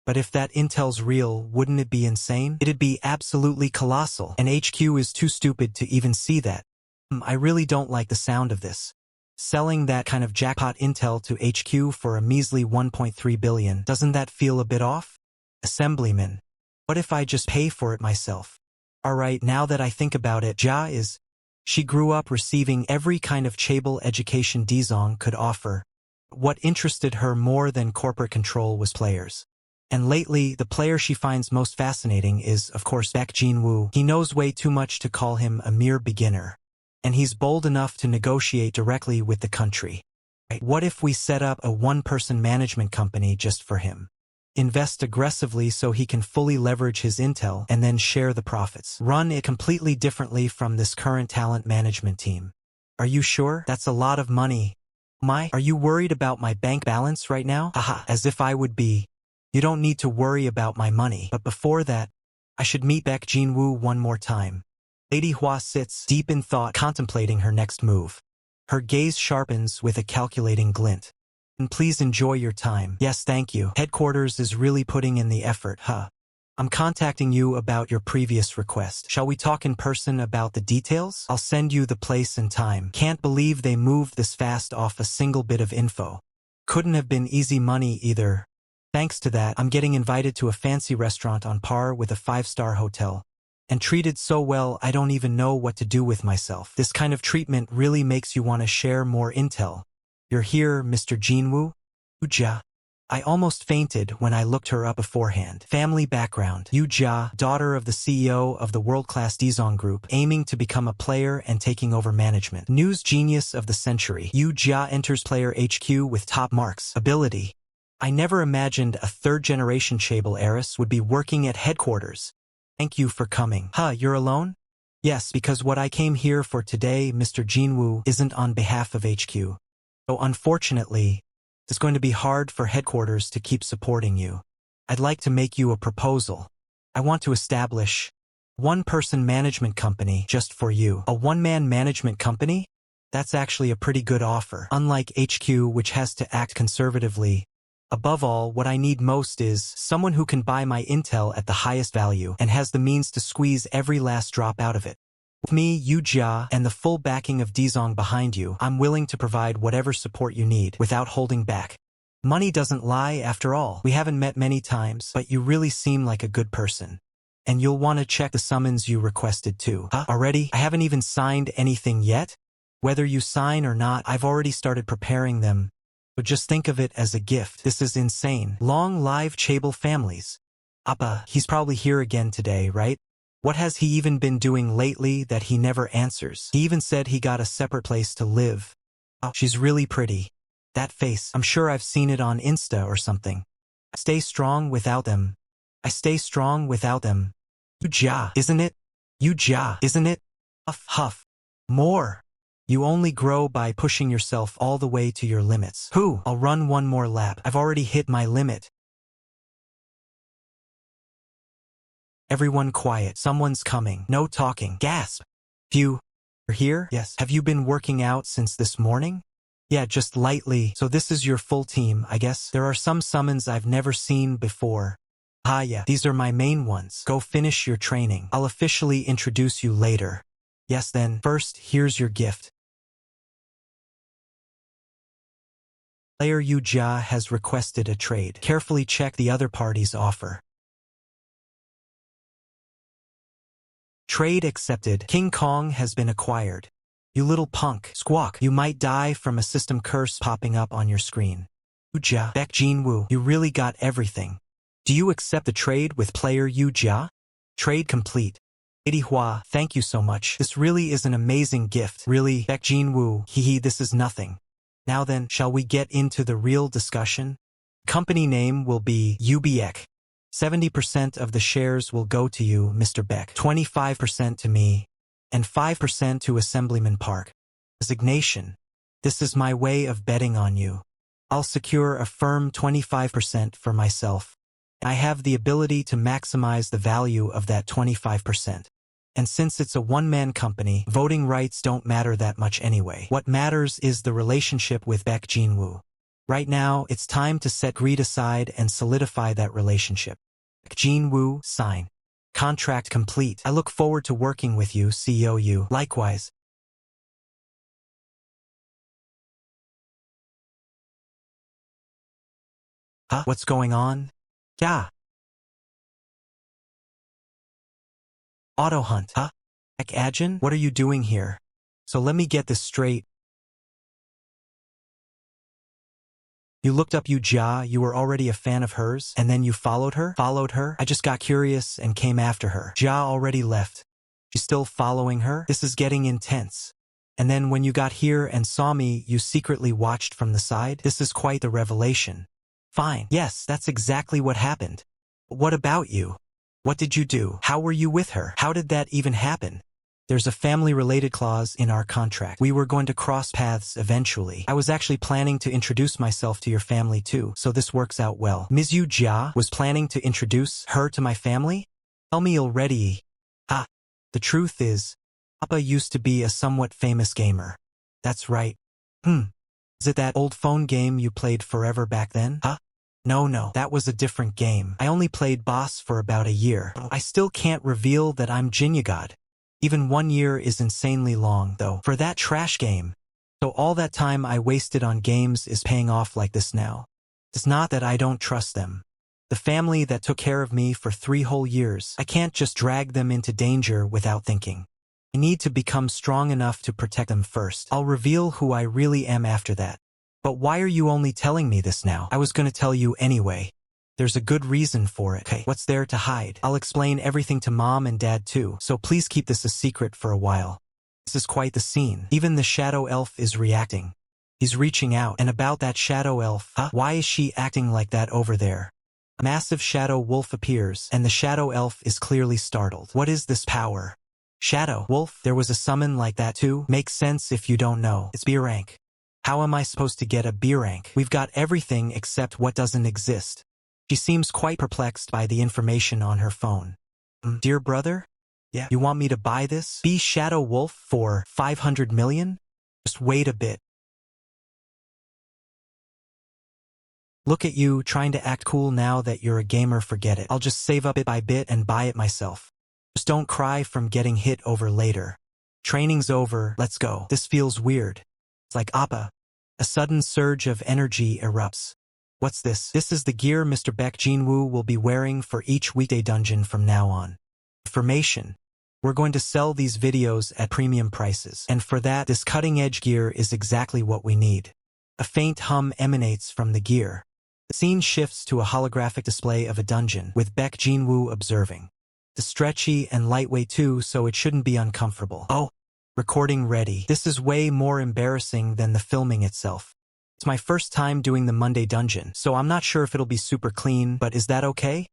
But if that intel's real, wouldn't it be insane? It'd be absolutely colossal, and HQ is too stupid to even see that. I really don't like the sound of this. Selling that kind of jackpot intel to HQ for a measly 1.3 billion, doesn't that feel a bit off? Assemblyman. What if I just pay for it myself? Alright, now that I think about it, she grew up receiving every kind of chaebol education Dizong could offer. What interested her more than corporate control was players. And lately, the player she finds most fascinating is, of course, Baek Jin-woo. He knows way too much to call him a mere beginner. And he's bold enough to negotiate directly with the country. What if we set up a one-person management company just for him? Invest aggressively so he can fully leverage his intel and then share the profits. Run it completely differently from this current talent management team. Are you sure? That's a lot of money. Are you worried about my bank balance right now? Haha, as if I would be. You don't need to worry about my money. But before that, I should meet Baek Jin-woo one more time. Lady Hua sits, deep in thought, contemplating her next move. Her gaze sharpens with a calculating glint. And please enjoy your time. Yes, thank you. Headquarters is really putting in the effort, huh? I'm contacting you about your previous request. Shall we talk in person about the details? I'll send you the place and time. Can't believe they moved this fast off a single bit of info. Couldn't have been easy money either. Thanks to that, I'm getting invited to a fancy restaurant on par with a 5-star hotel. And treated so well I don't even know what to do with myself. This kind of treatment really makes you want to share more intel. You're here, Mr. Jin-woo? Yu-ja. I almost fainted when I looked her up beforehand. Family background. Yu-ja, daughter of the CEO of the world-class Dizong Group, aiming to become a player and taking over management. News genius of the century. Yu-ja enters player HQ with top marks. Ability. I never imagined a third-generation chaebol heiress would be working at headquarters. Thank you for coming. Huh, you're alone? Yes, because what I came here for today, Mr. Jin-woo, isn't on behalf of HQ. So unfortunately, it's going to be hard for headquarters to keep supporting you. I'd like to make you a proposal. I want to establish a one-person management company just for you. A one-man management company? That's actually a pretty good offer. Unlike HQ, which has to act conservatively. Above all, what I need most is someone who can buy my intel at the highest value and has the means to squeeze every last drop out of it. With me, Yu-ja, and the full backing of Dizong behind you, I'm willing to provide whatever support you need without holding back. Money doesn't lie, after all. We haven't met many times, but you really seem like a good person. And you'll want to check the summons you requested too. Huh? Already? I haven't even signed anything yet? Whether you sign or not, I've already started preparing them. But just think of it as a gift. This is insane. Long live chaebol families. Appa, he's probably here again today, right? What has he even been doing lately that he never answers? He even said he got a separate place to live. Oh, she's really pretty. That face, I'm sure I've seen it on Insta or something. I stay strong without them. I stay strong without them. Yu-ja, isn't it? Yu-ja, isn't it? Huff, huff. More. You only grow by pushing yourself all the way to your limits. I'll run one more lap. I've already hit my limit. Everyone quiet. Someone's coming. No talking. Gasp. You're here? Yes. Have you been working out since this morning? Yeah, just lightly. So this is your full team, I guess. There are some summons I've never seen before. Ah yeah, these are my main ones. Go finish your training. I'll officially introduce you later. Yes then, first, here's your gift. Player Yuja has requested a trade. Carefully check the other party's offer. Trade accepted. King Kong has been acquired. You little punk. Squawk. You might die from a system curse popping up on your screen. Yuja. Baek Jinwoo. You really got everything. Do you accept the trade with player Yuja? Trade complete. Lady Hua, thank you so much. This really is an amazing gift. Really, Baek Jinwoo. Hehe, this is nothing. Now then, shall we get into the real discussion? Company name will be UBEK. 70% of the shares will go to you, Mr. Beck. 25% to me. And 5% to Assemblyman Park. Resignation. This is my way of betting on you. I'll secure a firm 25% for myself. I have the ability to maximize the value of that 25%. And since it's a one-man company, voting rights don't matter that much anyway. What matters is the relationship with Baek Jinwoo. Right now, it's time to set greed aside and solidify that relationship. Baek Jinwoo, sign. Contract complete. I look forward to working with you, CEO Yu. Likewise. Huh? What's going on? Yeah. Auto hunt, huh? Baek Ajin, what are you doing here? So let me get this straight. You looked up Yuja, you were already a fan of hers, and then you followed her? Followed her? I just got curious and came after her. Ja already left. She's still following her? This is getting intense. And then when you got here and saw me, you secretly watched from the side? This is quite the revelation. Fine. Yes, that's exactly what happened. What about you? What did you do? How were you with her? How did that even happen? There's a family-related clause in our contract. We were going to cross paths eventually. I was actually planning to introduce myself to your family too, so this works out well. Ms. Yu Jia was planning to introduce her to my family? Tell me already. Ah, the truth is, Papa used to be a somewhat famous gamer. That's right. Is it that old phone game you played forever back then? Huh? No, that was a different game. I only played boss for about a year. I still can't reveal that I'm Jinyagod. Even 1 year is insanely long, though, for that trash game. So all that time I wasted on games is paying off like this now. It's not that I don't trust them. The family that took care of me for 3 whole years, I can't just drag them into danger without thinking. I need to become strong enough to protect them first. I'll reveal who I really am after that. But why are you only telling me this now? I was gonna tell you anyway. There's a good reason for it. Okay, what's there to hide? I'll explain everything to Mom and Dad too, so please keep this a secret for a while. This is quite the scene. Even the shadow elf is reacting. He's reaching out. And about that shadow elf, why is she acting like that over there? A massive shadow wolf appears, and the shadow elf is clearly startled. What is this power? Shadow wolf? There was a summon like that too? Makes sense if you don't know. It's B rank. How am I supposed to get a B rank? We've got everything except what doesn't exist. She seems quite perplexed by the information on her phone. Dear brother? Yeah, you want me to buy this? B Shadow Wolf for 500 million? Just wait a bit. Look at you trying to act cool now that you're a gamer. Forget it. I'll just save up bit by bit and buy it myself. Just don't cry from getting hit over later. Training's over, let's go. This feels weird. It's like Appa. A sudden surge of energy erupts. What's this? This is the gear Mr. Baek Jinwoo will be wearing for each weekday dungeon from now on. Information. We're going to sell these videos at premium prices, and for that, this cutting-edge gear is exactly what we need. A faint hum emanates from the gear. The scene shifts to a holographic display of a dungeon, with Baek Jinwoo observing. It's stretchy and lightweight too, so it shouldn't be uncomfortable. Oh, recording ready. This is way more embarrassing than the filming itself. It's my first time doing the Monday dungeon, so I'm not sure if it'll be super clean, but is that okay?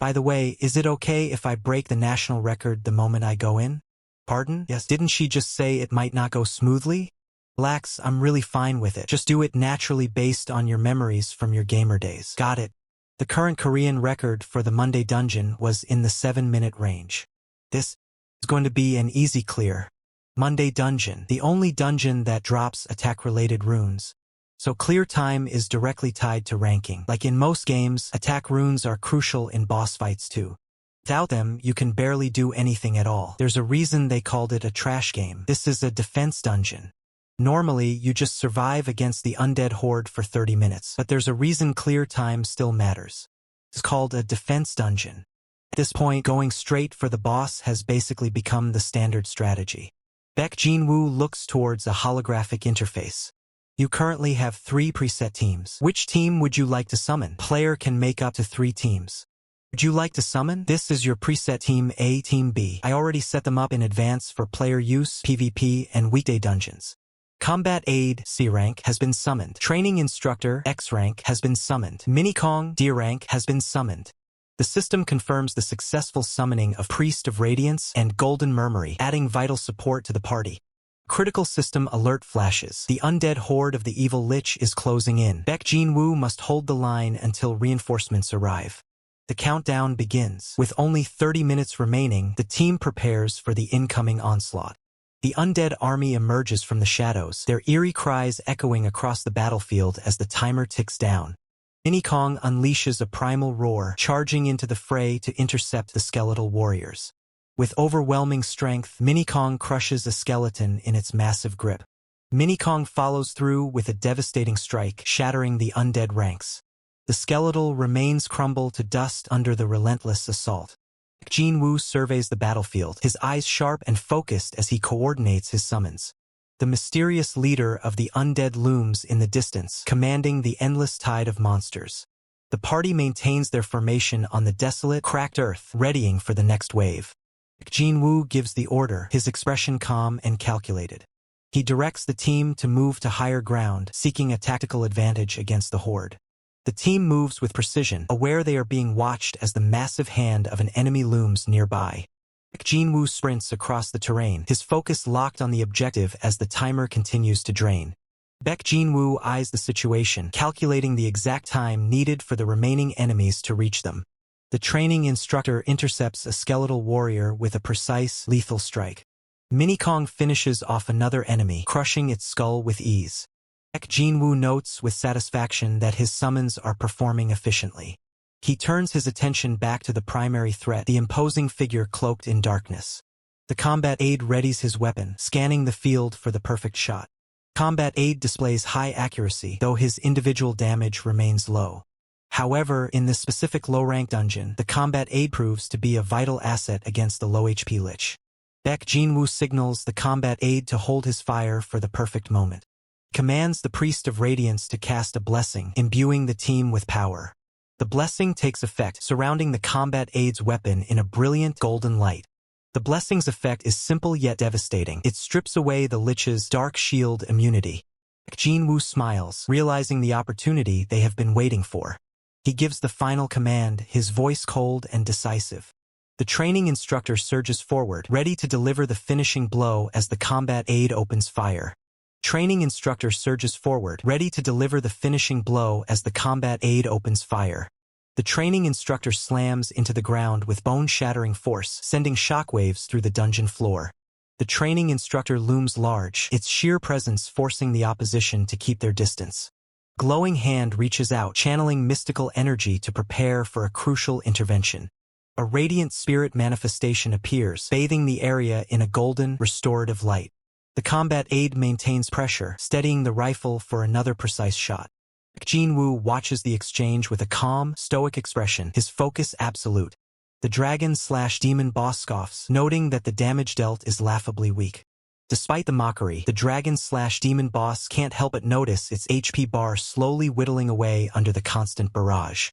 By the way, is it okay if I break the national record the moment I go in? Pardon? Yes, didn't she just say it might not go smoothly? Relax, I'm really fine with it. Just do it naturally based on your memories from your gamer days. Got it. The current Korean record for the Monday dungeon was in the 7-minute range. This is going to be an easy clear. Monday Dungeon, the only dungeon that drops attack-related runes. So clear time is directly tied to ranking. Like in most games, attack runes are crucial in boss fights too. Without them, you can barely do anything at all. There's a reason they called it a trash game. This is a defense dungeon. Normally, you just survive against the undead horde for 30 minutes, but there's a reason clear time still matters. It's called a defense dungeon. At this point, going straight for the boss has basically become the standard strategy. Baek Jin-woo looks towards a holographic interface. You currently have 3 preset teams. Which team would you like to summon? Player can make up to 3 teams. Would you like to summon? This is your preset Team A, Team B. I already set them up in advance for player use, PvP, and weekday dungeons. Combat Aid, C rank, has been summoned. Training Instructor, X rank, has been summoned. Minikong, D rank, has been summoned. The system confirms the successful summoning of Priest of Radiance and Golden Murmury, adding vital support to the party. Critical system alert flashes. The undead horde of the evil lich is closing in. Baek Jin-woo must hold the line until reinforcements arrive. The countdown begins. With only 30 minutes remaining, the team prepares for the incoming onslaught. The undead army emerges from the shadows, their eerie cries echoing across the battlefield as the timer ticks down. Minikong unleashes a primal roar, charging into the fray to intercept the skeletal warriors. With overwhelming strength, Minikong crushes a skeleton in its massive grip. Minikong follows through with a devastating strike, shattering the undead ranks. The skeletal remains crumble to dust under the relentless assault. Jin-woo surveys the battlefield, his eyes sharp and focused as he coordinates his summons. The mysterious leader of the undead looms in the distance, commanding the endless tide of monsters. The party maintains their formation on the desolate, cracked earth, readying for the next wave. Jin-woo gives the order, his expression calm and calculated. He directs the team to move to higher ground, seeking a tactical advantage against the horde. The team moves with precision, aware they are being watched as the massive hand of an enemy looms nearby. Jin-woo sprints across the terrain, his focus locked on the objective as the timer continues to drain. Baek Jin-woo eyes the situation, calculating the exact time needed for the remaining enemies to reach them. The training instructor intercepts a skeletal warrior with a precise, lethal strike. Minikong finishes off another enemy, crushing its skull with ease. Baek Jin-woo notes with satisfaction that his summons are performing efficiently. He turns his attention back to the primary threat, the imposing figure cloaked in darkness. The combat aide readies his weapon, scanning the field for the perfect shot. Combat aide displays high accuracy, though his individual damage remains low. However, in this specific low-rank dungeon, the combat aide proves to be a vital asset against the low HP lich. Baek Jin-woo signals the combat aide to hold his fire for the perfect moment. Commands the Priest of Radiance to cast a blessing, imbuing the team with power. The blessing takes effect, surrounding the combat aide's weapon in a brilliant golden light. The blessing's effect is simple yet devastating. It strips away the lich's dark shield immunity. Jin-woo smiles, realizing the opportunity they have been waiting for. He gives the final command, his voice cold and decisive. The training instructor surges forward, ready to deliver the finishing blow as the combat aide opens fire. Training instructor surges forward, ready to deliver the finishing blow as the combat aide opens fire. The training instructor slams into the ground with bone-shattering force, sending shockwaves through the dungeon floor. The training instructor looms large, its sheer presence forcing the opposition to keep their distance. Glowing hand reaches out, channeling mystical energy to prepare for a crucial intervention. A radiant spirit manifestation appears, bathing the area in a golden, restorative light. The combat aide maintains pressure, steadying the rifle for another precise shot. Jin-woo watches the exchange with a calm, stoic expression, his focus absolute. The dragon/demon boss scoffs, noting that the damage dealt is laughably weak. Despite the mockery, the dragon/demon boss can't help but notice its HP bar slowly whittling away under the constant barrage.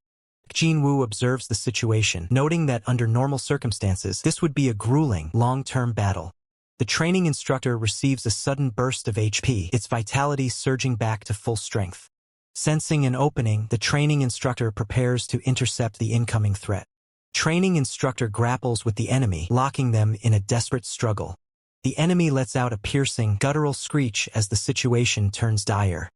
Jin-woo observes the situation, noting that under normal circumstances, this would be a grueling, long-term battle. The training instructor receives a sudden burst of HP, its vitality surging back to full strength. Sensing an opening, the training instructor prepares to intercept the incoming threat. Training instructor grapples with the enemy, locking them in a desperate struggle. The enemy lets out a piercing, guttural screech as the situation turns dire.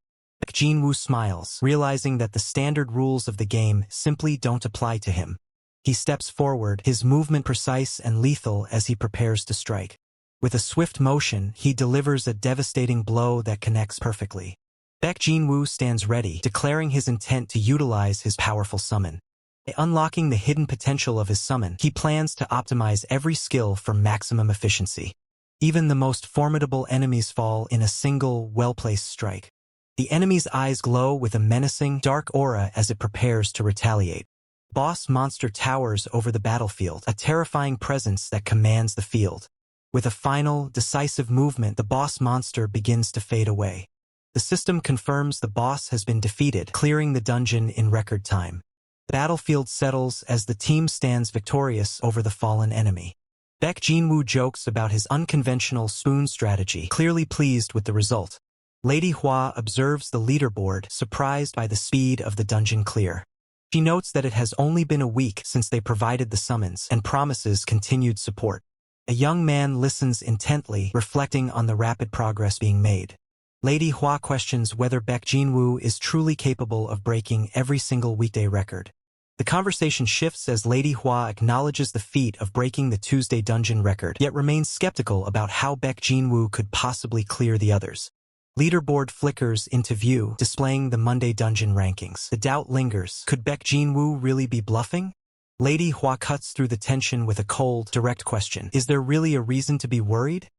Jin-woo smiles, realizing that the standard rules of the game simply don't apply to him. He steps forward, his movement precise and lethal as he prepares to strike. With a swift motion, he delivers a devastating blow that connects perfectly. Baek Jin-woo stands ready, declaring his intent to utilize his powerful summon. By unlocking the hidden potential of his summon, he plans to optimize every skill for maximum efficiency. Even the most formidable enemies fall in a single, well-placed strike. The enemy's eyes glow with a menacing, dark aura as it prepares to retaliate. Boss monster towers over the battlefield, a terrifying presence that commands the field. With a final, decisive movement, the boss monster begins to fade away. The system confirms the boss has been defeated, clearing the dungeon in record time. The battlefield settles as the team stands victorious over the fallen enemy. Baek Jin-woo jokes about his unconventional spoon strategy, clearly pleased with the result. Lady Hua observes the leaderboard, surprised by the speed of the dungeon clear. She notes that it has only been a week since they provided the summons and promises continued support. A young man listens intently, reflecting on the rapid progress being made. Lady Hua questions whether Baek Jin-woo is truly capable of breaking every single weekday record. The conversation shifts as Lady Hua acknowledges the feat of breaking the Tuesday dungeon record, yet remains skeptical about how Baek Jin-woo could possibly clear the others. Leaderboard flickers into view, displaying the Monday dungeon rankings. The doubt lingers. Could Baek Jin-woo really be bluffing? Lady Hua cuts through the tension with a cold, direct question. Is there really a reason to be worried?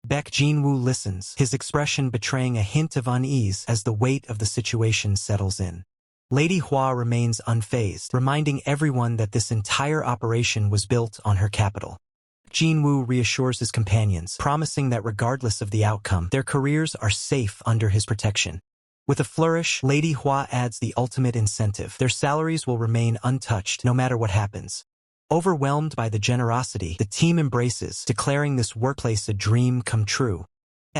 Baek Jin-woo listens, his expression betraying a hint of unease as the weight of the situation settles in. Lady Hua remains unfazed, reminding everyone that this entire operation was built on her capital. Jin-woo reassures his companions, promising that regardless of the outcome, their careers are safe under his protection. With a flourish, Lady Hua adds the ultimate incentive. Their salaries will remain untouched no matter what happens. Overwhelmed by the generosity, the team embraces, declaring this workplace a dream come true.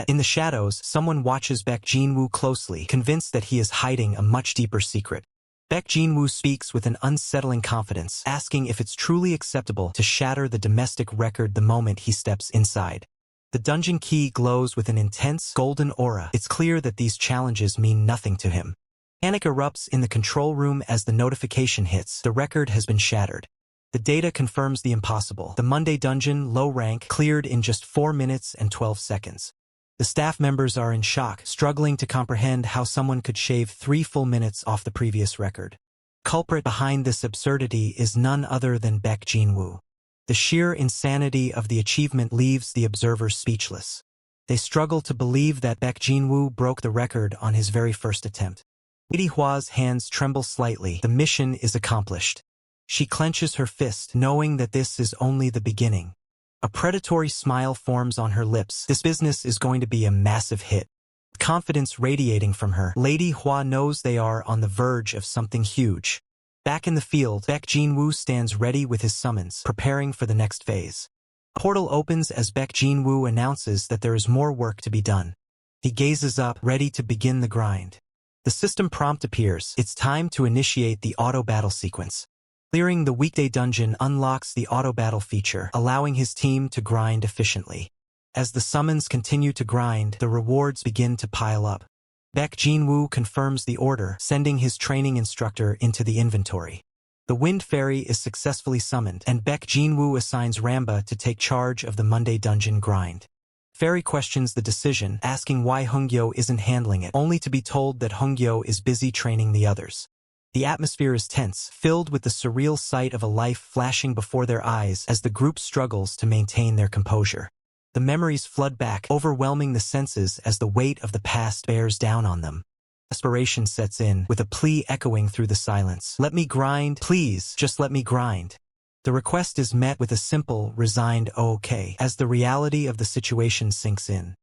In the shadows, someone watches Baek Jin-woo closely, convinced that he is hiding a much deeper secret. Baek Jin-woo speaks with an unsettling confidence, asking if it's truly acceptable to shatter the domestic record the moment he steps inside. The dungeon key glows with an intense, golden aura. It's clear that these challenges mean nothing to him. Panic erupts in the control room as the notification hits. The record has been shattered. The data confirms the impossible. The Monday dungeon, low rank, cleared in just 4 minutes and 12 seconds. The staff members are in shock, struggling to comprehend how someone could shave 3 full minutes off the previous record. Culprit behind this absurdity is none other than Baek Jin-woo. The sheer insanity of the achievement leaves the observers speechless. They struggle to believe that Baek Jin-woo broke the record on his very first attempt. Lady Hua's hands tremble slightly. The mission is accomplished. She clenches her fist, knowing that this is only the beginning. A predatory smile forms on her lips. This business is going to be a massive hit. Confidence radiating from her, Lady Hua knows they are on the verge of something huge. Back in the field, Baek Jin-woo stands ready with his summons, preparing for the next phase. A portal opens as Baek Jin-woo announces that there is more work to be done. He gazes up, ready to begin the grind. The system prompt appears. It's time to initiate the auto-battle sequence. Clearing the weekday dungeon unlocks the auto-battle feature, allowing his team to grind efficiently. As the summons continue to grind, the rewards begin to pile up. Baek Jin-woo confirms the order, sending his training instructor into the inventory. The Wind Fairy is successfully summoned, and Baek Jin-woo assigns Ramba to take charge of the Monday dungeon grind. Fairy questions the decision, asking why Hongyo isn't handling it, only to be told that Hongyo is busy training the others. The atmosphere is tense, filled with the surreal sight of a life flashing before their eyes as the group struggles to maintain their composure. The memories flood back, overwhelming the senses as the weight of the past bears down on them. Desperation sets in, with a plea echoing through the silence. Let me grind, please, just let me grind. The request is met with a simple, resigned okay, as the reality of the situation sinks in.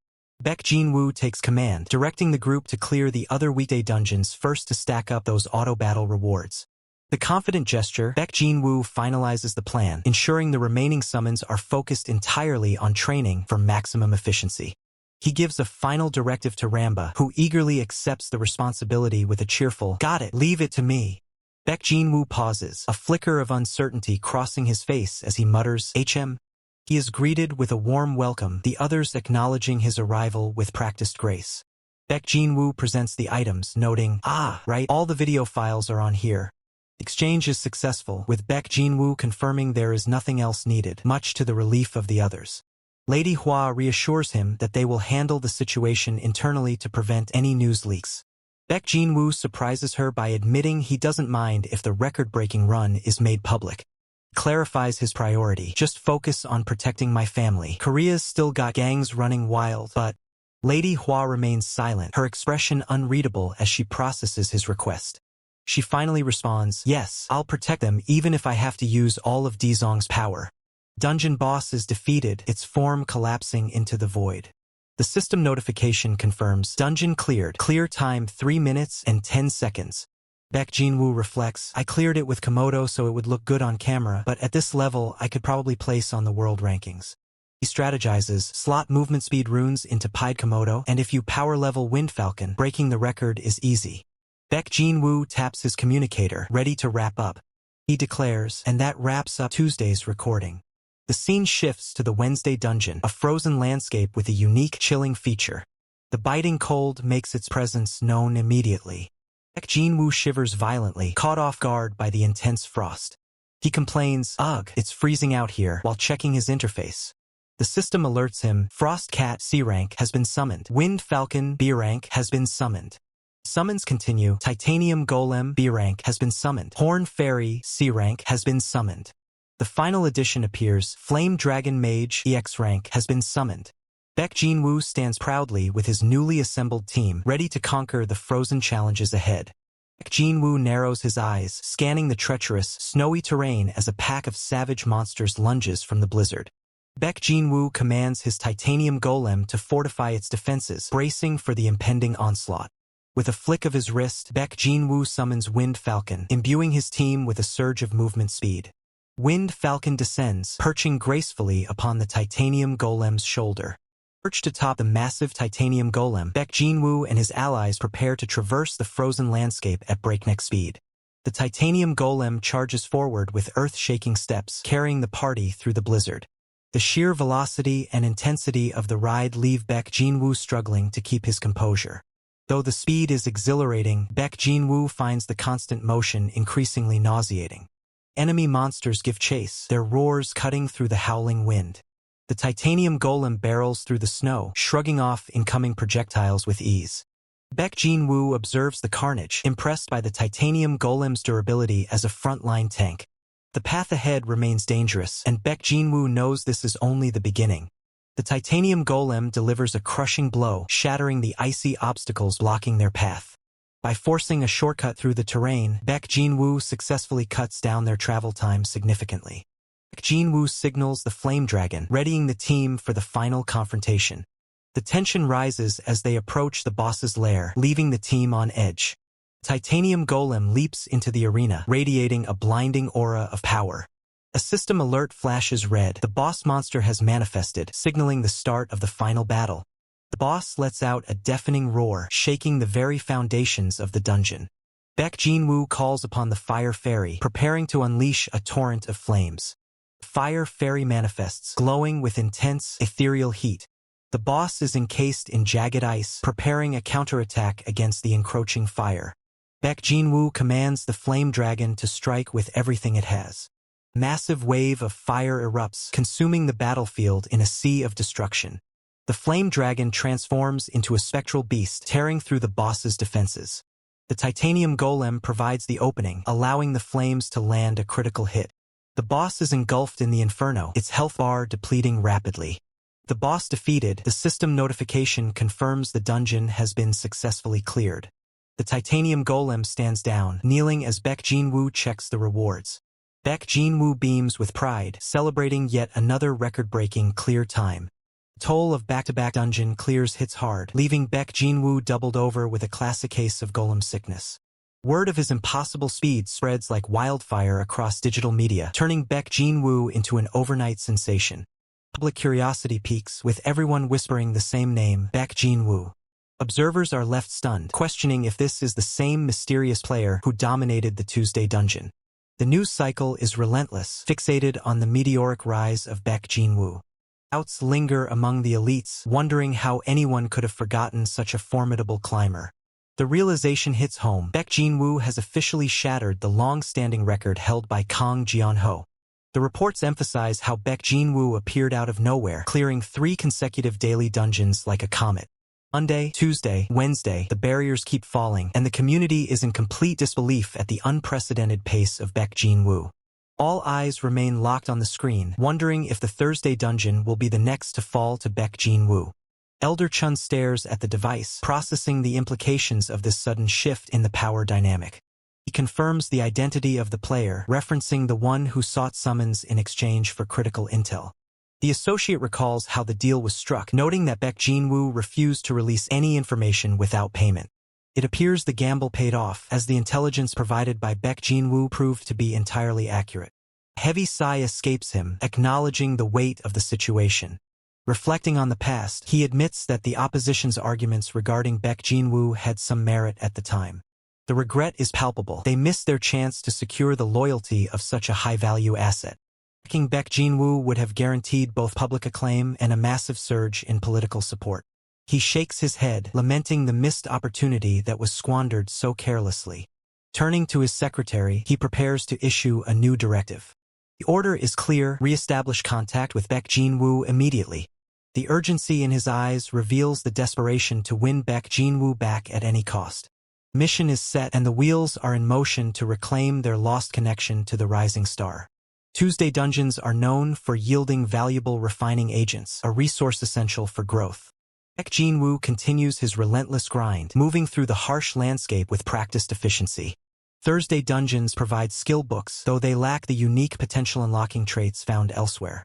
Baek Jin-woo takes command, directing the group to clear the other weekday dungeons first to stack up those auto-battle rewards. The confident gesture, Baek Jin-woo finalizes the plan, ensuring the remaining summons are focused entirely on training for maximum efficiency. He gives a final directive to Ramba, who eagerly accepts the responsibility with a cheerful, "Got it, leave it to me." Baek Jin-woo pauses, a flicker of uncertainty crossing his face as he mutters, "HM." He is greeted with a warm welcome, the others acknowledging his arrival with practiced grace. Baek Jin-woo presents the items, noting, "Ah, right, all the video files are on here." Exchange is successful, with Baek Jin-woo confirming there is nothing else needed, much to the relief of the others. Lady Hua reassures him that they will handle the situation internally to prevent any news leaks. Baek Jin-woo surprises her by admitting he doesn't mind if the record-breaking run is made public. He clarifies his priority: just focus on protecting my family. Korea's still got gangs running wild, but Lady Hua remains silent, her expression unreadable as she processes his request. She finally responds, yes, I'll protect them even if I have to use all of Dizong's power. Dungeon boss is defeated, its form collapsing into the void. The system notification confirms, dungeon cleared, clear time 3 minutes and 10 seconds. Baek Jin-woo reflects, I cleared it with Komodo so it would look good on camera, but at this level I could probably place on the world rankings. He strategizes, slot movement speed runes into Pied Komodo, and if you power level Wind Falcon, breaking the record is easy. Baek Jin-woo taps his communicator, ready to wrap up. He declares, and that wraps up Tuesday's recording. The scene shifts to the Wednesday dungeon, a frozen landscape with a unique, chilling feature. The biting cold makes its presence known immediately. Baek Jin-woo shivers violently, caught off guard by the intense frost. He complains, ugh, it's freezing out here, while checking his interface. The system alerts him, Frost Cat C rank has been summoned. Wind Falcon B rank has been summoned. Summons continue. Titanium Golem B rank has been summoned. Horn Fairy C rank has been summoned. The final edition appears, Flame Dragon Mage EX rank has been summoned. Baek Jin-woo stands proudly with his newly assembled team, ready to conquer the frozen challenges ahead. Baek Jin-woo narrows his eyes, scanning the treacherous, snowy terrain as a pack of savage monsters lunges from the blizzard. Baek Jin-woo commands his Titanium Golem to fortify its defenses, bracing for the impending onslaught. With a flick of his wrist, Baek Jin-woo summons Wind Falcon, imbuing his team with a surge of movement speed. Wind Falcon descends, perching gracefully upon the Titanium Golem's shoulder. Perched atop the massive Titanium Golem, Baek Jin-woo and his allies prepare to traverse the frozen landscape at breakneck speed. The Titanium Golem charges forward with earth-shaking steps, carrying the party through the blizzard. The sheer velocity and intensity of the ride leave Baek Jin-woo struggling to keep his composure. Though the speed is exhilarating, Baek Jin-woo finds the constant motion increasingly nauseating. Enemy monsters give chase, their roars cutting through the howling wind. The Titanium Golem barrels through the snow, shrugging off incoming projectiles with ease. Baek Jin-woo observes the carnage, impressed by the Titanium Golem's durability as a frontline tank. The path ahead remains dangerous, and Baek Jin-woo knows this is only the beginning. The Titanium Golem delivers a crushing blow, shattering the icy obstacles blocking their path. By forcing a shortcut through the terrain, Baek Jin-woo successfully cuts down their travel time significantly. Baek Jin-woo signals the Flame Dragon, readying the team for the final confrontation. The tension rises as they approach the boss's lair, leaving the team on edge. Titanium Golem leaps into the arena, radiating a blinding aura of power. A system alert flashes red. The boss monster has manifested, signaling the start of the final battle. The boss lets out a deafening roar, shaking the very foundations of the dungeon. Baek Jin-woo calls upon the Fire Fairy, preparing to unleash a torrent of flames. The Fire Fairy manifests, glowing with intense, ethereal heat. The boss is encased in jagged ice, preparing a counterattack against the encroaching fire. Baek Jin-woo commands the Flame Dragon to strike with everything it has. A massive wave of fire erupts, consuming the battlefield in a sea of destruction. The Flame Dragon transforms into a spectral beast, tearing through the boss's defenses. The Titanium Golem provides the opening, allowing the flames to land a critical hit. The boss is engulfed in the inferno, its health bar depleting rapidly. The boss defeated, the system notification confirms the dungeon has been successfully cleared. The Titanium Golem stands down, kneeling as Baek Jin-woo checks the rewards. Baek Jin-woo beams with pride, celebrating yet another record-breaking clear time. Toll of back-to-back dungeon clears hits hard, leaving Baek Jin-woo doubled over with a classic case of golem sickness. Word of his impossible speed spreads like wildfire across digital media, turning Baek Jin-woo into an overnight sensation. Public curiosity peaks, with everyone whispering the same name, Baek Jin-woo. Observers are left stunned, questioning if this is the same mysterious player who dominated the Tuesday dungeon. The news cycle is relentless, fixated on the meteoric rise of Baek Jin-woo. Doubts linger among the elites, wondering how anyone could have forgotten such a formidable climber. The realization hits home. Baek Jin-woo has officially shattered the long-standing record held by Kang Jeon-ho. The reports emphasize how Baek Jin-woo appeared out of nowhere, clearing 3 consecutive daily dungeons like a comet. Monday, Tuesday, Wednesday, the barriers keep falling, and the community is in complete disbelief at the unprecedented pace of Baek Jin-woo. All eyes remain locked on the screen, wondering if the Thursday dungeon will be the next to fall to Baek Jin-woo. Elder Chun stares at the device, processing the implications of this sudden shift in the power dynamic. He confirms the identity of the player, referencing the one who sought summons in exchange for critical intel. The associate recalls how the deal was struck, noting that Baek Jin-woo refused to release any information without payment. It appears the gamble paid off, as the intelligence provided by Baek Jin-woo proved to be entirely accurate. A heavy sigh escapes him, acknowledging the weight of the situation. Reflecting on the past, he admits that the opposition's arguments regarding Baek Jin-woo had some merit at the time. The regret is palpable. They missed their chance to secure the loyalty of such a high-value asset. Backing Baek Jin-woo would have guaranteed both public acclaim and a massive surge in political support. He shakes his head, lamenting the missed opportunity that was squandered so carelessly. Turning to his secretary, he prepares to issue a new directive. The order is clear: re-establish contact with Baek Jin-woo immediately. The urgency in his eyes reveals the desperation to win Baek Jin-woo back at any cost. Mission is set, and the wheels are in motion to reclaim their lost connection to the rising star. Tuesday dungeons are known for yielding valuable refining agents, a resource essential for growth. Baek Jin-woo continues his relentless grind, moving through the harsh landscape with practiced efficiency. Thursday dungeons provide skill books, though they lack the unique potential unlocking traits found elsewhere.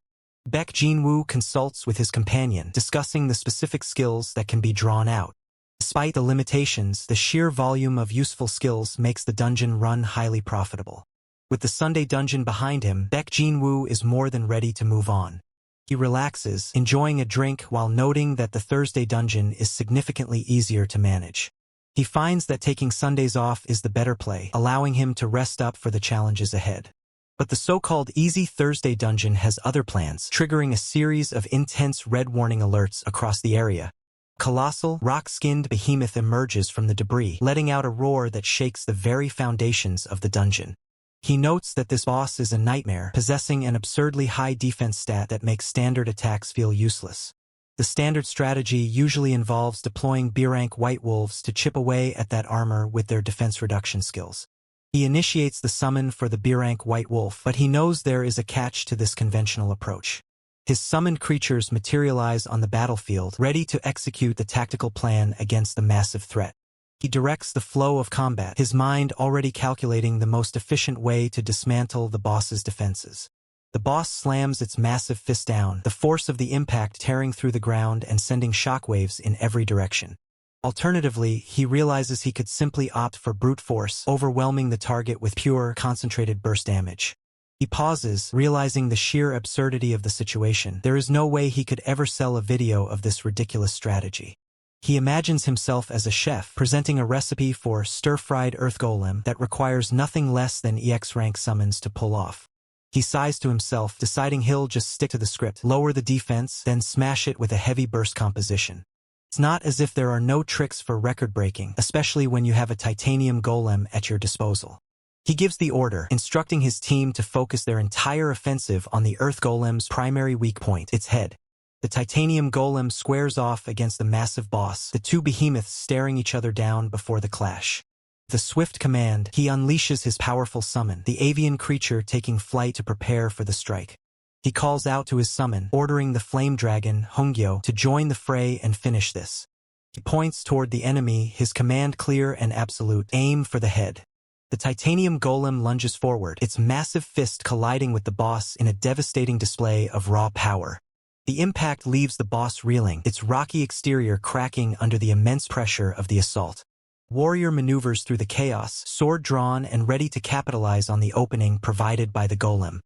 Baek Jin-woo consults with his companion, discussing the specific skills that can be drawn out. Despite the limitations, the sheer volume of useful skills makes the dungeon run highly profitable. With the Sunday dungeon behind him, Baek Jin-woo is more than ready to move on. He relaxes, enjoying a drink while noting that the Thursday dungeon is significantly easier to manage. He finds that taking Sundays off is the better play, allowing him to rest up for the challenges ahead. But the so-called Easy Thursday dungeon has other plans, triggering a series of intense red warning alerts across the area. A colossal, rock-skinned behemoth emerges from the debris, letting out a roar that shakes the very foundations of the dungeon. He notes that this boss is a nightmare, possessing an absurdly high defense stat that makes standard attacks feel useless. The standard strategy usually involves deploying B-rank White Wolves to chip away at that armor with their defense reduction skills. He initiates the summon for the B-rank White Wolf, but he knows there is a catch to this conventional approach. His summoned creatures materialize on the battlefield, ready to execute the tactical plan against the massive threat. He directs the flow of combat, his mind already calculating the most efficient way to dismantle the boss's defenses. The boss slams its massive fist down, the force of the impact tearing through the ground and sending shockwaves in every direction. Alternatively, he realizes he could simply opt for brute force, overwhelming the target with pure, concentrated burst damage. He pauses, realizing the sheer absurdity of the situation. There is no way he could ever sell a video of this ridiculous strategy. He imagines himself as a chef, presenting a recipe for stir-fried earth golem that requires nothing less than EX rank summons to pull off. He sighs to himself, deciding he'll just stick to the script, lower the defense, then smash it with a heavy burst composition. It's not as if there are no tricks for record-breaking, especially when you have a titanium golem at your disposal. He gives the order, instructing his team to focus their entire offensive on the earth golem's primary weak point, its head. The titanium golem squares off against the massive boss, the two behemoths staring each other down before the clash. With a swift command, he unleashes his powerful summon, the avian creature taking flight to prepare for the strike. He calls out to his summon, ordering the flame dragon, Hongyo, to join the fray and finish this. He points toward the enemy, his command clear and absolute: aim for the head. The titanium golem lunges forward, its massive fist colliding with the boss in a devastating display of raw power. The impact leaves the boss reeling, its rocky exterior cracking under the immense pressure of the assault. Warrior maneuvers through the chaos, sword drawn and ready to capitalize on the opening provided by the golem.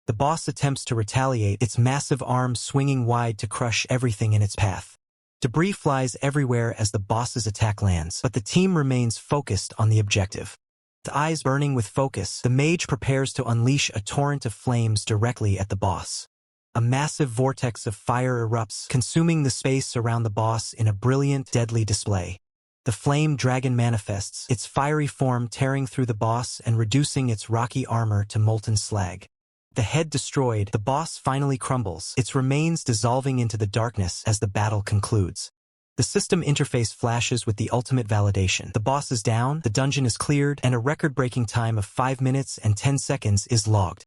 The boss attempts to retaliate, its massive arms swinging wide to crush everything in its path. Debris flies everywhere as the boss's attack lands, but the team remains focused on the objective. With eyes burning with focus, the mage prepares to unleash a torrent of flames directly at the boss. A massive vortex of fire erupts, consuming the space around the boss in a brilliant, deadly display. The flame dragon manifests, its fiery form tearing through the boss and reducing its rocky armor to molten slag. The head destroyed, the boss finally crumbles, its remains dissolving into the darkness as the battle concludes. The system interface flashes with the ultimate validation. The boss is down, the dungeon is cleared, and a record-breaking time of 5 minutes and 10 seconds is logged.